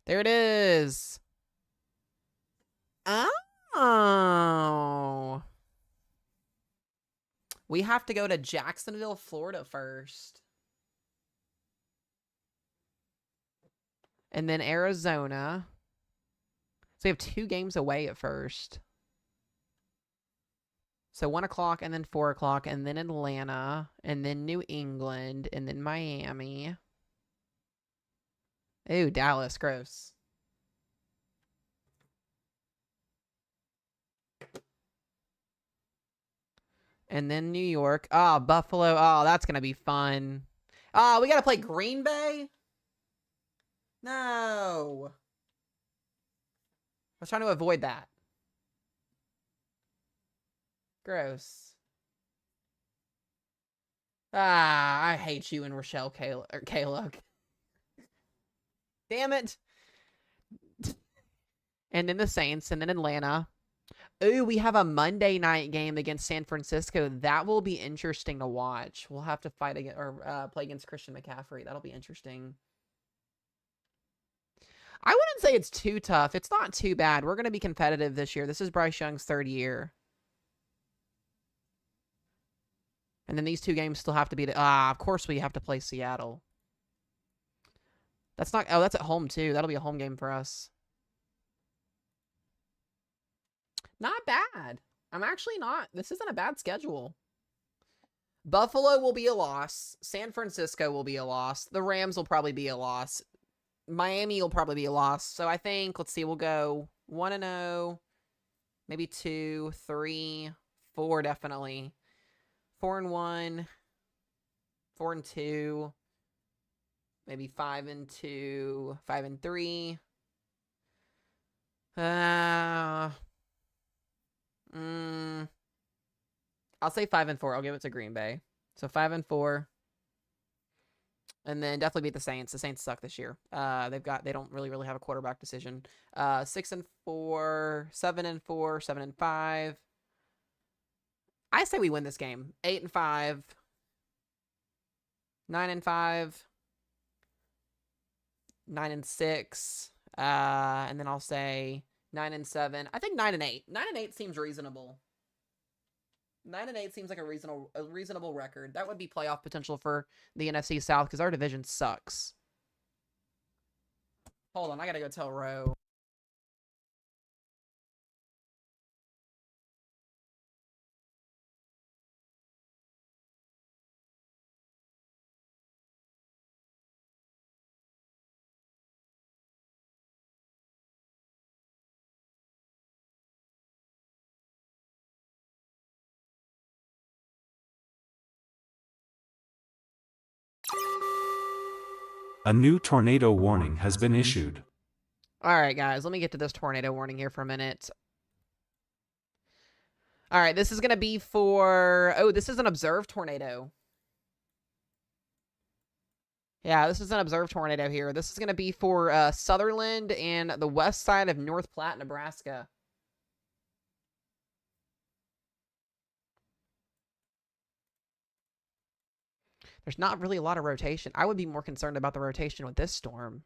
There it is. Oh. We have to go to Jacksonville, Florida first. And then Arizona. So we have 2 games away at first. So 1 o'clock and then 4 o'clock and then Atlanta and then New England and then Miami. Ooh, Dallas, gross. And then New York. Oh, Buffalo. Oh, that's going to be fun. Oh, we got to play Green Bay? No. I was trying to avoid that. Gross. Ah, I hate you and Rochelle Kaluk. Damn it. And then the Saints, and then Atlanta. Ooh, we have a Monday night game against San Francisco. That will be interesting to watch. We'll have to fight against or play against Christian McCaffrey. That'll be interesting. I wouldn't say it's too tough. It's not too bad. We're going to be competitive this year. This is Bryce Young's 3rd year. And then these 2 games still have to be... of course we have to play Seattle. That's not... Oh, that's at home, too. That'll be a home game for us. Not bad. I'm actually not... This isn't a bad schedule. Buffalo will be a loss. San Francisco will be a loss. The Rams will probably be a loss. Miami will probably be a loss. So I think, let's see, we'll go 1-0, maybe 2, 3, 4 definitely. 4-1, 4-2, maybe 5-2, 5-3. I'll say 5-4. I'll give it to Green Bay. So 5-4. And then definitely beat the Saints. The Saints suck this year. They don't really have a quarterback decision. 6-4, 7-4, 7-5. I say we win this game. 8-5, 9-5, 9-6. And then I'll say 9-7. I think 9-8. 9-8 seems reasonable. 9-8 seems like a reasonable record. That would be playoff potential for the NFC South because our division sucks. Hold on, I gotta go tell Ro. A new tornado warning has been issued. All right, guys, let me get to this tornado warning here for a minute. All right, this is going to be for... Oh, this is an observed tornado. Yeah, this is an observed tornado here. This is going to be for Sutherland and the west side of North Platte, Nebraska. There's not really a lot of rotation. I would be more concerned about the rotation with this storm.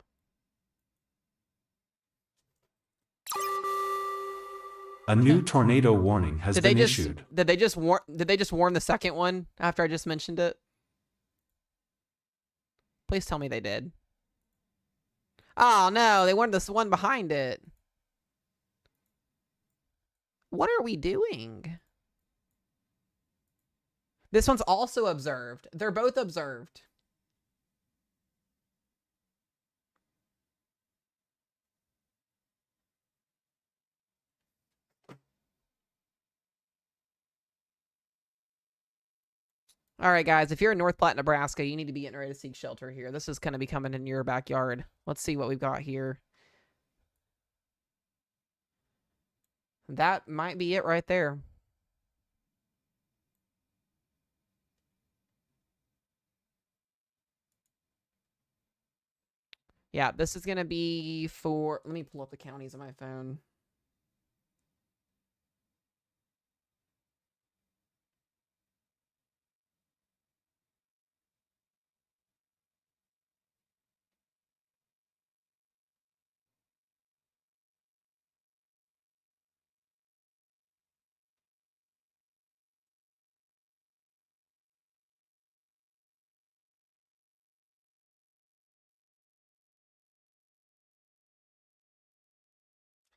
A new tornado warning has been issued. Did they just warn the second one after I just mentioned it? Please tell me they did. Oh no, they warned this one behind it. What are we doing? This one's also observed. They're both observed. All right, guys, if you're in North Platte, Nebraska, you need to be getting ready to seek shelter here. This is going to be coming in your backyard. Let's see what we've got here. That might be it right there. Yeah, this is going to be for... Let me pull up the counties on my phone.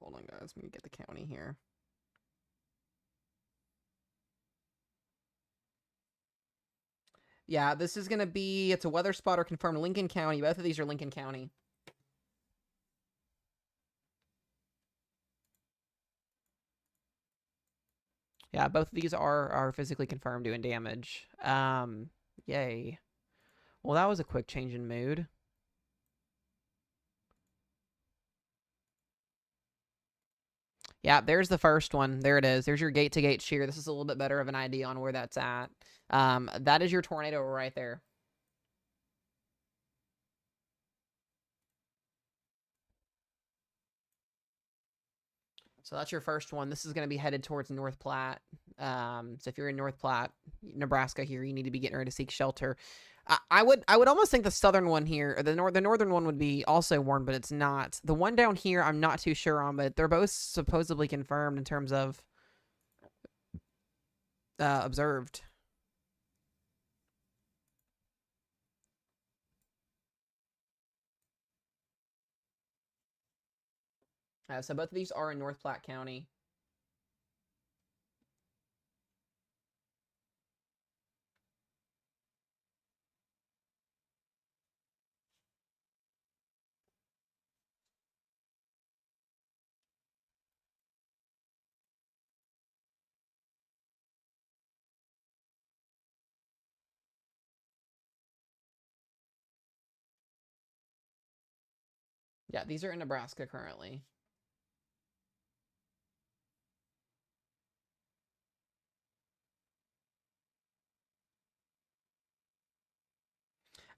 Hold on, guys. Let me get the county here. Yeah, this is going to be, it's a weather spotter confirmed Lincoln County. Both of these are Lincoln County. Yeah, both of these are physically confirmed doing damage. Yay. Well, that was a quick change in mood. Yeah, there's the first one. There it is. There's your gate-to-gate shear. This is a little bit better of an idea on where that's at. That is your tornado right there. So that's your first one. This is going to be headed towards North Platte. So if you're in North Platte, Nebraska here, you need to be getting ready to seek shelter. I would almost think the southern one here, or the northern one would be also warned, but it's not. The one down here, I'm not too sure on, but they're both supposedly confirmed in terms of observed. So both of these are in North Platte County. Yeah, these are in Nebraska currently.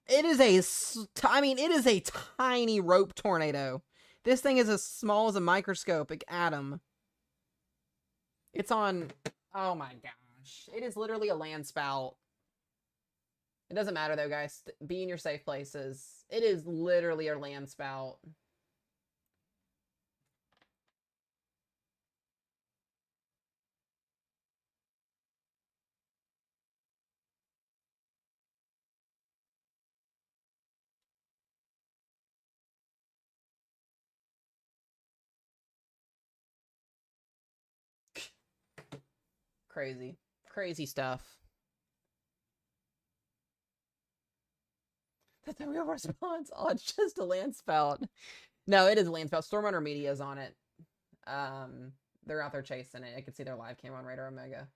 It is it is a tiny rope tornado. This thing is as small as a microscopic atom. It's on, oh my gosh. It is literally a land spout. It doesn't matter though, guys. Be in your safe places. It is literally a land spout. Crazy. Crazy stuff. That's a real response. Oh, it's just a land spout. No, it is a land spout. Stormrunner Media is on it. They're out there chasing it. I can see their live cam on Radar Omega.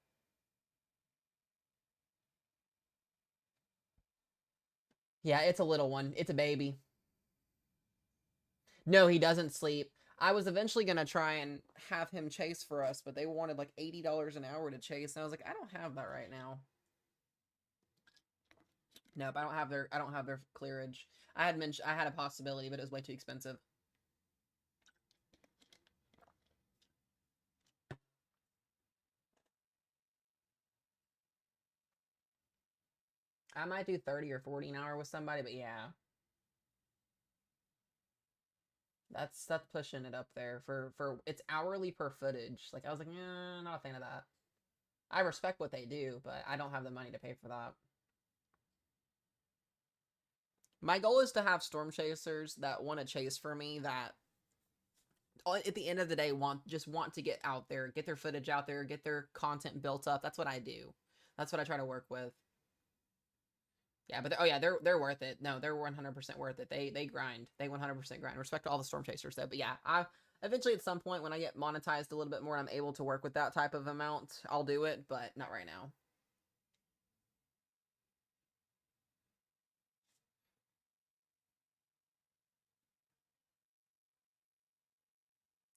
Yeah, it's a little one. It's a baby. No, he doesn't sleep. I was eventually going to try and have him chase for us, but they wanted like $80 an hour to chase. And I was like, I don't have that right now. Nope, I don't have their clearage. I had a possibility, but it was way too expensive. I might do 30 or 40 an hour with somebody, but yeah. That's pushing it up there for it's hourly per footage. Like I was like, not a fan of that. I respect what they do, but I don't have the money to pay for that. My goal is to have storm chasers that want to chase for me, that at the end of the day want to get out there, get their footage out there, get their content built up. That's what I do. That's what I try to work with. Yeah, but they're worth it. No, they're 100% worth it. They grind. They 100% grind. Respect to all the storm chasers though. But yeah, I eventually at some point when I get monetized a little bit more and I'm able to work with that type of amount, I'll do it, but not right now.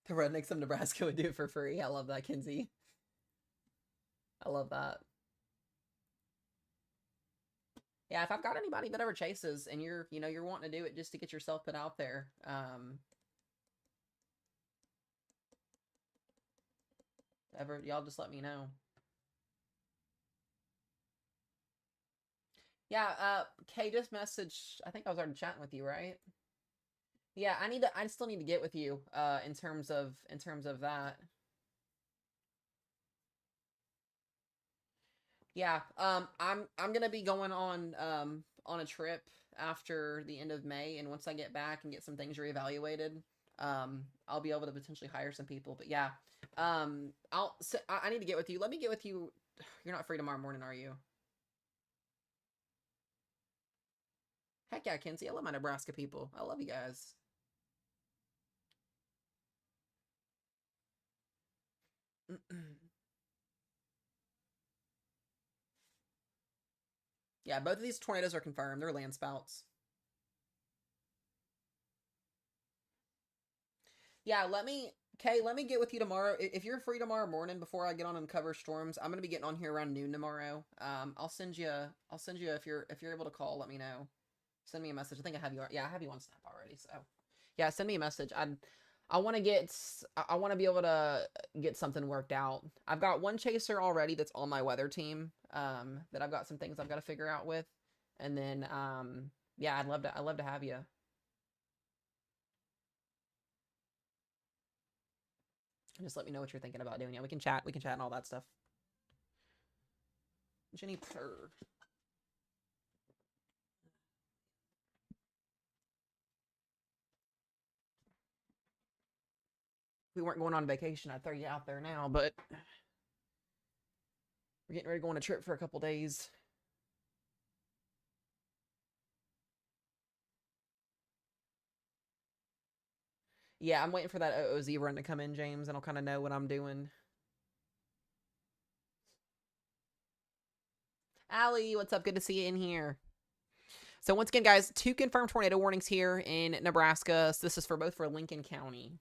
The rednecks of Nebraska would do it for free. I love that, Kinsey. I love that. Yeah, if I've got anybody that ever chases and you're wanting to do it just to get yourself put out there, y'all just let me know. Yeah, Kay just messaged, I think I was already chatting with you, right? Yeah, I still need to get with you, in terms of that. Yeah, I'm gonna be going on a trip after the end of May, and once I get back and get some things reevaluated, I'll be able to potentially hire some people. But yeah, I need to get with you. Let me get with you. You're not free tomorrow morning, are you? Heck yeah, Kenzie. I love my Nebraska people. I love you guys. Yeah, both of these tornadoes are confirmed. They're land spouts. Yeah, let me get with you tomorrow. If you're free tomorrow morning before I get on and cover storms, I'm gonna be getting on here around noon tomorrow. I'll send you if you're able to call, let me know. Send me a message. I think I have you. Yeah, I have you on Snap already. So, yeah, send me a message. I want to I want to be able to get something worked out. I've got one chaser already that's on my weather team. That I've got some things I've got to figure out with, and then yeah, I'd love to have you. Just let me know what you're thinking about doing. Yeah, we can chat. We can chat and all that stuff. Jenny Purr. We weren't going on vacation, I'd throw you out there now, but we're getting ready to go on a trip for a couple days. Yeah, I'm waiting for that OOZ run to come in, James, and I'll kind of know what I'm doing. Allie, what's up? Good to see you in here. So once again, guys, 2 confirmed tornado warnings here in Nebraska. So this is for both for Lincoln County.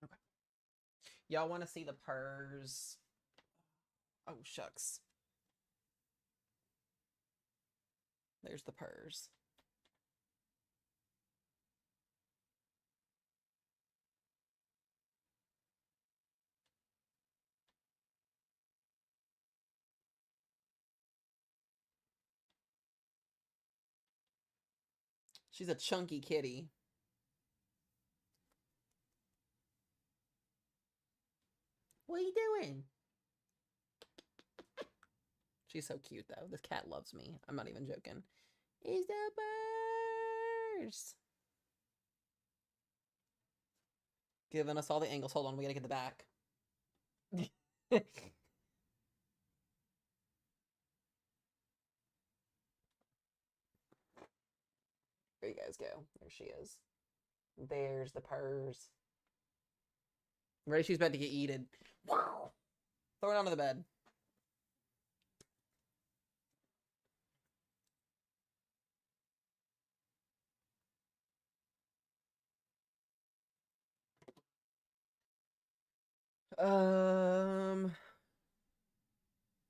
Okay. Y'all want to see the purrs? Oh, shucks. There's the purrs. She's a chunky kitty. What are you doing? She's so cute, though. This cat loves me. I'm not even joking. Is the purrs. Giving us all the angles. Hold on, we gotta get the back. There you guys go. There she is. There's the purrs. Ready? She's about to get eaten. Wow. Throw it onto the bed.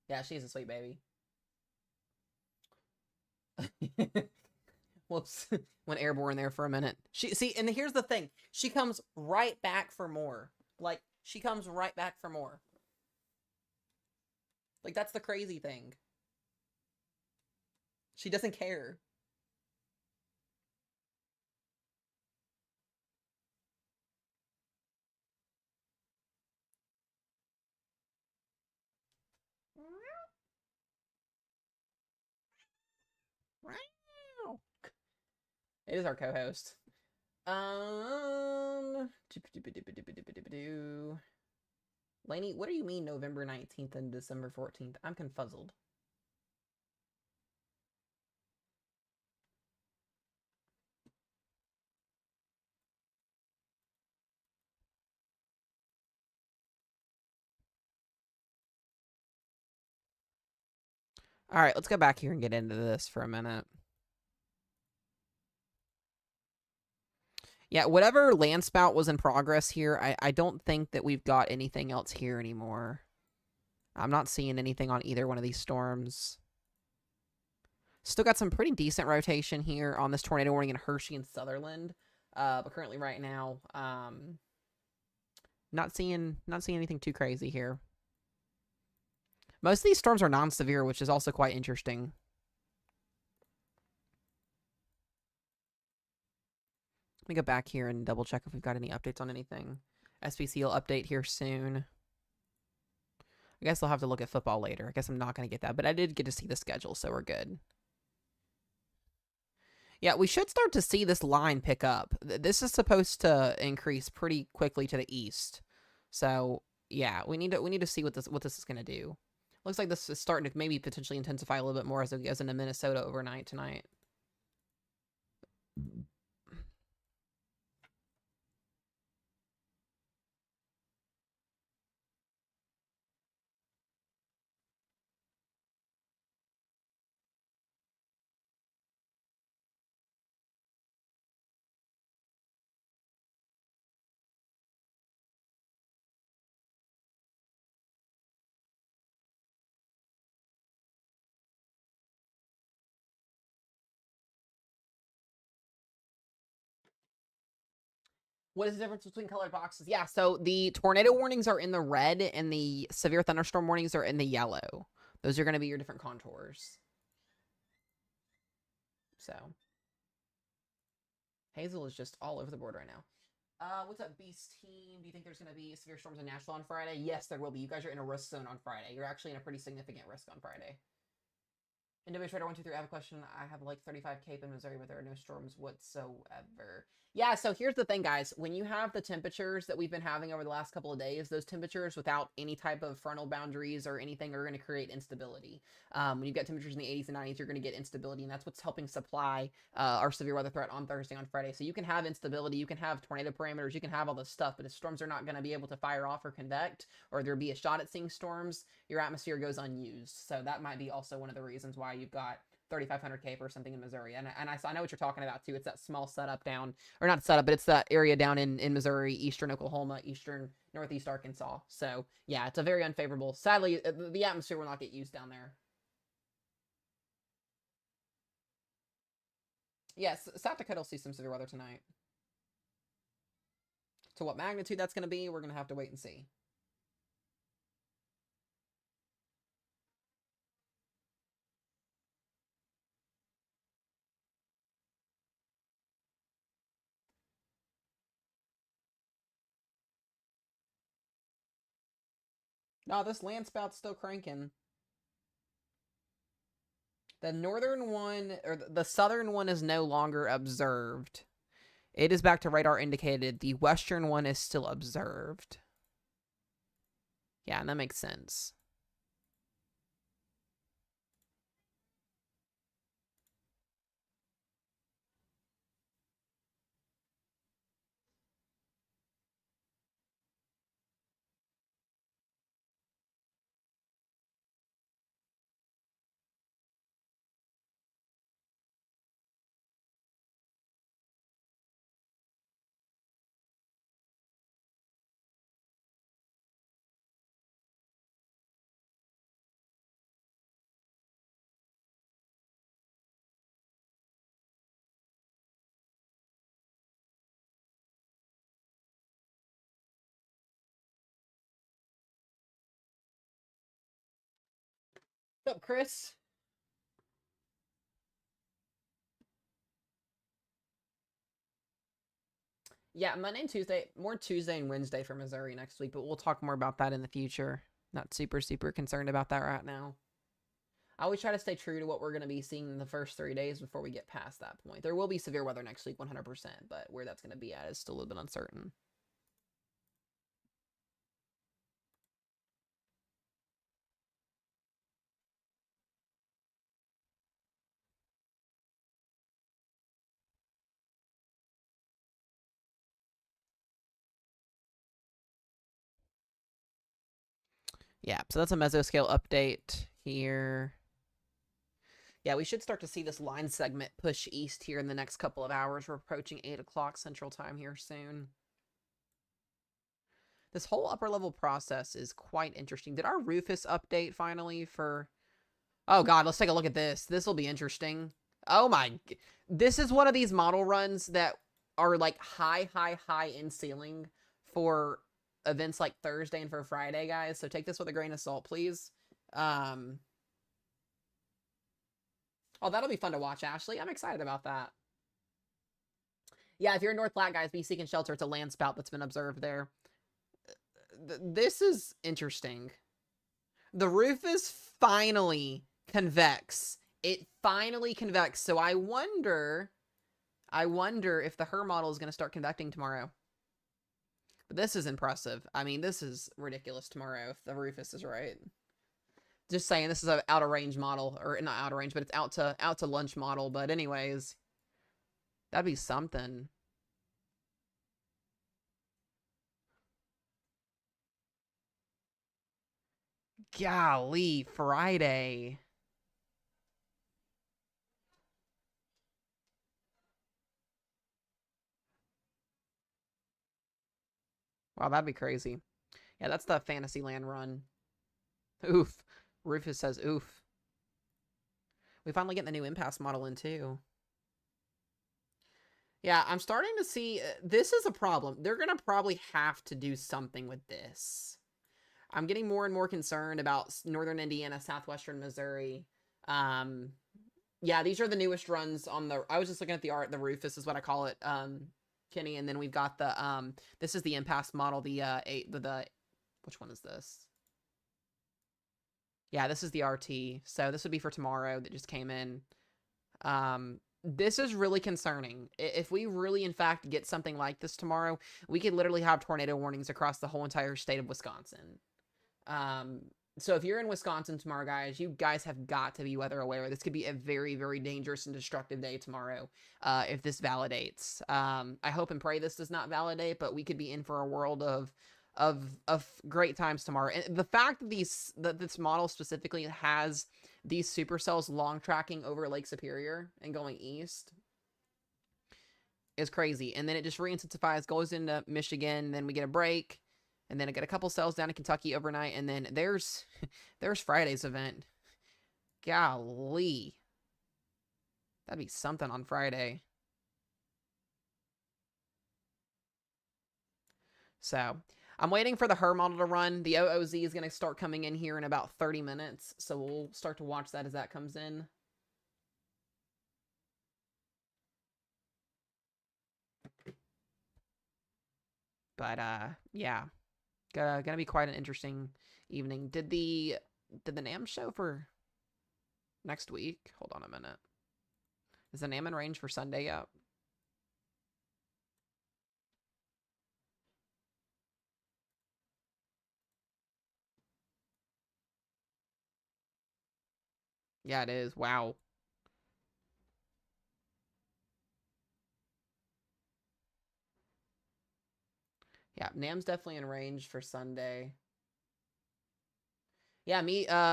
Yeah, she's a sweet baby. Whoops. Went airborne there for a minute. And here's the thing. She comes right back for more. Like, she comes right back for more. Like, that's the crazy thing. She doesn't care. It is our co-host. Lainey, what do you mean November 19th and December 14th? I'm confuzzled. All right, let's go back here and get into this for a minute. Yeah, whatever land spout was in progress here, I don't think that we've got anything else here anymore. I'm not seeing anything on either one of these storms. Still got some pretty decent rotation here on this tornado warning in Hershey and Sutherland. But currently right now, not seeing anything too crazy here. Most of these storms are non-severe, which is also quite interesting. Let me go back here and double check if we've got any updates on anything. SPC will update here soon. I guess I'll have to look at football later. I guess I'm not going to get that, but I did get to see the schedule, so we're good. Yeah, we should start to see this line pick up. This is supposed to increase pretty quickly to the east. So, yeah, we need to see what this is going to do. Looks like this is starting to maybe potentially intensify a little bit more as it goes into Minnesota overnight tonight. What is the difference between colored boxes? Yeah, so the tornado warnings are in the red and the severe thunderstorm warnings are in the yellow. Those are going to be your different contours. So, Hazel is just all over the board right now. What's up, Beast Team? Do you think there's going to be severe storms in Nashville on Friday? Yes, there will be. You guys are in a risk zone on Friday. You're actually in a pretty significant risk on Friday. NW Trader 123, I have a question. I have like 35 Cape in Missouri, but there are no storms whatsoever. Yeah, so here's the thing, guys. When you have the temperatures that we've been having over the last couple of days, those temperatures without any type of frontal boundaries or anything are going to create instability. When you've got temperatures in the 80s and 90s, you're going to get instability, and that's what's helping supply our severe weather threat on Thursday, on Friday. So you can have instability, you can have tornado parameters, you can have all this stuff, but if storms are not going to be able to fire off or convect, or there'll be a shot at seeing storms, your atmosphere goes unused. So that might be also one of the reasons why you've got 3,500 Cape or something in Missouri. And I know what you're talking about too. It's that small setup down, or not setup, but it's that area down in Missouri, eastern Oklahoma, eastern northeast Arkansas. So yeah, it's a very unfavorable. Sadly, the atmosphere will not get used down there. Yes, South Dakota will see some severe weather tonight. To what magnitude that's going to be, we're going to have to wait and see. No, this land spout's still cranking. The northern one, or the southern one, is no longer observed. It is back to radar indicated. The western one is still observed. Yeah, and that makes sense. What's up, Chris? Yeah, Monday and Tuesday, more Tuesday and Wednesday for Missouri next week, but we'll talk more about that in the future. Not super concerned about that right now. I always try to stay true to what we're going to be seeing in the first 3 days before we get past that point. There will be severe weather next week, 100%, but where that's going to be at is still a little bit uncertain. Yeah, so that's a mesoscale update here. Yeah, we should start to see this line segment push east here in the next couple of hours. We're approaching 8 o'clock Central Time here soon. This whole upper level process is quite interesting. Did our Rufus update finally for... Oh god, let's take a look at this. This will be interesting. Oh my... This is one of these model runs that are like high in ceiling for events like Thursday and for Friday, guys. So take this with a grain of salt, please. Oh, that'll be fun to watch, Ashley. I'm excited about that. Yeah, if you're in North Platte, guys, be seeking shelter. It's a land spout that's been observed there. This is interesting. The Rufus finally convex. It finally convex. So I wonder if the Her model is going to start convecting tomorrow. But this is impressive. I mean, this is ridiculous tomorrow if the Rufus is right. Just saying, this is an out of range model, or not out of range, but it's out to lunch model. But anyways, that'd be something. Golly, Friday. Wow, that'd be crazy. Yeah, that's the Fantasyland run. Oof. Rufus says oof. We finally get the new Impasse model in too. Yeah, I'm starting to see... this is a problem. They're going to probably have to do something with this. I'm getting more and more concerned about Northern Indiana, Southwestern Missouri. Yeah, these are the newest runs on the... I was just looking at the art. The Rufus is what I call it, Kenny. And then we've got the... this is the Impasse model. The which one is this? Yeah, this is the RT. So this would be for tomorrow that just came in. This is really concerning. If we really, in fact, get something like this tomorrow, we could literally have tornado warnings across the whole entire state of Wisconsin. So if you're in Wisconsin tomorrow, guys, you guys have got to be weather aware. This could be a very, very dangerous and destructive day tomorrow if this validates. I hope and pray this does not validate, but we could be in for a world of great times tomorrow. And the fact that this model specifically has these supercells long tracking over Lake Superior and going east is crazy. And then it just re-intensifies, goes into Michigan, and then we get a break, and then I get a couple cells down in Kentucky overnight, and then there's Friday's event. Golly. That'd be something on Friday. So I'm waiting for the Her model to run. The OOZ is going to start coming in here in about 30 minutes. So we'll start to watch that as that comes in. But, yeah. Gonna be quite an interesting evening. Did the NAMM show for next week? Hold on a minute. Is the NAMM in range for Sunday yet? Yeah, it is. Wow. Yeah, NAMM's definitely in range for Sunday. Yeah,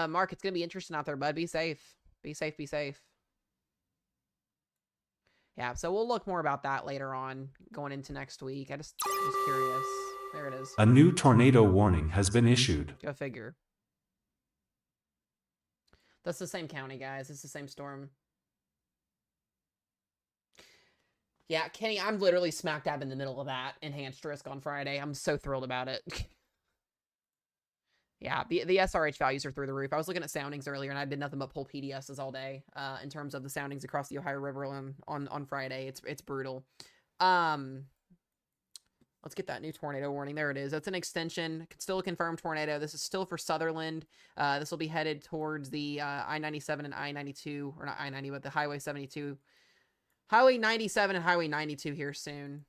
Mark, it's gonna be interesting out there, bud. Be safe. Be safe, be safe. Yeah, so we'll look more about that later on, going into next week. I just was curious. There it is. A new tornado warning has been issued. Go figure. That's the same county, guys. It's the same storm. Yeah, Kenny, I'm literally smack dab in the middle of that enhanced risk on Friday. I'm so thrilled about it. Yeah, the SRH values are through the roof. I was looking at soundings earlier, and I did nothing but pull PDSs all day in terms of the soundings across the Ohio River on Friday. It's brutal. Let's get that new tornado warning. There it is. That's an extension. Still a confirmed tornado. This is still for Sutherland. This will be headed towards the I-97 and I-92, or not I-90, but the Highway 72. Highway 97 and Highway 92 here soon.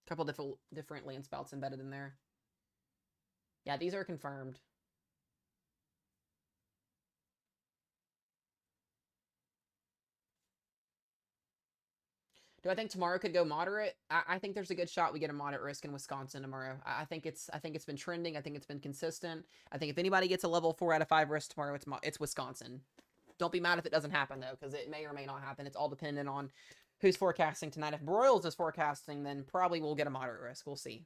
Couple different land spouts embedded in there. Yeah, these are confirmed. Do I think tomorrow could go moderate? I think there's a good shot we get a moderate risk in Wisconsin tomorrow. I think it's been trending. I think it's been consistent. I think if anybody gets a level 4 out of 5 risk tomorrow, it's Wisconsin. Don't be mad if it doesn't happen though, because it may or may not happen. It's all dependent on who's forecasting tonight. If Broyles is forecasting, then probably we'll get a moderate risk. We'll see.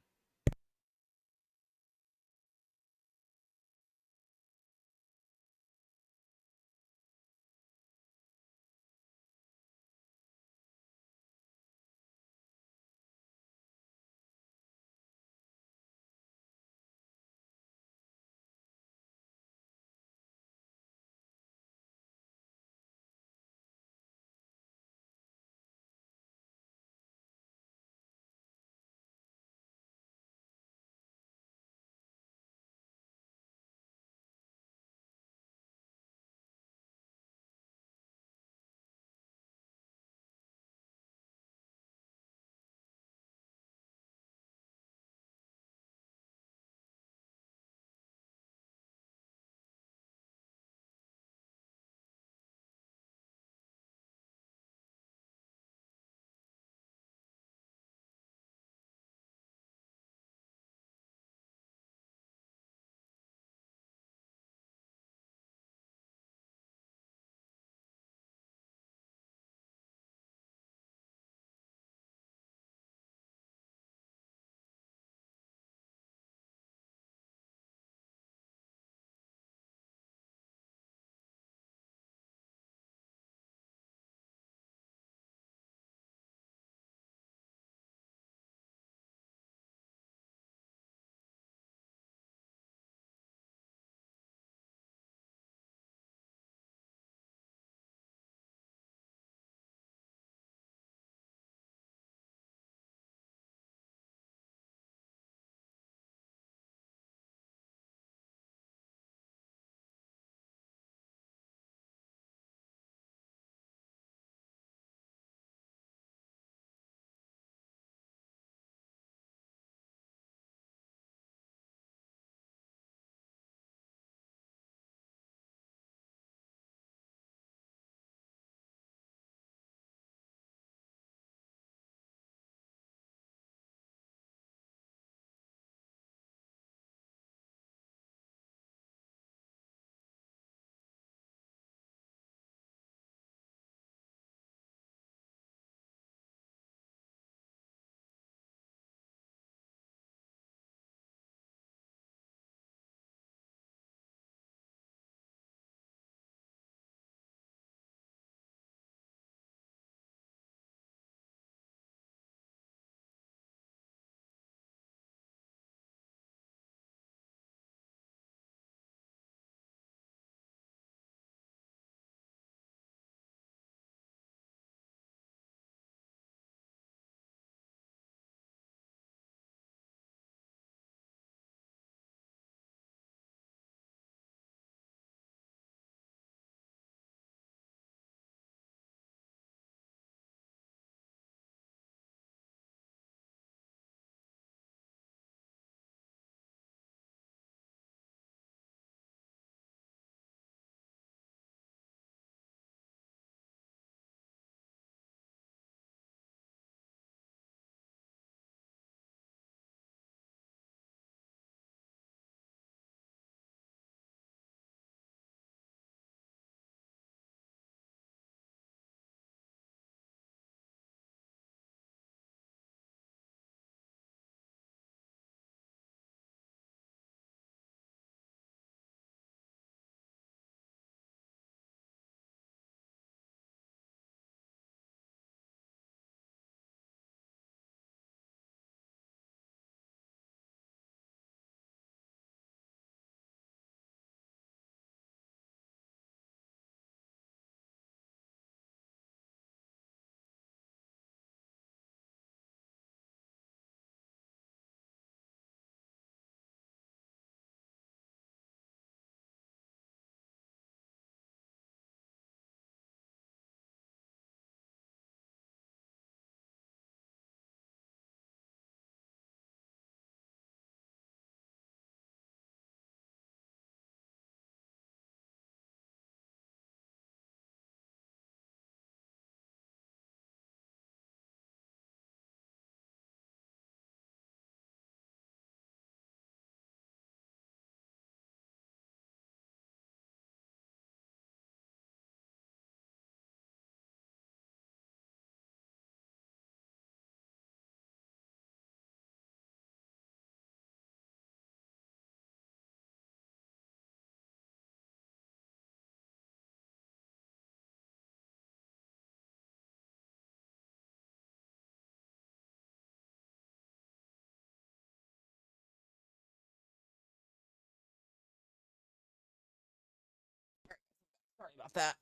about that.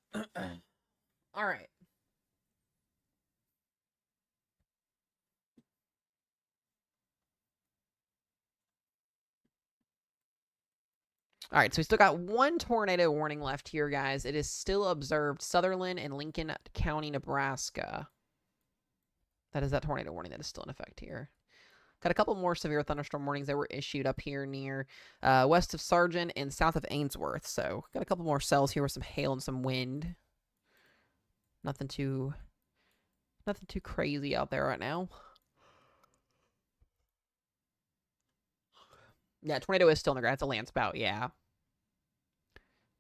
All right. All right, so we still got one tornado warning left here, guys. It is still observed Sutherland and Lincoln County, Nebraska. That is that tornado warning that is still in effect here. Got a couple more severe thunderstorm warnings that were issued up here near west of Sargent and south of Ainsworth. So got a couple more cells here with some hail and some wind. Nothing too crazy out there right now. Yeah, tornado is still in the ground. It's a land spout, yeah.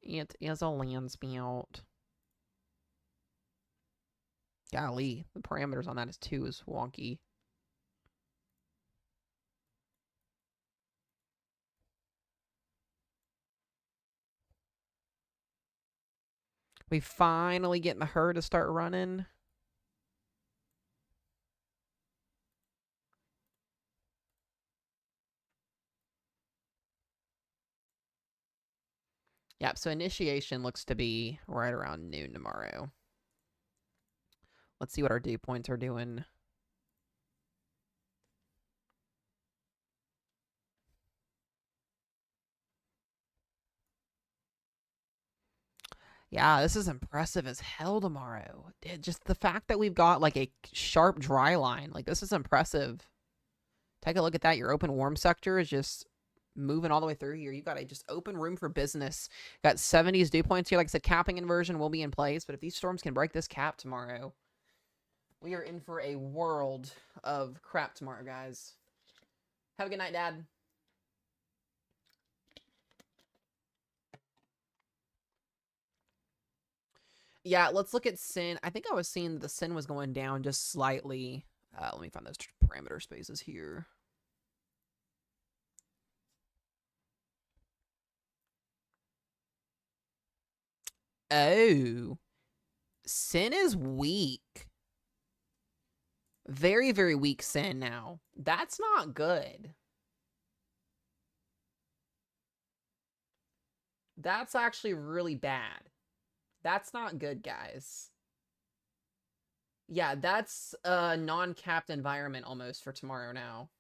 It is a land spout. Golly, the parameters on that is wonky. We finally getting the herd to start running. Yep, so initiation looks to be right around noon tomorrow. Let's see what our dew points are doing. Yeah, this is impressive as hell tomorrow. Just the fact that we've got like a sharp dry line, like this is impressive. Take a look at that. Your open warm sector is just moving all the way through here. You got a just open room for business. Got 70s dew points here. Like I said, capping inversion will be in place, but if these storms can break this cap tomorrow, we are in for a world of crap tomorrow, guys. Have a good night, Dad. Yeah, let's look at sin. I think I was seeing the sin was going down just slightly. Let me find those parameter spaces here. Oh. Sin is weak. Very, very weak sin now. That's not good. That's actually really bad. That's not good, guys. Yeah, that's a non-capped environment almost for tomorrow now.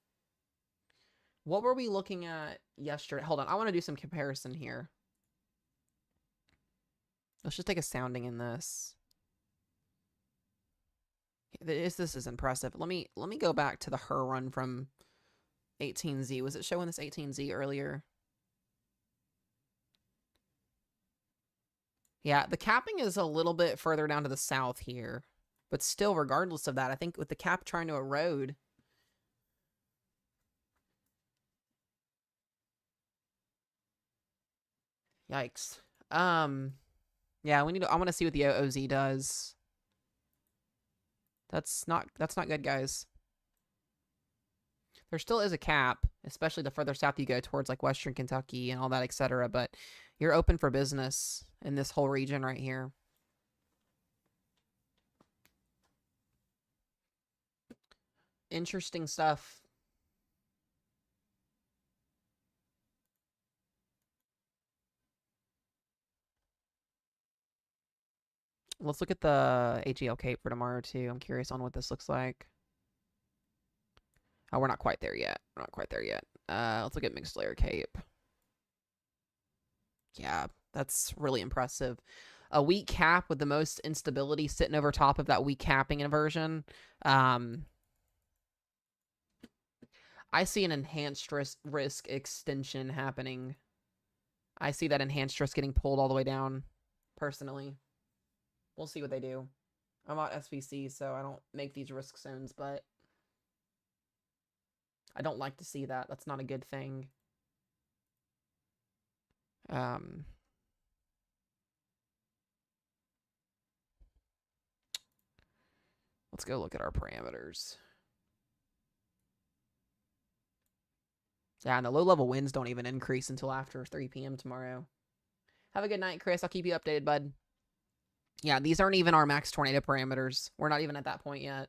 What were we looking at yesterday? Hold on, I want to do some comparison here. Let's just take a sounding in this. This is impressive. Let me go back to the her run from 18Z. Was it showing this 18Z earlier? Yeah, the capping is a little bit further down to the south here. But still, regardless of that, I think with the cap trying to erode... Yikes. Yeah, we need to... I want to see what the OZ does. That's not good, guys. There still is a cap, especially the further south you go towards like Western Kentucky and all that, etc. But you're open for business in this whole region right here. Interesting stuff. Let's look at the AGL Cape for tomorrow, too. I'm curious on what this looks like. Oh, we're not quite there yet. We're not quite there yet. Let's look at Mixed Layer Cape. Yeah, that's really impressive. A weak cap with the most instability sitting over top of that weak capping inversion. I see an enhanced risk extension happening. I see that enhanced risk getting pulled all the way down, personally. We'll see what they do. I'm not SVC, so I don't make these risk zones, but I don't like to see that. That's not a good thing. Let's go look at our parameters. Yeah, and the low-level winds don't even increase until after 3 p.m. tomorrow. Have a good night, Chris. I'll keep you updated, bud. Yeah, these aren't even our max tornado parameters. We're not even at that point yet.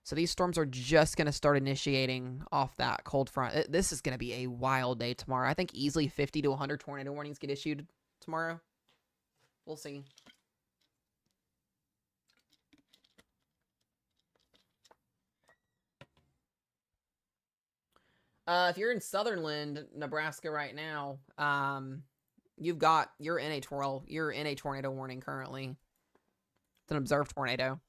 So these storms are just going to start initiating off that cold front. This is going to be a wild day tomorrow. I think easily 50 to 100 tornado warnings get issued tomorrow. We'll see. If you're in Sutherland, Nebraska right now, you're in a tornado warning currently. It's an observed tornado.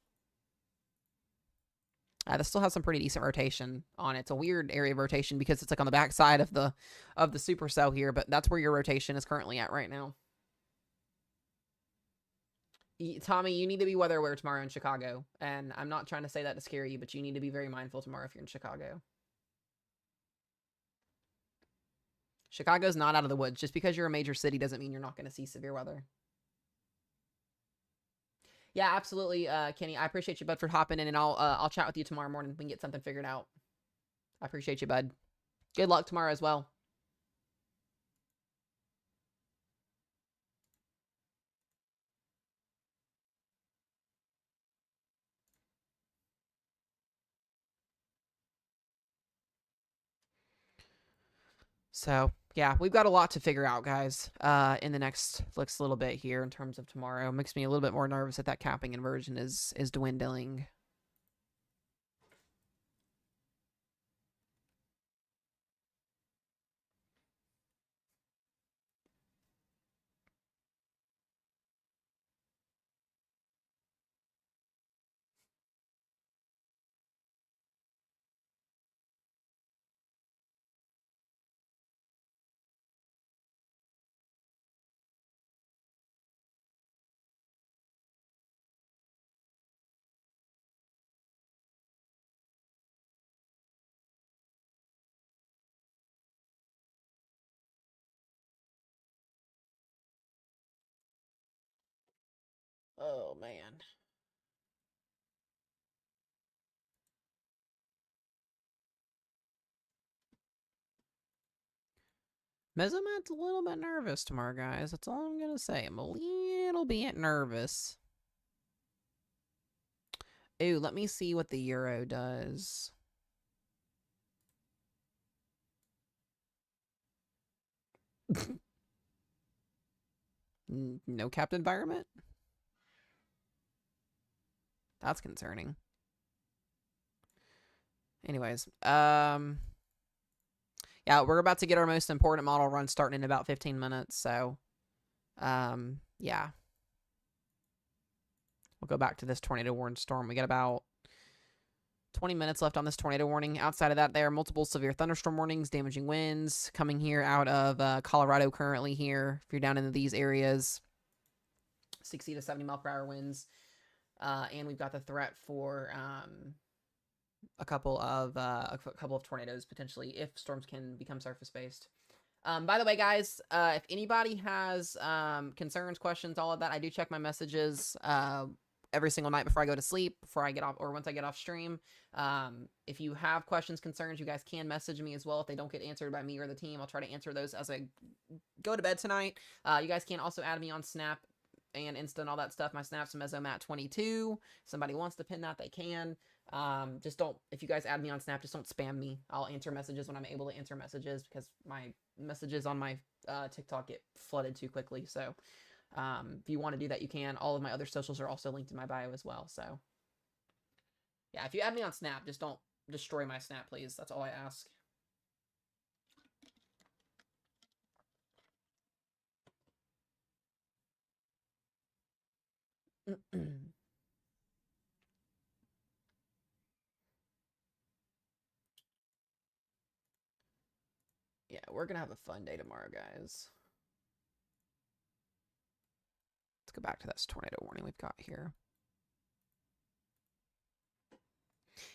This still has some pretty decent rotation on it. It's a weird area of rotation because it's like on the back side of the supercell here, but that's where your rotation is currently at right now. Tommy, you need to be weather aware tomorrow in Chicago, and I'm not trying to say that to scare you, but you need to be very mindful tomorrow if you're in Chicago. Chicago's not out of the woods. Just because you're a major city doesn't mean you're not going to see severe weather. Yeah, absolutely, Kenny. I appreciate you, bud, for hopping in, and I'll chat with you tomorrow morning. We can get something figured out. I appreciate you, bud. Good luck tomorrow as well. So, yeah, we've got a lot to figure out, guys, in the next little bit here in terms of tomorrow. It makes me a little bit more nervous that capping inversion is dwindling. Oh, man. Mesomat's a little bit nervous tomorrow, guys. That's all I'm going to say. I'm a little bit nervous. Ooh, let me see what the Euro does. No capped environment? That's concerning. Anyways, yeah, we're about to get our most important model run starting in about 15 minutes, so, yeah. We'll go back to this tornado warning storm. We got about 20 minutes left on this tornado warning. Outside of that, there are multiple severe thunderstorm warnings, damaging winds coming here out of Colorado currently here. If you're down into these areas, 60 to 70 mile per hour winds. And we've got the threat for a couple of tornadoes potentially if storms can become surface based. By the way, guys, if anybody has concerns, questions, all of that, I do check my messages every single night before I go to sleep, before I get off, or once I get off stream. If you have questions, concerns, you guys can message me as well. If they don't get answered by me or the team, I'll try to answer those as I go to bed tonight. You guys can also add me on Snap and Insta and all that stuff. My Snap's Mesomat22. If somebody wants to pin that, they can. Just don't, if you guys add me on Snap, just don't spam me. I'll answer messages when I'm able to answer messages because my messages on my TikTok get flooded too quickly. So if you want to do that, you can. All of my other socials are also linked in my bio as well. So yeah, if you add me on Snap, just don't destroy my Snap, please. That's all I ask. Yeah, we're gonna have a fun day tomorrow, guys. Let's go back to this tornado warning we've got here.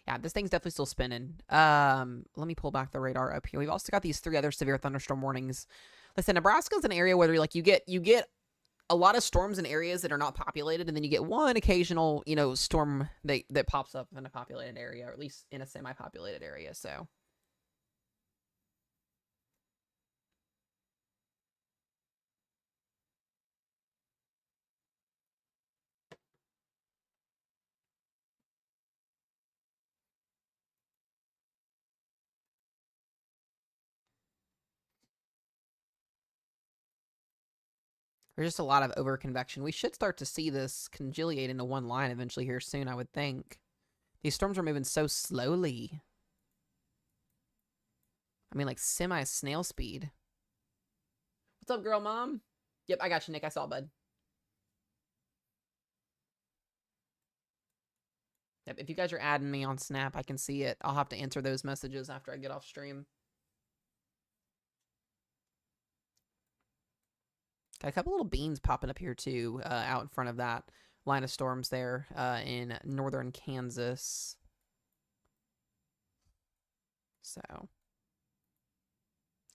Yeah, this thing's definitely still spinning. Let me pull back the radar up here. We've also got these 3 other severe thunderstorm warnings. Listen, Nebraska's an area where like you get a lot of storms in areas that are not populated, and then you get one occasional, storm that pops up in a populated area, or at least in a semi-populated area. So There's just a lot of over-convection. We should start to see this congealate into one line eventually here soon, I would think. These storms are moving so slowly. I mean, like semi-snail speed. What's up, girl mom? Yep, I got you, Nick. I saw, bud. Yep, if you guys are adding me on Snap, I can see it. I'll have to answer those messages after I get off stream. Got a couple little beans popping up here, too, out in front of that line of storms there in northern Kansas. So,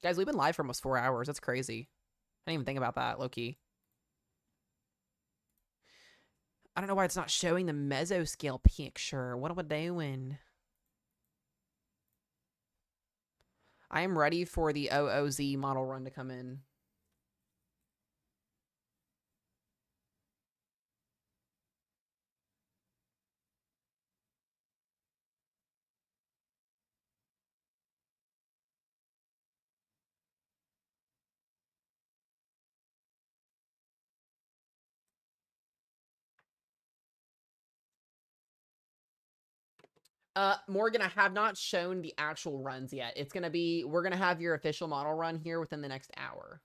guys, we've been live for almost 4 hours. That's crazy. I didn't even think about that, low-key. I don't know why it's not showing the mesoscale picture. What am I doing? I am ready for the OOZ model run to come in. Morgan, I have not shown the actual runs yet. It's going to be, we're going to have your official model run here within the next hour.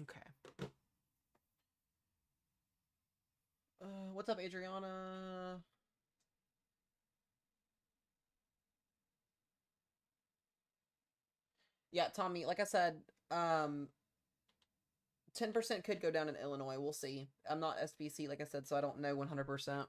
Okay. What's up, Adriana? Yeah, Tommy, like I said, 10% could go down in Illinois. We'll see. I'm not SBC, like I said, so I don't know 100%.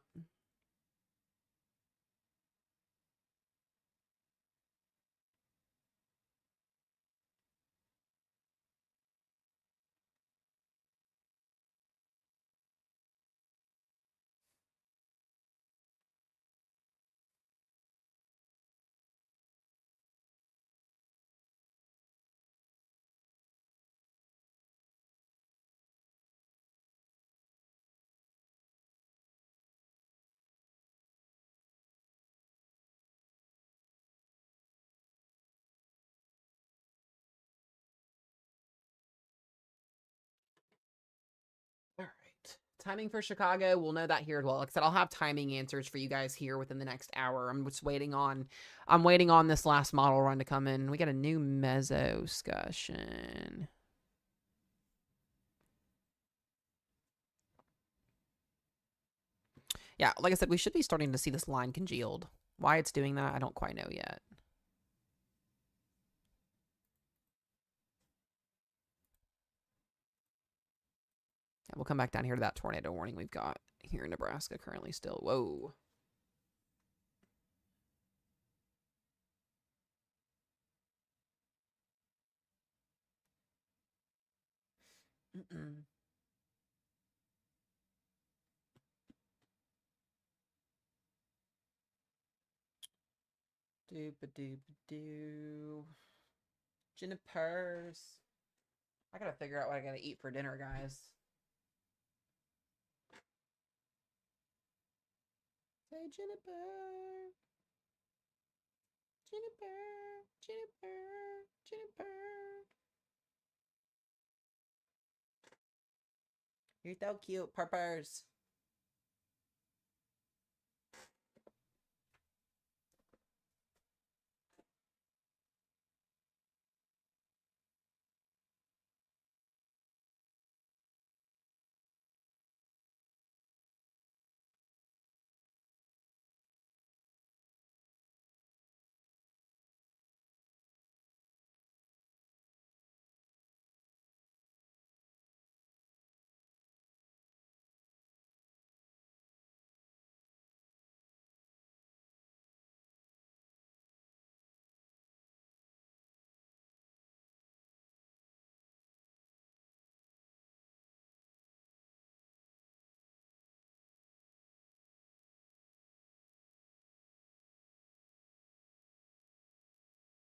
All right. Timing for Chicago, we'll know that here as well. Like I said, I'll have timing answers for you guys here within the next hour. I'm waiting on this last model run to come in. We got a new meso discussion. Yeah, like I said, we should be starting to see this line congealed. Why it's doing that, I don't quite know yet. Yeah, we'll come back down here to that tornado warning we've got here in Nebraska currently still. Whoa. Mm-mm. Doop-a-doop-a-doo. Junipers. I gotta figure out what I gotta eat for dinner, guys. Hey, Juniper. Juniper. Juniper. Juniper. You're so cute, purpers.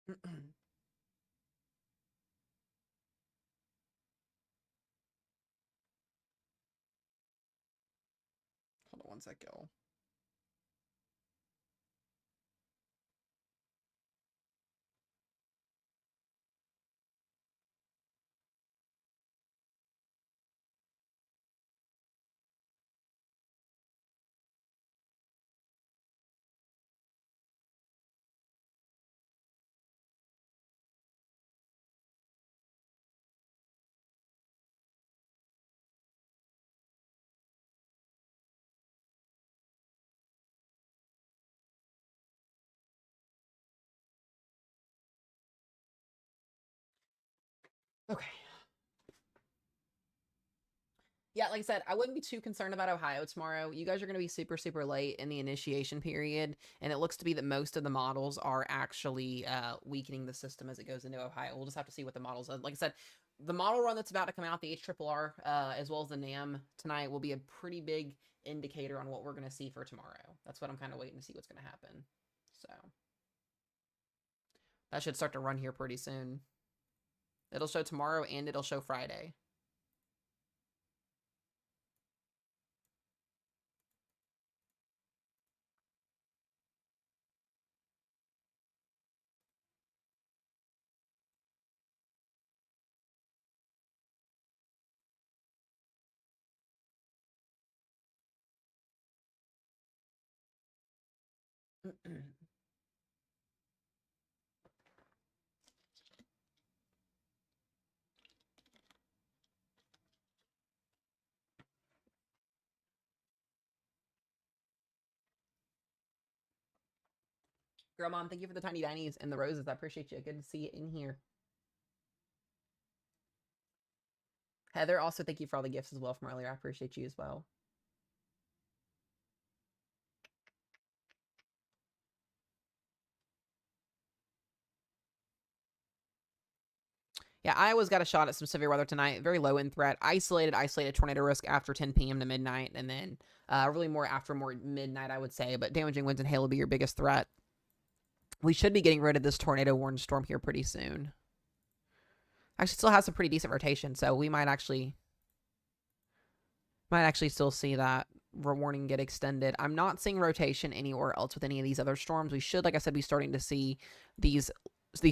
Hold on one sec, y'all. Okay. Yeah, like I said, I wouldn't be too concerned about Ohio tomorrow. You guys are going to be super, super late in the initiation period, and it looks to be that most of the models are actually weakening the system as it goes into Ohio. We'll just have to see what the models are. Like I said, the model run that's about to come out, the HRRR, as well as the NAM tonight, will be a pretty big indicator on what we're going to see for tomorrow. That's what I'm kind of waiting to see what's going to happen. So that should start to run here pretty soon. It'll show tomorrow and it'll show Friday. Girl Mom, thank you for the tiny dinies and the roses. I appreciate you. Good to see you in here. Heather, also thank you for all the gifts as well from earlier. I appreciate you as well. Yeah, Iowa's got a shot at some severe weather tonight. Very low in threat. Isolated tornado risk after 10 p.m. to midnight, and then really more after more midnight, I would say. But damaging winds and hail will be your biggest threat. We should be getting rid of this tornado warned storm here pretty soon. Actually, still has some pretty decent rotation, so we might actually still see that warning get extended. I'm not seeing rotation anywhere else with any of these other storms. We should, like I said, be starting to see these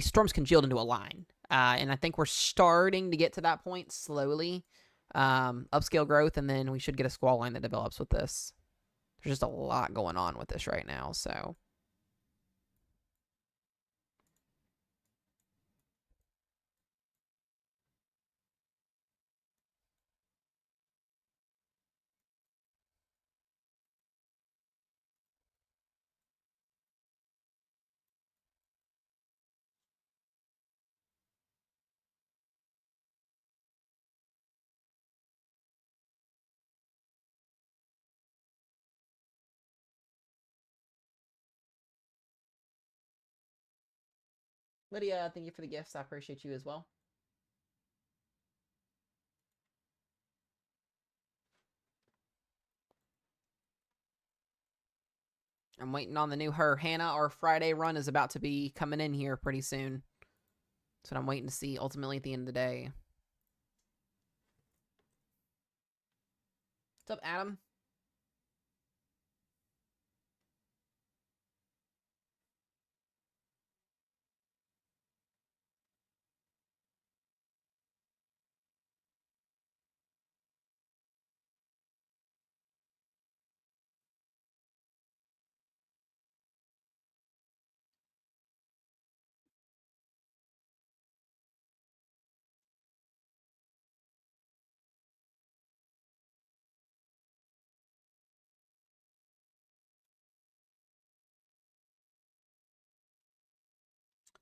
storms congealed into a line. And I think we're starting to get to that point slowly. Upscale growth, and then we should get a squall line that develops with this. There's just a lot going on with this right now, so. Lydia, thank you for the gifts. I appreciate you as well. I'm waiting on the new her. Hannah, our Friday run is about to be coming in here pretty soon. That's what I'm waiting to see ultimately at the end of the day. What's up, Adam?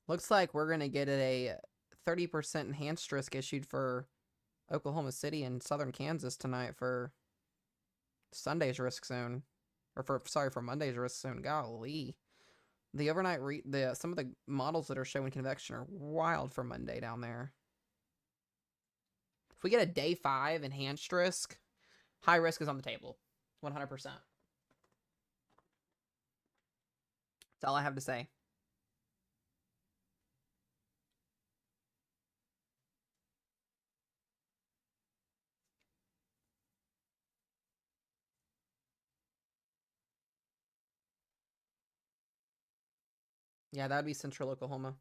Looks like we're going to get a 30% enhanced risk issued for Oklahoma City and southern Kansas tonight for Sunday's risk zone. Or for Monday's risk zone. Golly. The overnight, some of the models that are showing convection are wild for Monday down there. If we get a day 5 enhanced risk, high risk is on the table. 100%. That's all I have to say. Yeah, that would be central Oklahoma.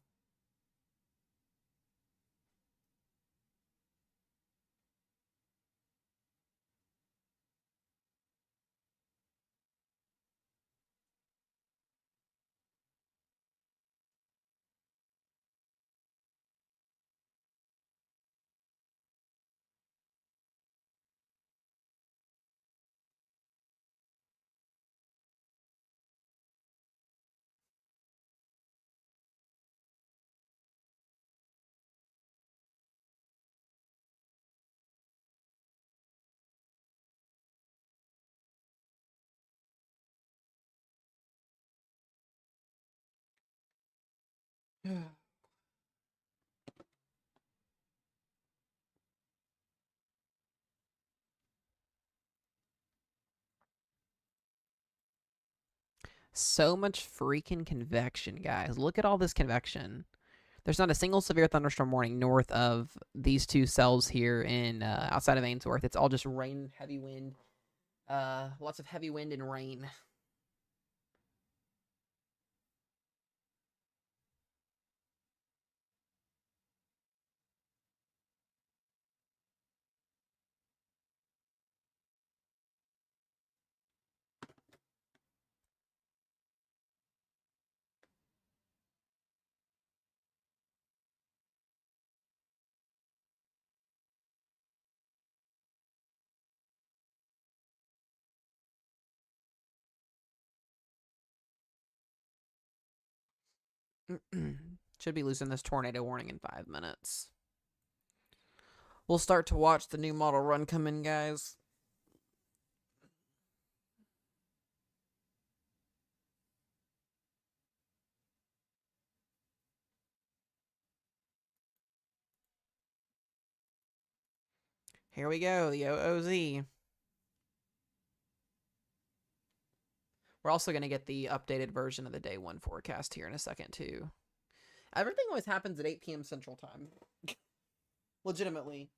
So much freaking convection, guys. Look at all this convection. There's not a single severe thunderstorm warning north of these two cells here in outside of Ainsworth. It's all just rain, heavy wind, lots of heavy wind and rain. Should be losing this tornado warning in 5 minutes. We'll start to watch the new model run come in, guys. Here we go, the OOZ. We're also going to get the updated version of the day 1 forecast here in a second, too. Everything always happens at 8 p.m. Central Time. Legitimately.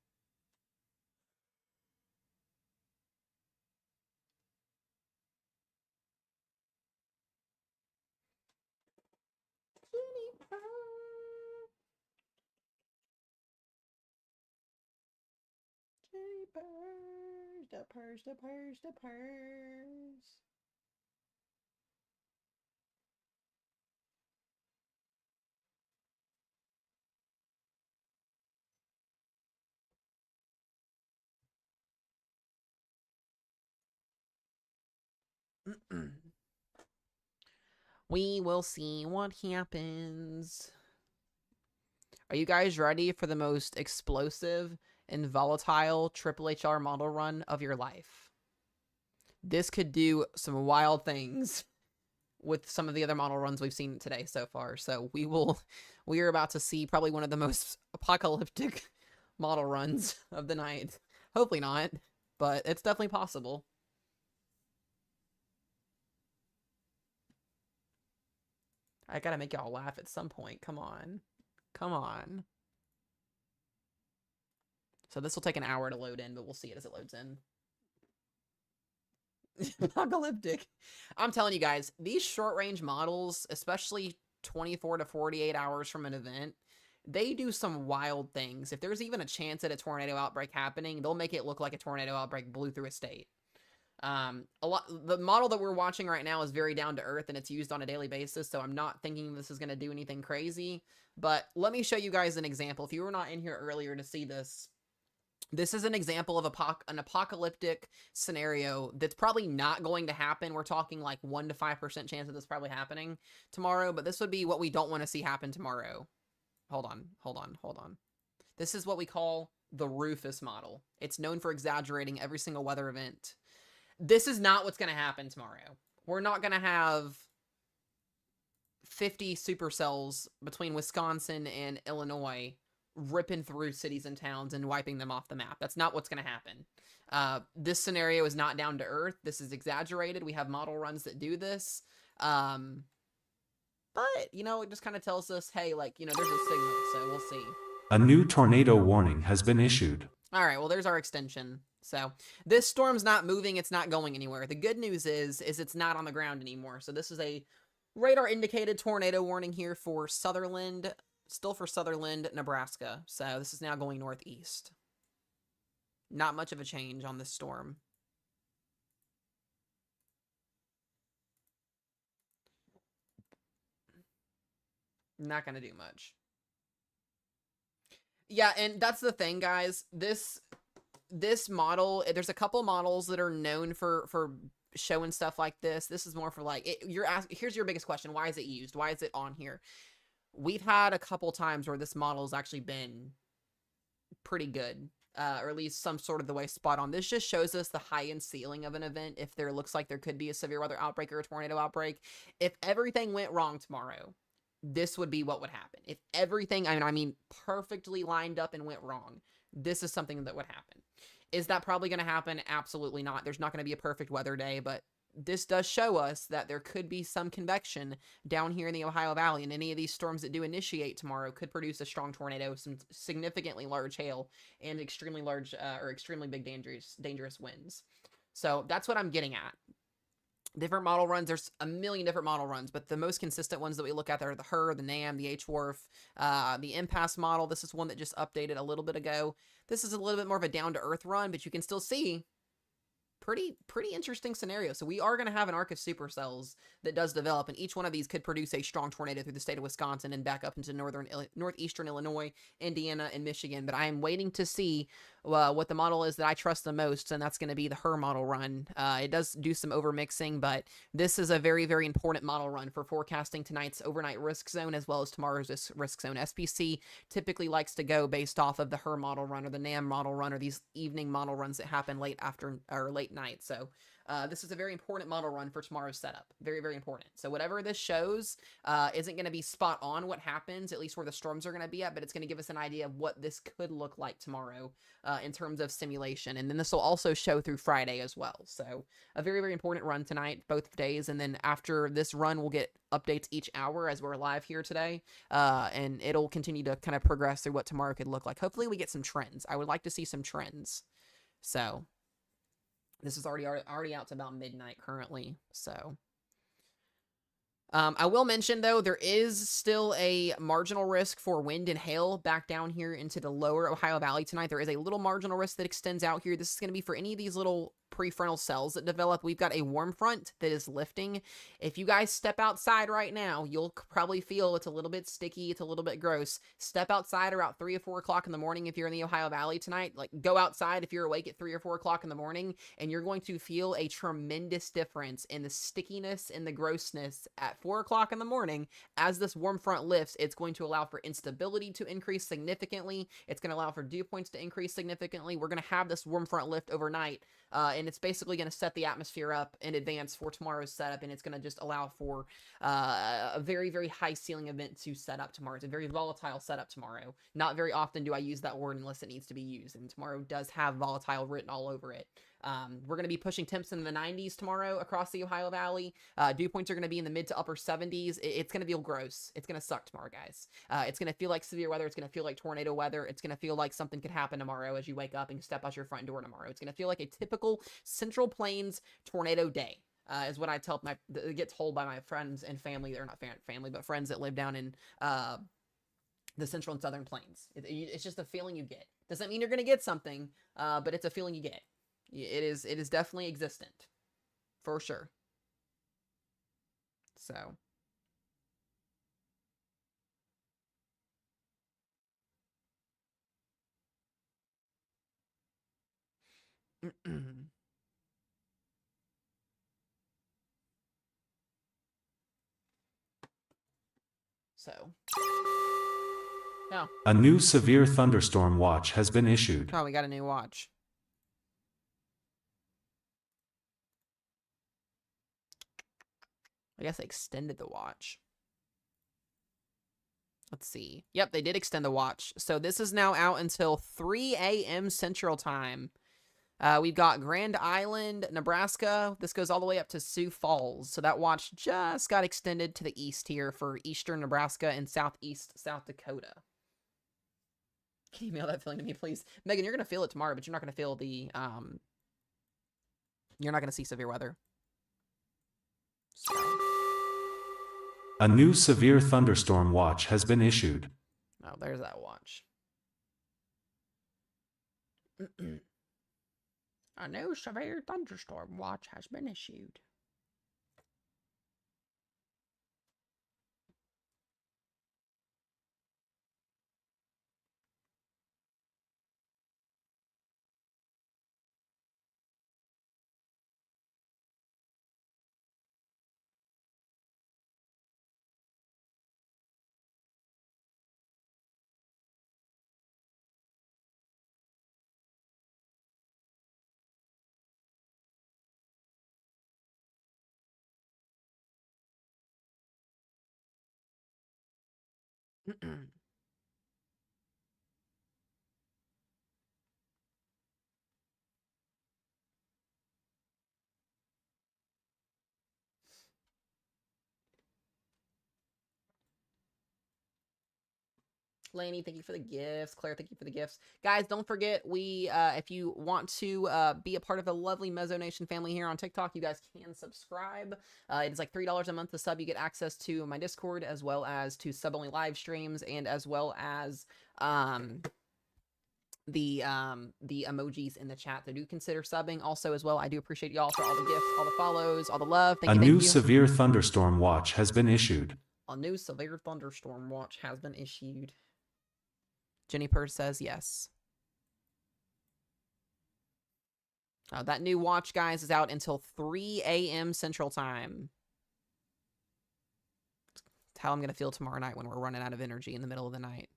The purrs. We will see what happens. Are you guys ready for the most explosive and volatile Triple HR model run of your life? This could do some wild things with some of the other model runs we've seen today so far. So we are about to see probably one of the most apocalyptic model runs of the night. Hopefully not, but it's definitely possible. I gotta make y'all laugh at some point. Come on. Come on. So this will take an hour to load in, but we'll see it as it loads in. Apocalyptic. I'm telling you guys, these short range models, especially 24 to 48 hours from an event, they do some wild things. If there's even a chance at a tornado outbreak happening, they'll make it look like a tornado outbreak blew through a state. The model that we're watching right now is very down to earth and it's used on a daily basis, so I'm not thinking this is going to do anything crazy. But let me show you guys an example. If you were not in here earlier to see this, this is an example of an apocalyptic scenario that's probably not going to happen. We're talking like 1 to 5% chance of this probably happening tomorrow, but this would be what we don't want to see happen tomorrow. Hold on. This is what we call the Rufus model. It's known for exaggerating every single weather event. This is not what's going to happen tomorrow. We're not going to have 50 supercells between Wisconsin and Illinois ripping through cities and towns and wiping them off the map. That's not what's going to happen. This scenario is not down to earth. This is exaggerated. We have model runs that do this. But, you know, it just kind of tells us, hey, like, you know, there's a signal, so we'll see. A new tornado warning has been issued. All right, well, there's our extension. So this storm's not moving. It's not going anywhere. The good news is it's not on the ground anymore. So this is a Radar indicated tornado warning here for Sutherland, still for Sutherland, Nebraska. So this is now going northeast. Not much of a change on this storm. Not going to do much. Yeah, and that's the thing, guys. This model, there's a couple models that are known for showing stuff like this. This is more for like, here's your biggest question. Why is it used? Why is it on here? We've had a couple times where this model has actually been pretty good. Or at least some sort of the way spot on. This just shows us the high-end ceiling of an event if there looks like there could be a severe weather outbreak or a tornado outbreak. If everything went wrong tomorrow, this would be what would happen. If everything, I mean, perfectly lined up and went wrong, this is something that would happen. Is that probably going to happen? Absolutely not. There's not going to be a perfect weather day, but this does show us that there could be some convection down here in the Ohio Valley, and any of these storms that do initiate tomorrow could produce a strong tornado, some significantly large hail, and extremely large or extremely big dangerous winds. So that's what I'm getting at. Different model runs. There's a million different model runs, but the most consistent ones that we look at are the HUR, the NAM, the HWRF, the Impasse model. This is one that just updated a little bit ago. This is a little bit more of a down-to-earth run, but you can still see pretty interesting scenario. So we are going to have an arc of supercells that does develop, and each one of these could produce a strong tornado through the state of Wisconsin and back up into northeastern Illinois, Indiana, and Michigan. But I am waiting to see what the model is that I trust the most, and that's going to be the HUR model run. It does do some overmixing, but this is a very, very important model run for forecasting tonight's overnight risk zone as well as tomorrow's risk zone. SPC typically likes to go based off of the HUR model run or the NAM model run or these evening model runs that happen late night. So this is a very important model run for tomorrow's setup. Very, very important. So whatever this shows isn't going to be spot on what happens, at least where the storms are going to be at, but it's going to give us an idea of what this could look like tomorrow in terms of simulation. And then this will also show through Friday as well. So a very, very important run tonight, both days. And then after this run, we'll get updates each hour as we're live here today. And it'll continue to kind of progress through what tomorrow could look like. Hopefully we get some trends. I would like to see some trends. So this is already out to about midnight currently, so. I will mention, though, there is still a marginal risk for wind and hail back down here into the lower Ohio Valley tonight. There is a little marginal risk that extends out here. This is going to be for any of these little prefrontal cells that develop. We've got a warm front that is lifting. If you guys step outside right now, you'll probably feel it's a little bit sticky, it's a little bit gross. Step outside around 3 or 4 o'clock in the morning if you're in the Ohio Valley tonight. Like, go outside if you're awake at 3 or 4 o'clock in the morning, and you're going to feel a tremendous difference in the stickiness and the grossness at 4 o'clock in the morning. As this warm front lifts, it's going to allow for instability to increase significantly. It's going to allow for dew points to increase significantly. We're going to have this warm front lift overnight, and it's basically going to set the atmosphere up in advance for tomorrow's setup, and it's going to just allow for a very, very high ceiling event to set up tomorrow. It's a very volatile setup tomorrow. Not very often do I use that word unless it needs to be used, and tomorrow does have volatile written all over it. We're going to be pushing temps in the 90s tomorrow across the Ohio Valley. Dew points are going to be in the mid to upper 70s. It's going to feel gross. It's going to suck tomorrow, guys. It's going to feel like severe weather. It's going to feel like tornado weather. It's going to feel like something could happen tomorrow as you wake up and step out your front door tomorrow. It's going to feel like a typical Central Plains tornado day. Is what I get told by my friends and family. They're not family, but friends that live down in the Central and Southern Plains. It's just a feeling you get. Doesn't mean you're going to get something, but it's a feeling you get. It is definitely existent, for sure. So. So. No. A new severe thunderstorm watch has been issued. Oh, we got a new watch. I guess they extended the watch. Let's see. Yep, they did extend the watch. So this is now out until 3 a.m. Central Time. We've got Grand Island, Nebraska. This goes all the way up to Sioux Falls. So that watch just got extended to the east here for eastern Nebraska and southeast South Dakota. Can you mail that feeling to me, please? Megan, you're going to feel it tomorrow, but you're not going to feel the... you're not going to see severe weather. So. A new severe thunderstorm watch has been issued. Oh, there's that watch. A new severe thunderstorm watch has been issued. Laney, thank you for the gifts. Claire, thank you for the gifts. Guys, don't forget, if you want to be a part of the lovely Mezzo Nation family here on TikTok, you guys can subscribe. It is like $3 a month to sub. You get access to my Discord, as well as to sub-only live streams, and as well as the emojis in the chat. So do consider subbing also as well. I do appreciate y'all for all the gifts, all the follows, all the love. Thank A you, new thank you. severe thunderstorm watch has been issued. A new severe thunderstorm watch has been issued. Jenny Purse says yes. That new watch, guys, is out until 3 a.m. Central Time. That's how I'm going to feel tomorrow night when we're running out of energy in the middle of the night.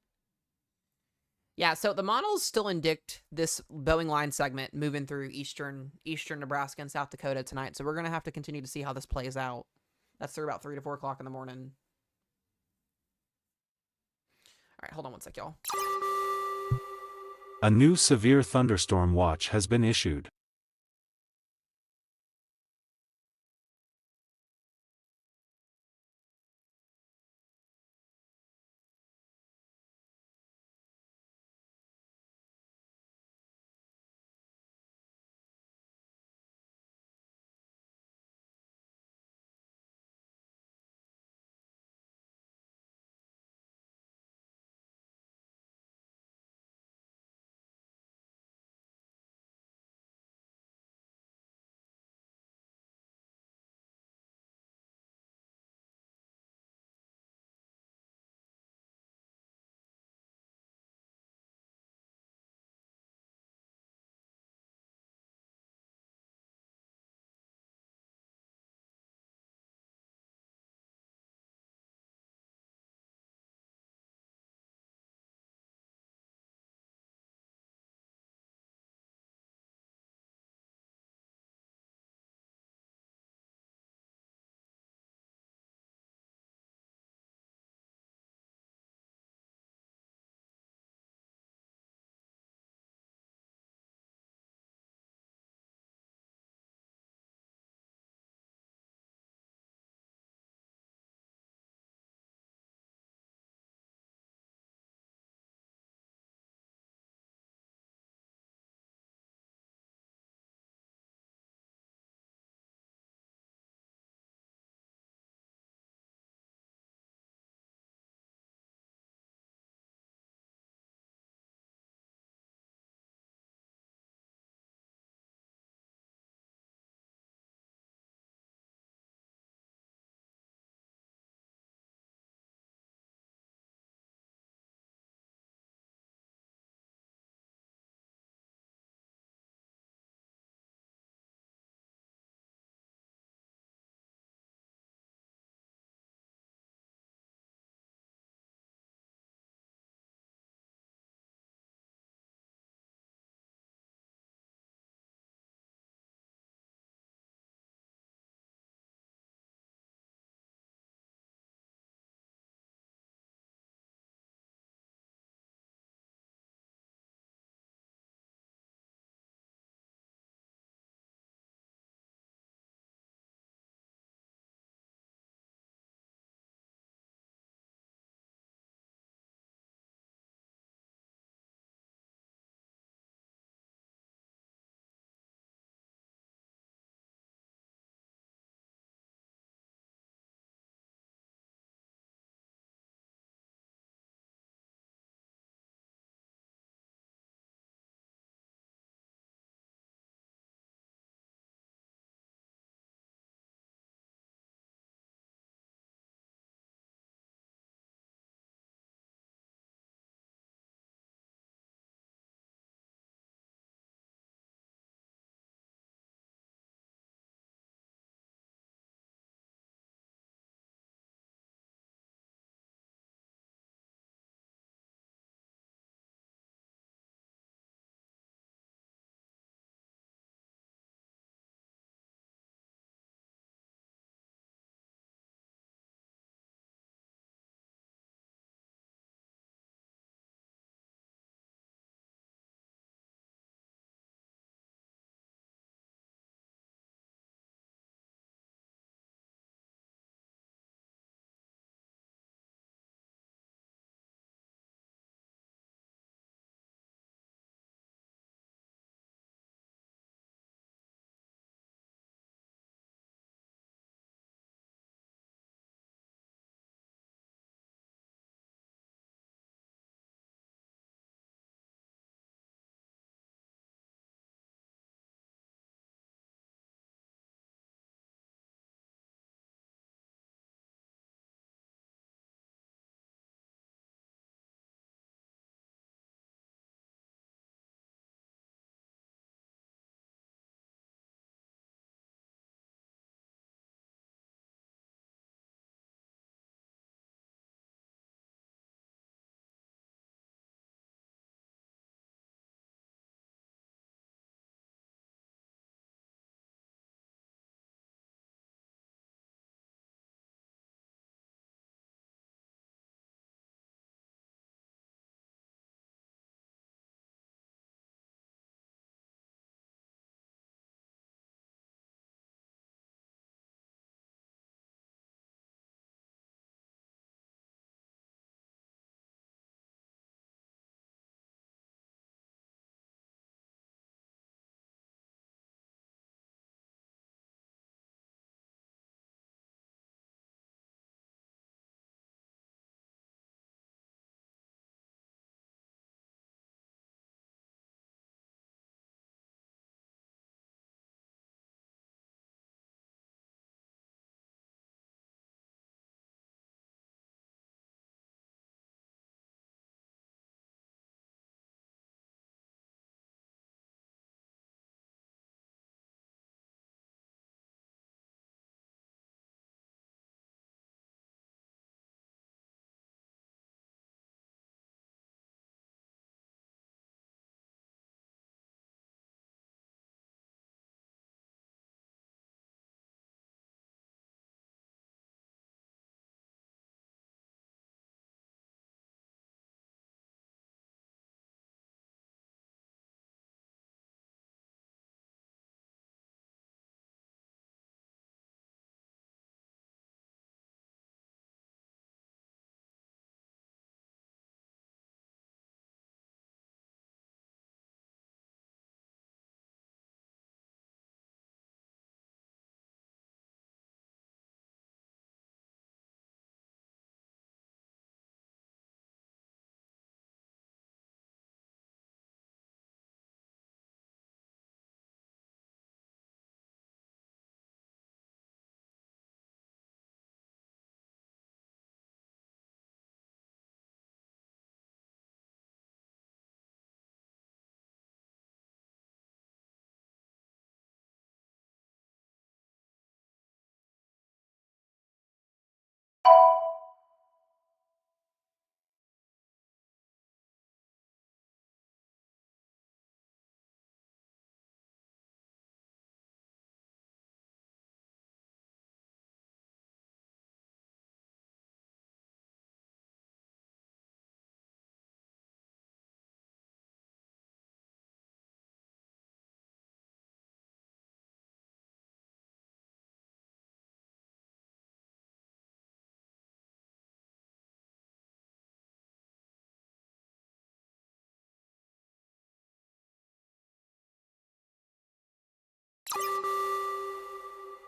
Yeah, so the models still indict this Boeing line segment moving through eastern Nebraska and South Dakota tonight. So we're going to have to continue to see how this plays out. That's through about 3 to 4 o'clock in the morning. All right, hold on one sec, y'all. A new severe thunderstorm watch has been issued.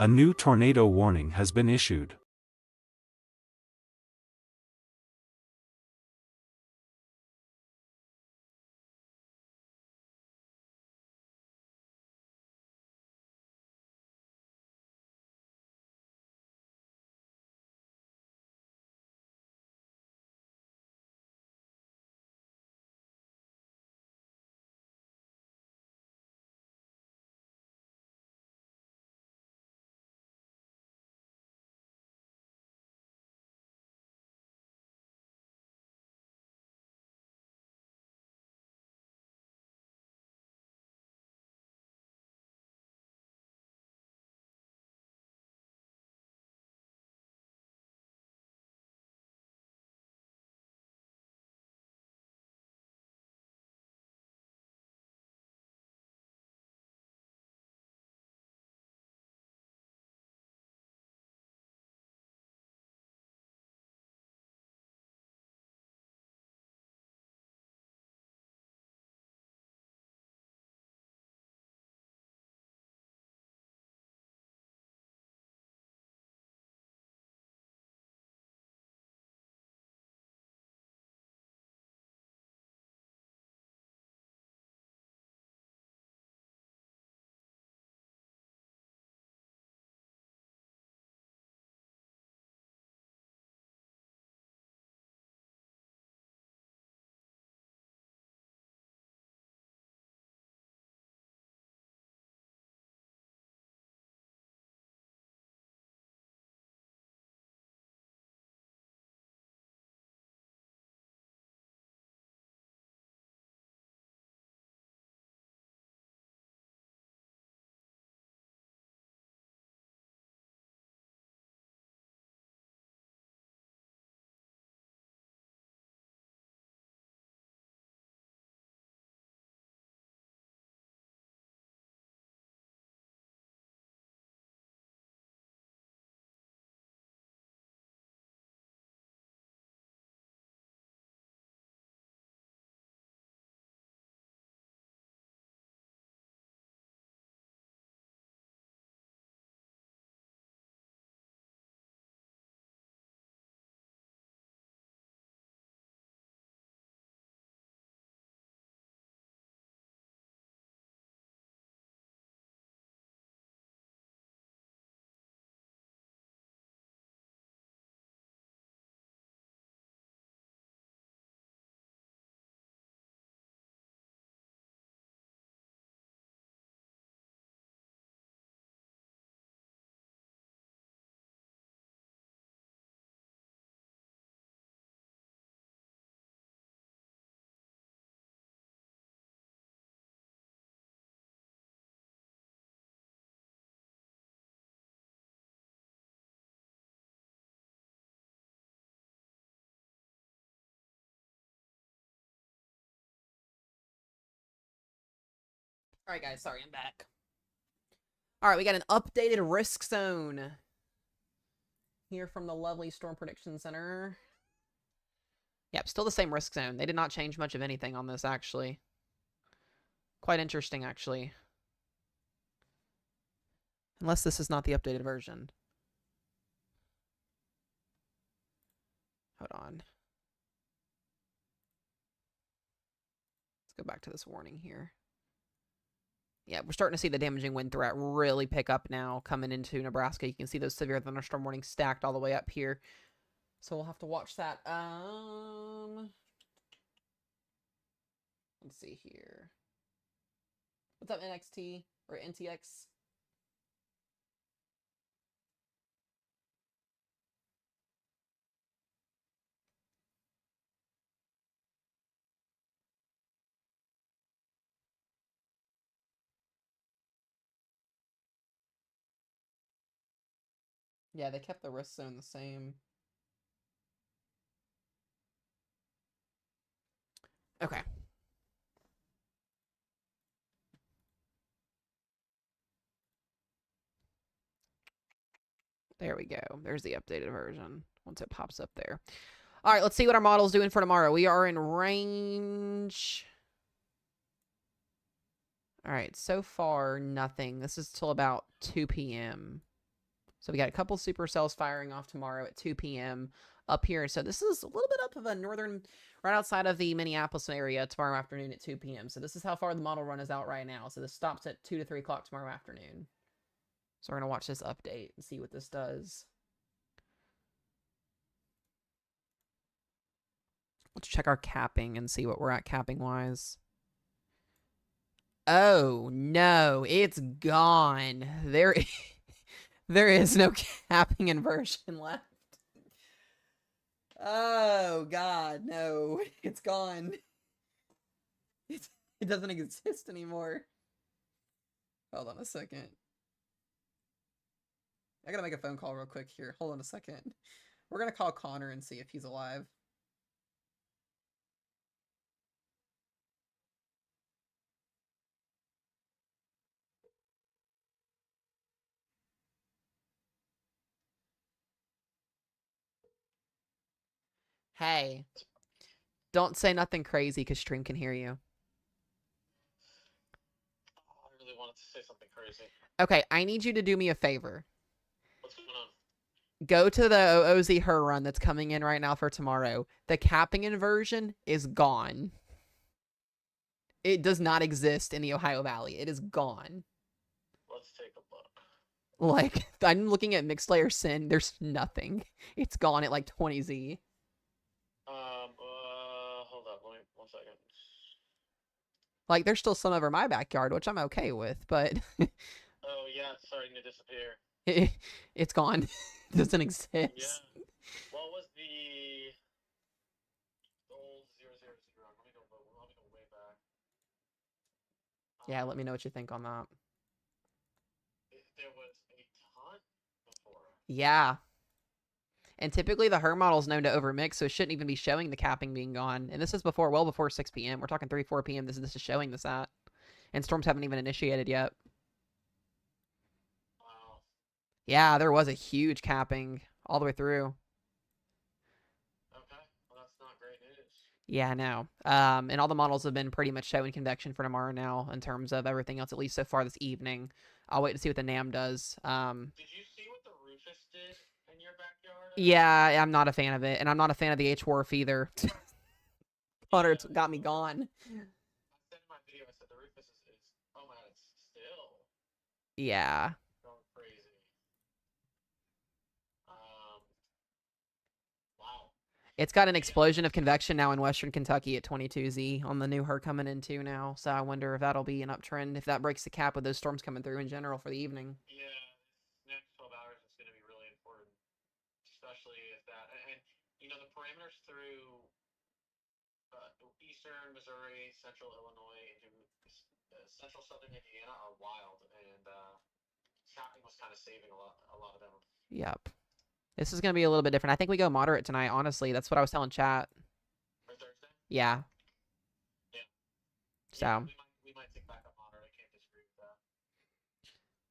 A new tornado warning has been issued. All right, guys. Sorry, I'm back. All right, we got an updated risk zone here from the lovely Storm Prediction Center. Yep, still the same risk zone. They did not change much of anything on this, actually. Quite interesting, actually. Unless this is not the updated version. Hold on. Let's go back to this warning here. Yeah, we're starting to see the damaging wind threat really pick up now coming into Nebraska. You can see those severe thunderstorm warnings stacked all the way up here. So we'll have to watch that. Let's see here. What's up, NXT or NTX? Yeah, they kept the risk zone the same. Okay. There we go. There's the updated version once it pops up there. All right, let's see what our model's doing for tomorrow. We are in range. All right, so far, nothing. This is till about 2 p.m. So we got a couple supercells firing off tomorrow at 2 p.m. up here. So this is a little bit up of a northern, right outside of the Minneapolis area tomorrow afternoon at 2 p.m. So this is how far the model run is out right now. So this stops at 2 to 3 o'clock tomorrow afternoon. So we're going to watch this update and see what this does. Let's check our capping and see what we're at capping-wise. Oh, no, it's gone. There is no capping inversion left. Oh, God, no. It's gone. It doesn't exist anymore. Hold on a second. I gotta make a phone call real quick here. Hold on a second. We're gonna call Connor and see if he's alive. Hey, don't say nothing crazy because stream can hear you. I really wanted to say something crazy. Okay, I need you to do me a favor. What's going on? Go to the OOZ Her run that's coming in right now for tomorrow. The capping inversion is gone. It does not exist in the Ohio Valley. It is gone. Let's take a look. Like, I'm looking at Mixed Layer Sin. There's nothing. It's gone at like 20Z. Hold up. Let me 1 second. Like, there's still some over my backyard, which I'm okay with, but Oh yeah, it's starting to disappear. it's gone. It doesn't exist. Yeah. What was the old 000? Let me go way back. Yeah, let me know what you think on that. There was a ton before. Yeah. And typically the Her model is known to overmix, so it shouldn't even be showing the capping being gone. And this is before, well before 6 p.m. We're talking 3, 4 p.m. This is showing this at. And storms haven't even initiated yet. Wow. Yeah, there was a huge capping all the way through. Okay. Well, that's not great news. Yeah, I know. And all the models have been pretty much showing convection for tomorrow now in terms of everything else, at least so far this evening. I'll wait to see what the NAM does. Did you see what the Rufus did in your backyard? Yeah, I'm not a fan of it, and I'm not a fan of the H-Warf either. Hunter's got me gone. I said in my video, I said the Rufus is oh my god, it's still Yeah. going crazy. Wow. It's got an explosion of convection now in Western Kentucky at 22Z on the new Her coming in too now. So I wonder if that'll be an uptrend, if that breaks the cap with those storms coming through in general for the evening. Yeah, this next 12 hours is going to be really important, especially if that, and you know, the parameters through eastern Missouri, central Illinois, into central southern Indiana are wild, and capping was kind of saving a lot of them. Yep. This is going to be a little bit different. I think we go moderate tonight, honestly. That's what I was telling chat. For Thursday? Yeah. Yeah. So. Yeah, we might take back up moderate. I can't disagree with that.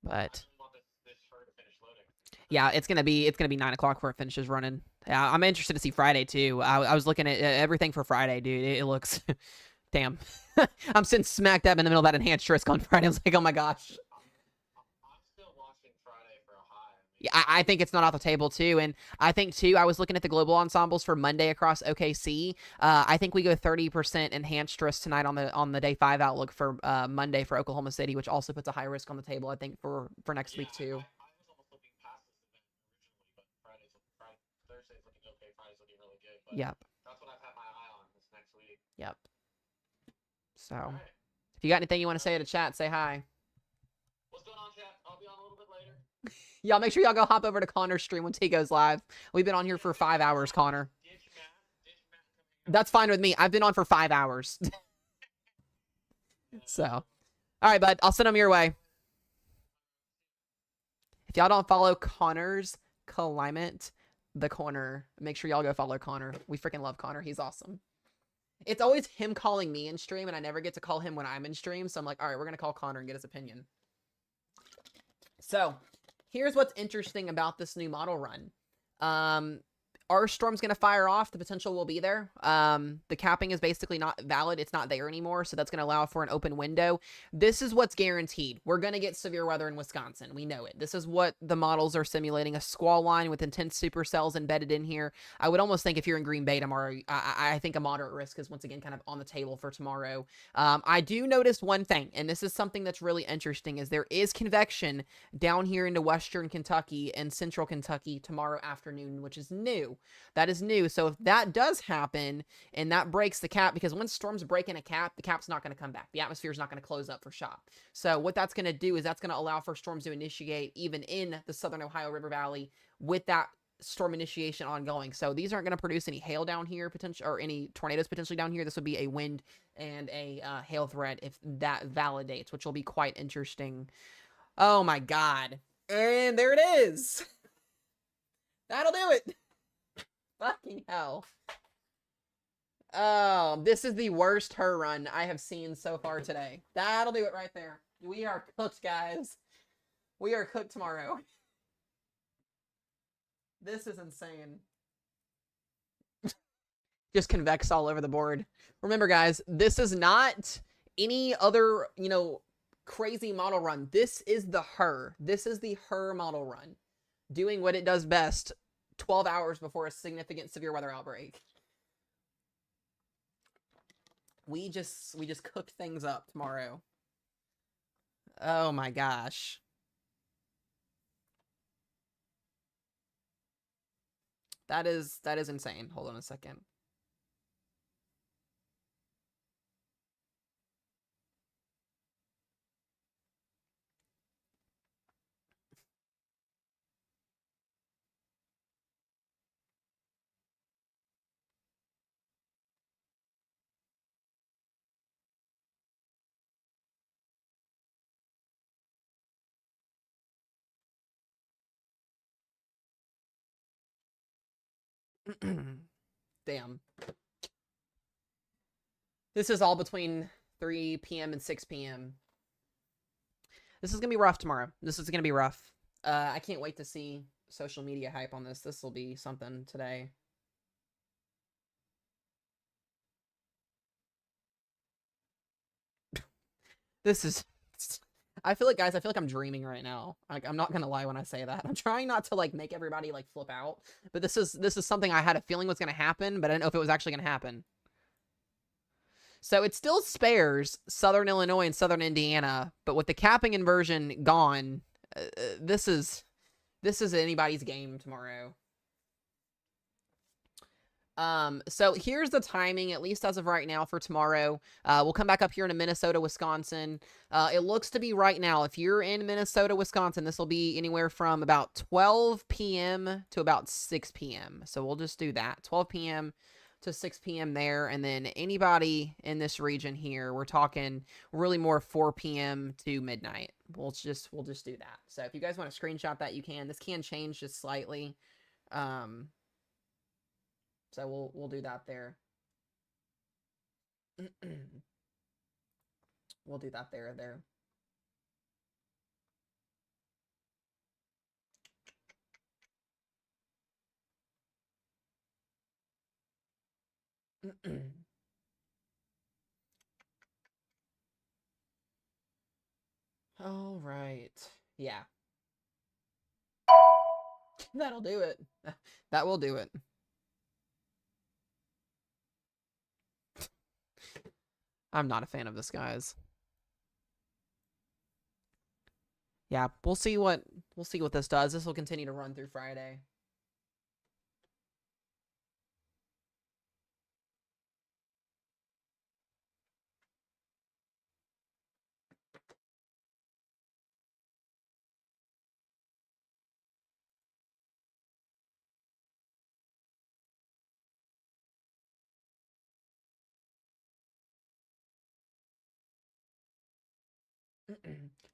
But. I really want this Her to finish loading. Yeah, it's gonna be 9 o'clock before it finishes running. Yeah, I'm interested to see Friday too. I was looking at everything for Friday, dude. It looks, damn. I'm sitting smack dab in the middle of that enhanced risk on Friday. I was like, oh my gosh. I'm still watching Friday for a high. Yeah, I think it's not off the table too, and I think too. I was looking at the global ensembles for Monday across OKC. I think we go 30% enhanced risk tonight on the day 5 outlook for Monday for Oklahoma City, which also puts a high risk on the table. I think for next week too. I was almost looking past this event originally, but Thursday's looking okay. Friday's looking really good. But yep. That's what I've had my eye on this next week. Yep. So, right. If you got anything you want to say to chat, say hi. What's going on, chat? I'll be on a little bit later. Y'all make sure y'all go hop over to Connor's stream once he goes live. We've been on here for 5 hours, Connor. That's fine with me. I've been on for 5 hours. So, all right, bud. I'll send them your way. If y'all don't follow Connor's Climate, the corner, make sure y'all go follow Connor. We freaking love Connor. He's awesome. It's always him calling me in stream, and I never get to call him when I'm in stream. So I'm like, all right, we're going to call Connor and get his opinion. So here's what's interesting about this new model run. our storm's going to fire off. The potential will be there. The capping is basically not valid. It's not there anymore. So that's going to allow for an open window. This is what's guaranteed. We're going to get severe weather in Wisconsin. We know it. This is what the models are simulating, a squall line with intense supercells embedded in here. I would almost think if you're in Green Bay tomorrow, I think a moderate risk is once again kind of on the table for tomorrow. I do notice one thing, and this is something that's really interesting, is there is convection down here into Western Kentucky and Central Kentucky tomorrow afternoon, which is new. That is new. So if that does happen and that breaks the cap, because when storms break in a cap, the cap's not going to come back. The atmosphere is not going to close up for shop. So what that's going to do is that's going to allow for storms to initiate even in the southern Ohio River Valley with that storm initiation ongoing. So these aren't going to produce any hail down here potential or any tornadoes potentially down here. This would be a wind and a hail threat if that validates, which will be quite interesting. Oh my God. And there it is. That'll do it. Fucking hell. Oh, this is the worst her run I have seen so far today. That'll do it right there. We are cooked, guys. We are cooked tomorrow. This is insane. Just convex all over the board. Remember, guys, this is not any other, crazy model run. This is the her. This is the her model run. Doing what it does best 12 hours before a significant severe weather outbreak. We just cook things up tomorrow. Oh my gosh. That is insane. Hold on a second. Damn. This is all between 3 p.m. and 6 p.m. This is going to be rough tomorrow. This is going to be rough. I can't wait to see social media hype on this. This will be something today. This is... I feel like, guys, I'm dreaming right now. Like, I'm not gonna lie when I say that. I'm trying not to, like, make everybody, like, flip out. But this is something I had a feeling was gonna happen, but I didn't know if it was actually gonna happen. So it still spares Southern Illinois and Southern Indiana, but with the capping inversion gone, this is anybody's game tomorrow. So here's the timing, at least as of right now, for tomorrow. We'll come back up here into Minnesota, Wisconsin. It looks to be right now, if you're in Minnesota, Wisconsin, this will be anywhere from about 12 p.m. to about 6 p.m. So we'll just do that. 12 p.m. to 6 p.m. there. And then anybody in this region here, we're talking really more 4 p.m. to midnight. We'll just do that. So if you guys want to screenshot that, you can. This can change just slightly. So we'll do that there. We'll do that there. All right. Yeah. That'll do it. That will do it. I'm not a fan of this, guys. Yeah, we'll see what this does. This will continue to run through Friday.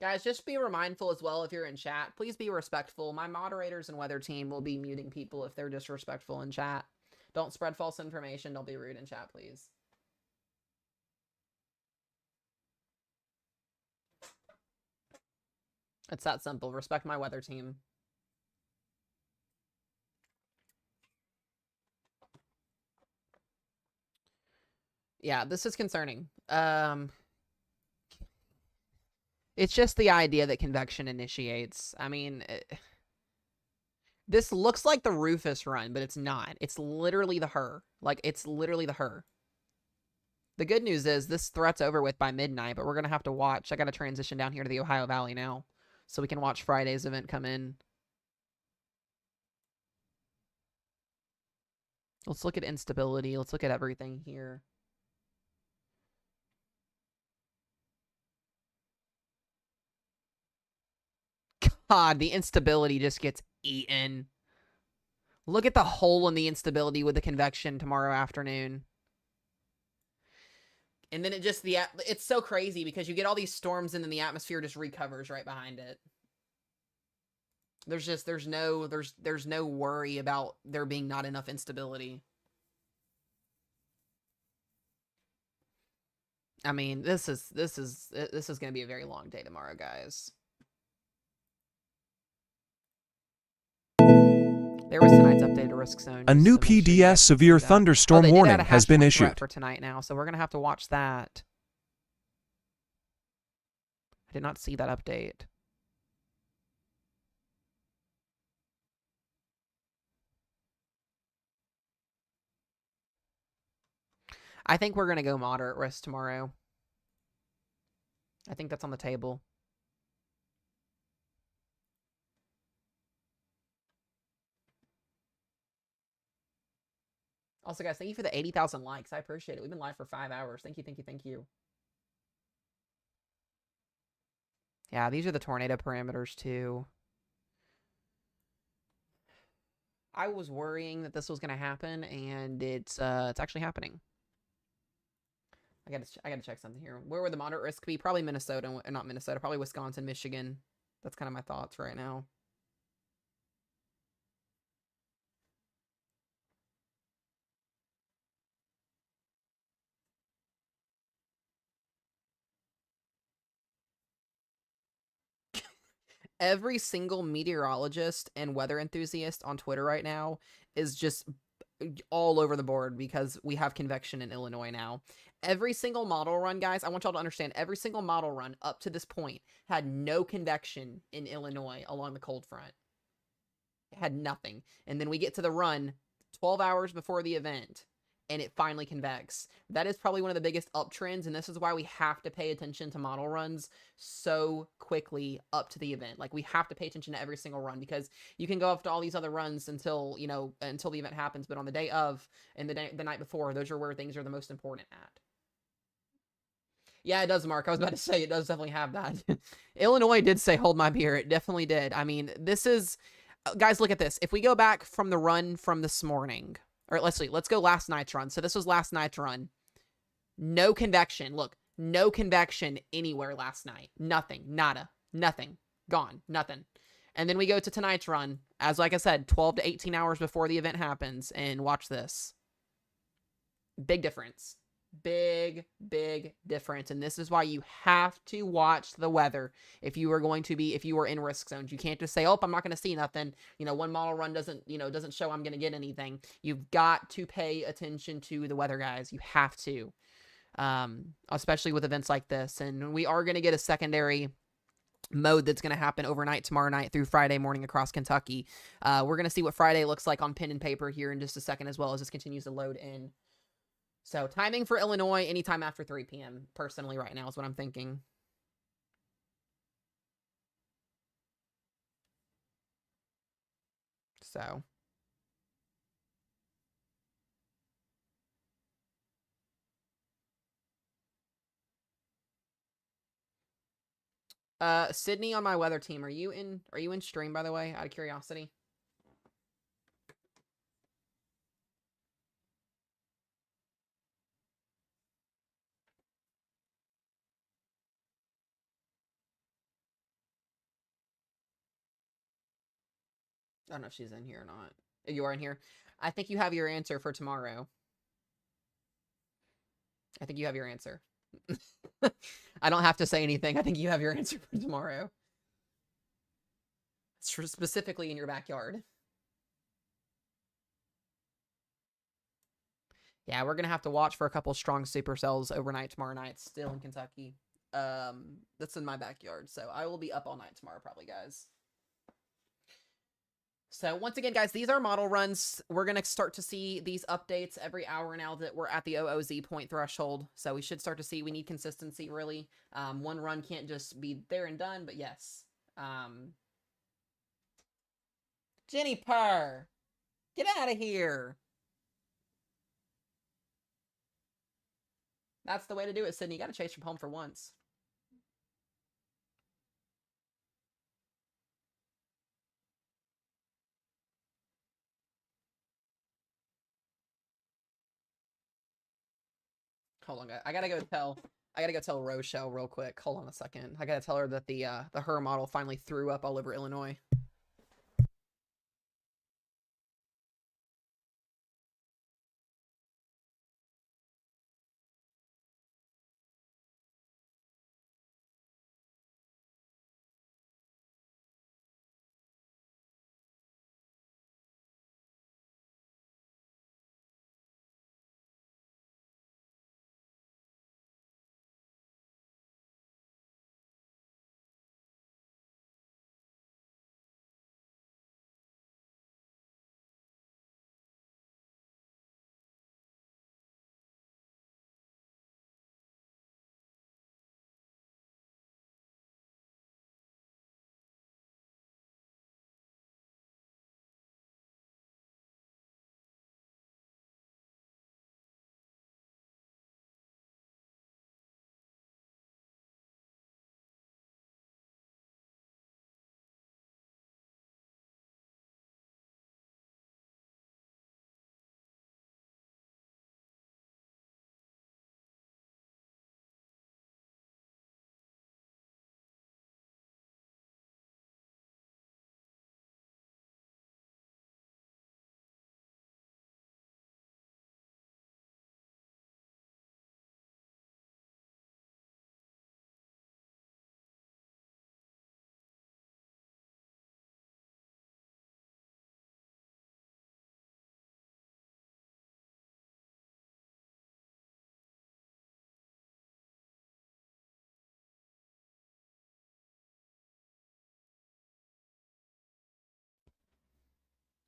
Guys, just be mindful as well if you're in chat. Please be respectful. My moderators and weather team will be muting people if they're disrespectful in chat. Don't spread false information. Don't be rude in chat, please. It's that simple. Respect my weather team. Yeah, this is concerning. It's just the idea that convection initiates. I mean, this looks like the Rufus run, but it's not. It's literally the her. Like, it's literally the her. The good news is this threat's over with by midnight, but we're going to have to watch. I got to transition down here to the Ohio Valley now so we can watch Friday's event come in. Let's look at instability. Let's look at everything here. God, the instability just gets eaten. Look at the hole in the instability with the convection tomorrow afternoon. And then it's so crazy because you get all these storms and then the atmosphere just recovers right behind it. There's no worry about there being not enough instability. I mean, this is going to be a very long day tomorrow, guys. There was tonight's updated risk zone. A new PDS severe thunderstorm warning has been issued for tonight now, so we're going to have to watch that. I did not see that update. I think we're going to go moderate risk tomorrow. I think that's on the table. Also, guys, thank you for the 80,000 likes. I appreciate it. We've been live for 5 hours. Thank you, thank you, thank you. Yeah, these are the tornado parameters, too. I was worrying that this was going to happen, and it's actually happening. I gotta check something here. Where would the moderate risk be? Probably Minnesota, not Minnesota. Probably Wisconsin, Michigan. That's kind of my thoughts right now. Every single meteorologist and weather enthusiast on Twitter right now is just all over the board because we have convection in Illinois now. Every single model run, guys, I want y'all to understand, every single model run up to this point had no convection in Illinois along the cold front. It had nothing. And then we get to the run 12 hours before the event, and it finally convects. That is probably one of the biggest uptrends, and this is why we have to pay attention to model runs so quickly up to the event. Like, we have to pay attention to every single run, because you can go up to all these other runs until, you know, until the event happens, but on the day of and the night before, those are where things are the most important at. Yeah, it does, Mark. I was about to say, it does definitely have that. Illinois did say, hold my beer. It definitely did. I mean, this is... Guys, look at this. If we go back from the run from this morning... Or let's see. Let's go last night's run. So this was last night's run. No convection. Look, no convection anywhere last night. Nothing. Nada. Nothing. Gone. Nothing. And then we go to tonight's run, as like I said, 12 to 18 hours before the event happens, and watch this. Big difference. Big, big difference. And this is why you have to watch the weather if you are in risk zones. You can't just say, oh, I'm not going to see nothing. You know, one model run doesn't show I'm going to get anything. You've got to pay attention to the weather, guys. You have to. Especially with events like this. And we are going to get a secondary mode that's going to happen overnight tomorrow night through Friday morning across Kentucky. We're going to see what Friday looks like on pen and paper here in just a second, as well as this continues to load in. So, timing for Illinois, anytime after 3 p.m., personally, right now, is what I'm thinking. So. Sydney on my weather team, are you in stream, by the way, out of curiosity? I don't know if she's in here or not. You are in here. I think you have your answer for tomorrow. I think you have your answer. I don't have to say anything. I think you have your answer for tomorrow. It's specifically in your backyard. Yeah, we're gonna have to watch for a couple strong supercells overnight tomorrow night. Still in Kentucky. That's in my backyard, so I will be up all night tomorrow, probably, guys. So once again, guys, these are model runs. We're going to start to see these updates every hour now that we're at the OOZ point threshold. So we should start to see we need consistency, really. One run can't just be there and done, but yes. Jenny Purr, get out of here. That's the way to do it, Sydney. You got to chase from home for once. Hold on, I gotta go tell Rochelle real quick. Hold on a second. I gotta tell her that the her model finally threw up all over Illinois.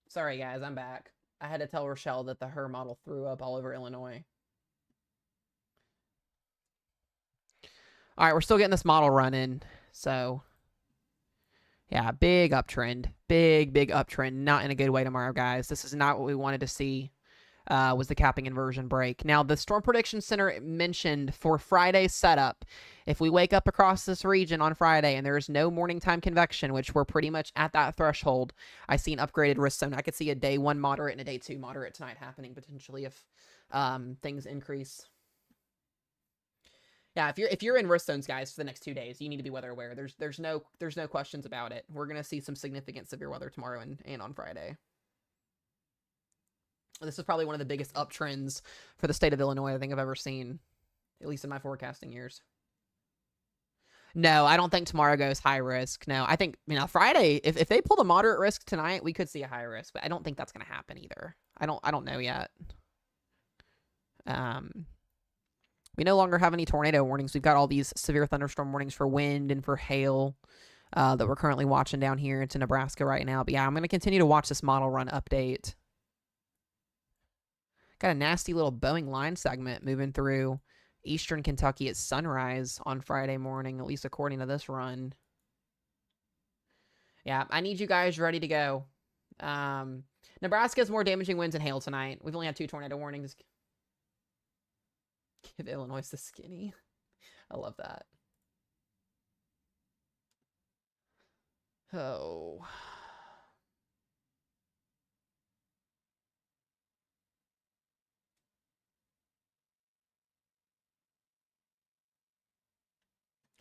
Sorry, guys, I'm back. I had to tell Rochelle that the her model threw up all over Illinois. All right, we're still getting this model running, so yeah, big uptrend, big uptrend. Not in a good way tomorrow, guys. This is not what we wanted to see. Was the capping inversion break. Now, the Storm Prediction Center mentioned for Friday's setup, if we wake up across this region on Friday and there is no morning time convection, which we're pretty much at that threshold, I see an upgraded risk zone. I could see a day 1 moderate and a day 2 moderate tonight happening potentially if things increase. Yeah, if you're in risk zones, guys, for the next 2 days, you need to be weather aware. There's no questions about it. We're gonna see some significant severe weather tomorrow and on Friday. This is probably one of the biggest uptrends for the state of Illinois I think I've ever seen, at least in my forecasting years. No, I don't think tomorrow goes high risk. No, I think, Friday, if they pull the moderate risk tonight, we could see a high risk, but I don't think that's going to happen either. I don't know yet. We no longer have any tornado warnings. We've got all these severe thunderstorm warnings for wind and for hail that we're currently watching down here into Nebraska right now. But yeah, I'm going to continue to watch this model run update. Got a nasty little Boeing line segment moving through eastern Kentucky at sunrise on Friday morning, at least according to this run. Yeah, I need you guys ready to go. Nebraska has more damaging winds and hail tonight. We've only had 2 tornado warnings. Give Illinois the skinny. I love that. Oh...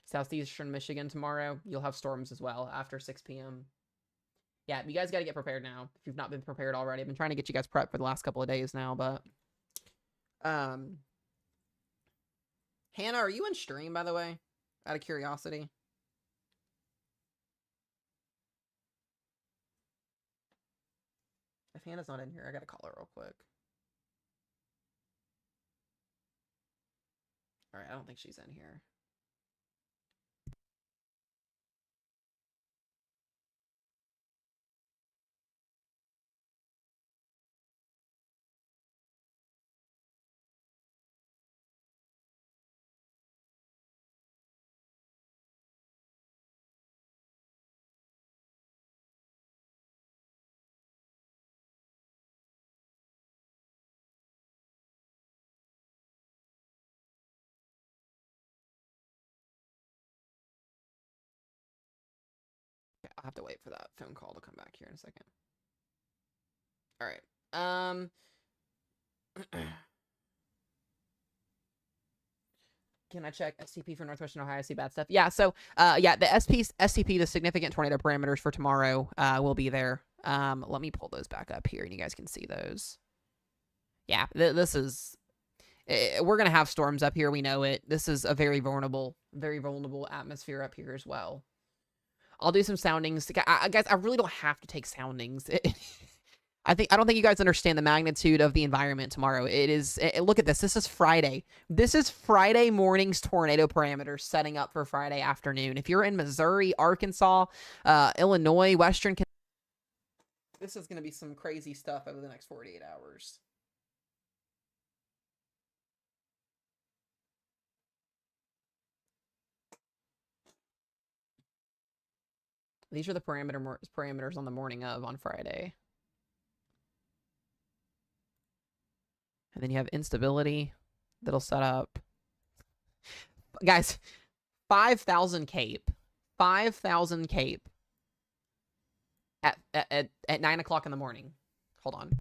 Southeastern Michigan tomorrow, you'll have storms as well after 6 p.m. Yeah, you guys got to get prepared now. If you've not been prepared already, I've been trying to get you guys prepped for the last couple of days now, but... Hannah, are you in stream, by the way? Out of curiosity. If Hannah's not in here, I gotta call her real quick. All right, I don't think she's in here. Okay, I'll have to wait for that phone call to come back here in a second. All right. Can I check STP for Northwestern Ohio? I see bad stuff. Yeah, so yeah, the STP, the significant tornado parameters for tomorrow will be there. Let me pull those back up here and you guys can see those. Yeah, this is we're going to have storms up here, we know it. This is a very vulnerable atmosphere up here as well. I'll do some soundings. Guys, I really don't have to take soundings. I don't think you guys understand the magnitude of the environment tomorrow. Look at this. This is Friday. This is Friday morning's tornado parameters setting up for Friday afternoon. If you're in Missouri, Arkansas, Illinois, Western, this is going to be some crazy stuff over the next 48 hours. These are the parameters on the morning of on Friday. And then you have instability that'll set up. Guys, 5,000 Cape. 5,000 Cape. At 9 o'clock in the morning. Hold on.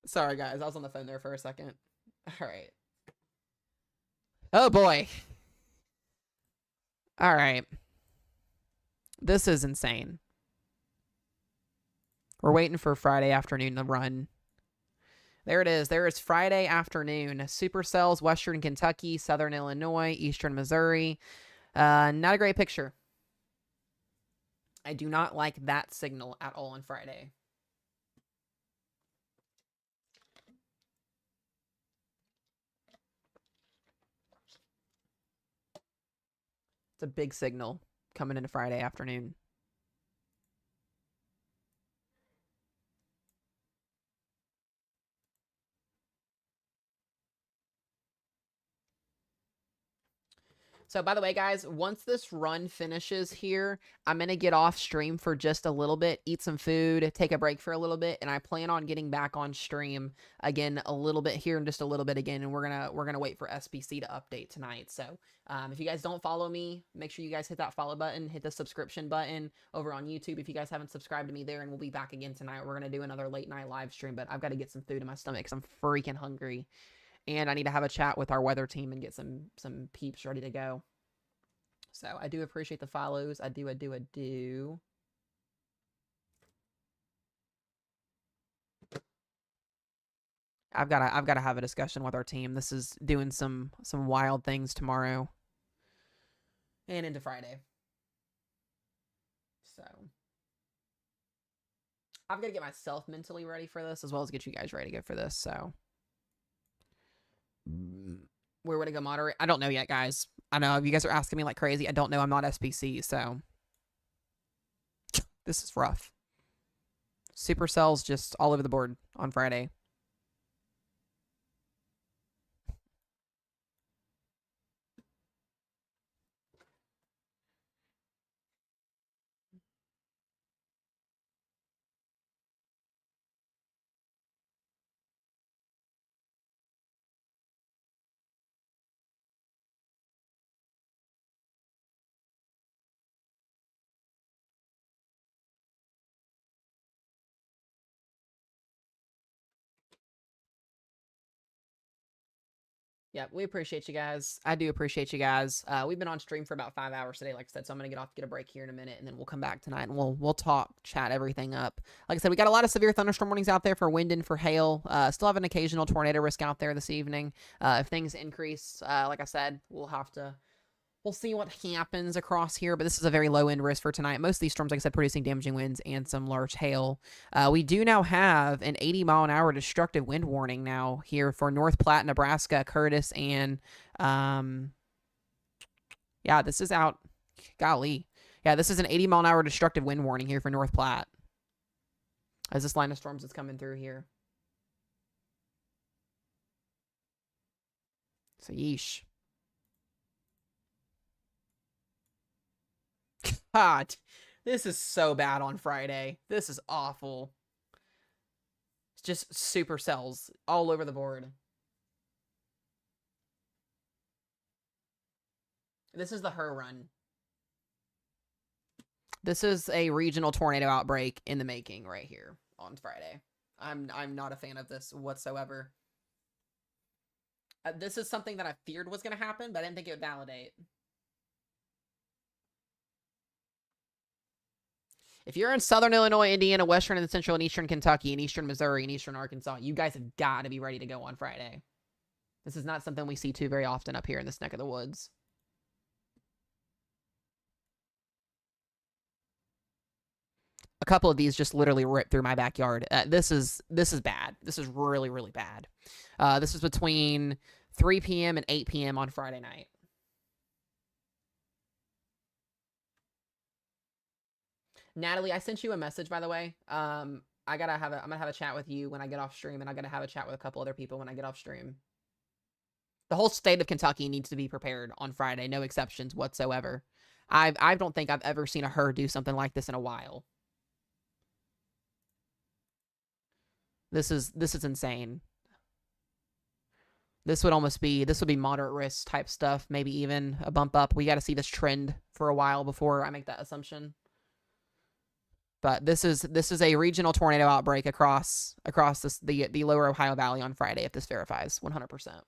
Sorry, guys. I was on the phone there for a second. All right. Oh, boy. All right. This is insane. We're waiting for Friday afternoon to run. There it is. There is Friday afternoon. Supercells, Western Kentucky, Southern Illinois, Eastern Missouri. Not a great picture. I do not like that signal at all on Friday. It's a big signal coming into Friday afternoon. So, by the way, guys, once this run finishes here, I'm going to get off stream for just a little bit, eat some food, take a break for a little bit, and I plan on getting back on stream again a little bit here and just a little bit again, and we're going to wait for SPC to update tonight. So, if you guys don't follow me, make sure you guys hit that follow button, hit the subscription button over on YouTube if you guys haven't subscribed to me there, and we'll be back again tonight. We're going to do another late night live stream, but I've got to get some food in my stomach because I'm freaking hungry. And I need to have a chat with our weather team and get some peeps ready to go. So I do appreciate the follows. I do. I've got to have a discussion with our team. This is doing some wild things tomorrow and into Friday. So I've got to get myself mentally ready for this as well as get you guys ready to go for this. So where would I go moderate? I don't know yet, guys. I know you guys are asking me like crazy. I don't know. I'm not SPC, so this is rough. Supercells just all over the board on Friday. Yeah, we appreciate you guys. I do appreciate you guys. We've been on stream for about 5 hours today, like I said, so I'm gonna get off, get a break here in a minute, and then we'll come back tonight and we'll talk, chat everything up. Like I said, we got a lot of severe thunderstorm warnings out there for wind and for hail. Still have an occasional tornado risk out there this evening. If things increase, like I said, we'll see what happens across here, but this is a very low end risk for tonight. Most of these storms, like I said, producing damaging winds and some large hail. We do now have an 80-mile-an-hour destructive wind warning now here for North Platte, Nebraska, Curtis, and yeah, this is out. Golly. Yeah, this is an 80-mile-an-hour destructive wind warning here for North Platte as this line of storms is coming through here. So, yeesh. God, this is so bad on Friday. This is awful. It's just supercells all over the board. This is the Her run. This is a regional tornado outbreak in the making right here on Friday. I'm not a fan of this whatsoever. This is something that I feared was going to happen, but I didn't think it would validate. If you're in Southern Illinois, Indiana, Western and Central and Eastern Kentucky, and Eastern Missouri, and Eastern Arkansas, you guys have got to be ready to go on Friday. This is not something we see too very often up here in this neck of the woods. A couple of these just literally ripped through my backyard. This is bad. This is really, really bad. This is between 3 p.m. and 8 p.m. on Friday night. Natalie, I sent you a message, by the way. I'm gonna have a chat with you when I get off stream, and I'm gonna have a chat with a couple other people when I get off stream. The whole state of Kentucky needs to be prepared on Friday, no exceptions whatsoever. I don't think I've ever seen a Her do something like this in a while. This is insane. This would be moderate risk type stuff, maybe even a bump up. We got to see this trend for a while before I make that assumption. But this is a regional tornado outbreak across the lower Ohio Valley on Friday if this verifies 100%.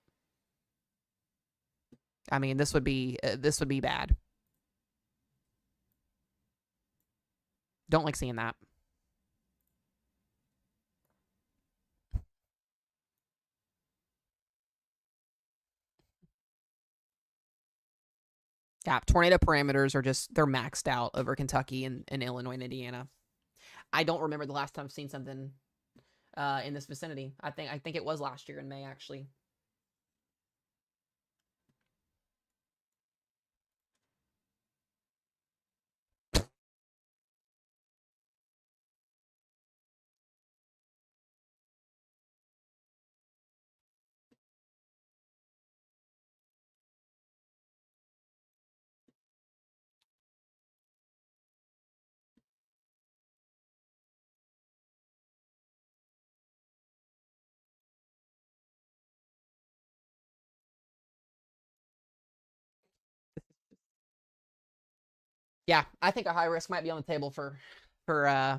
I mean, this would be bad. Don't like seeing that. Yeah, tornado parameters are just, they're maxed out over Kentucky and Illinois and Indiana. I don't remember the last time I've seen something in this vicinity. I think it was last year in May, actually. Yeah, I think a high risk might be on the table for the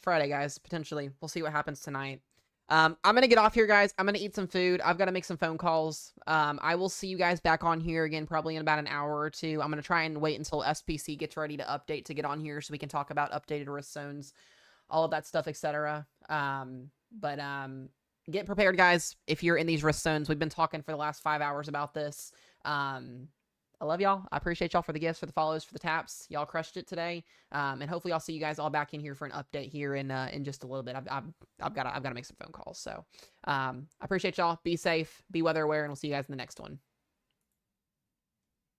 Friday, guys, potentially. We'll see what happens tonight. I'm gonna get off here, guys. I'm gonna eat some food. I've got to make some phone calls. I will see you guys back on here again probably in about an hour or two. I'm gonna try and wait until SPC gets ready to update to get on here so we can talk about updated risk zones, all of that stuff, etc. Get prepared, guys. If you're in these risk zones, we've been talking for the last 5 hours about this. I love y'all. I appreciate y'all for the gifts, for the follows, for the taps. Y'all crushed it today. And hopefully I'll see you guys all back in here for an update here in just a little bit. I've got to make some phone calls. So I appreciate y'all. Be safe, be weather aware, and we'll see you guys in the next one.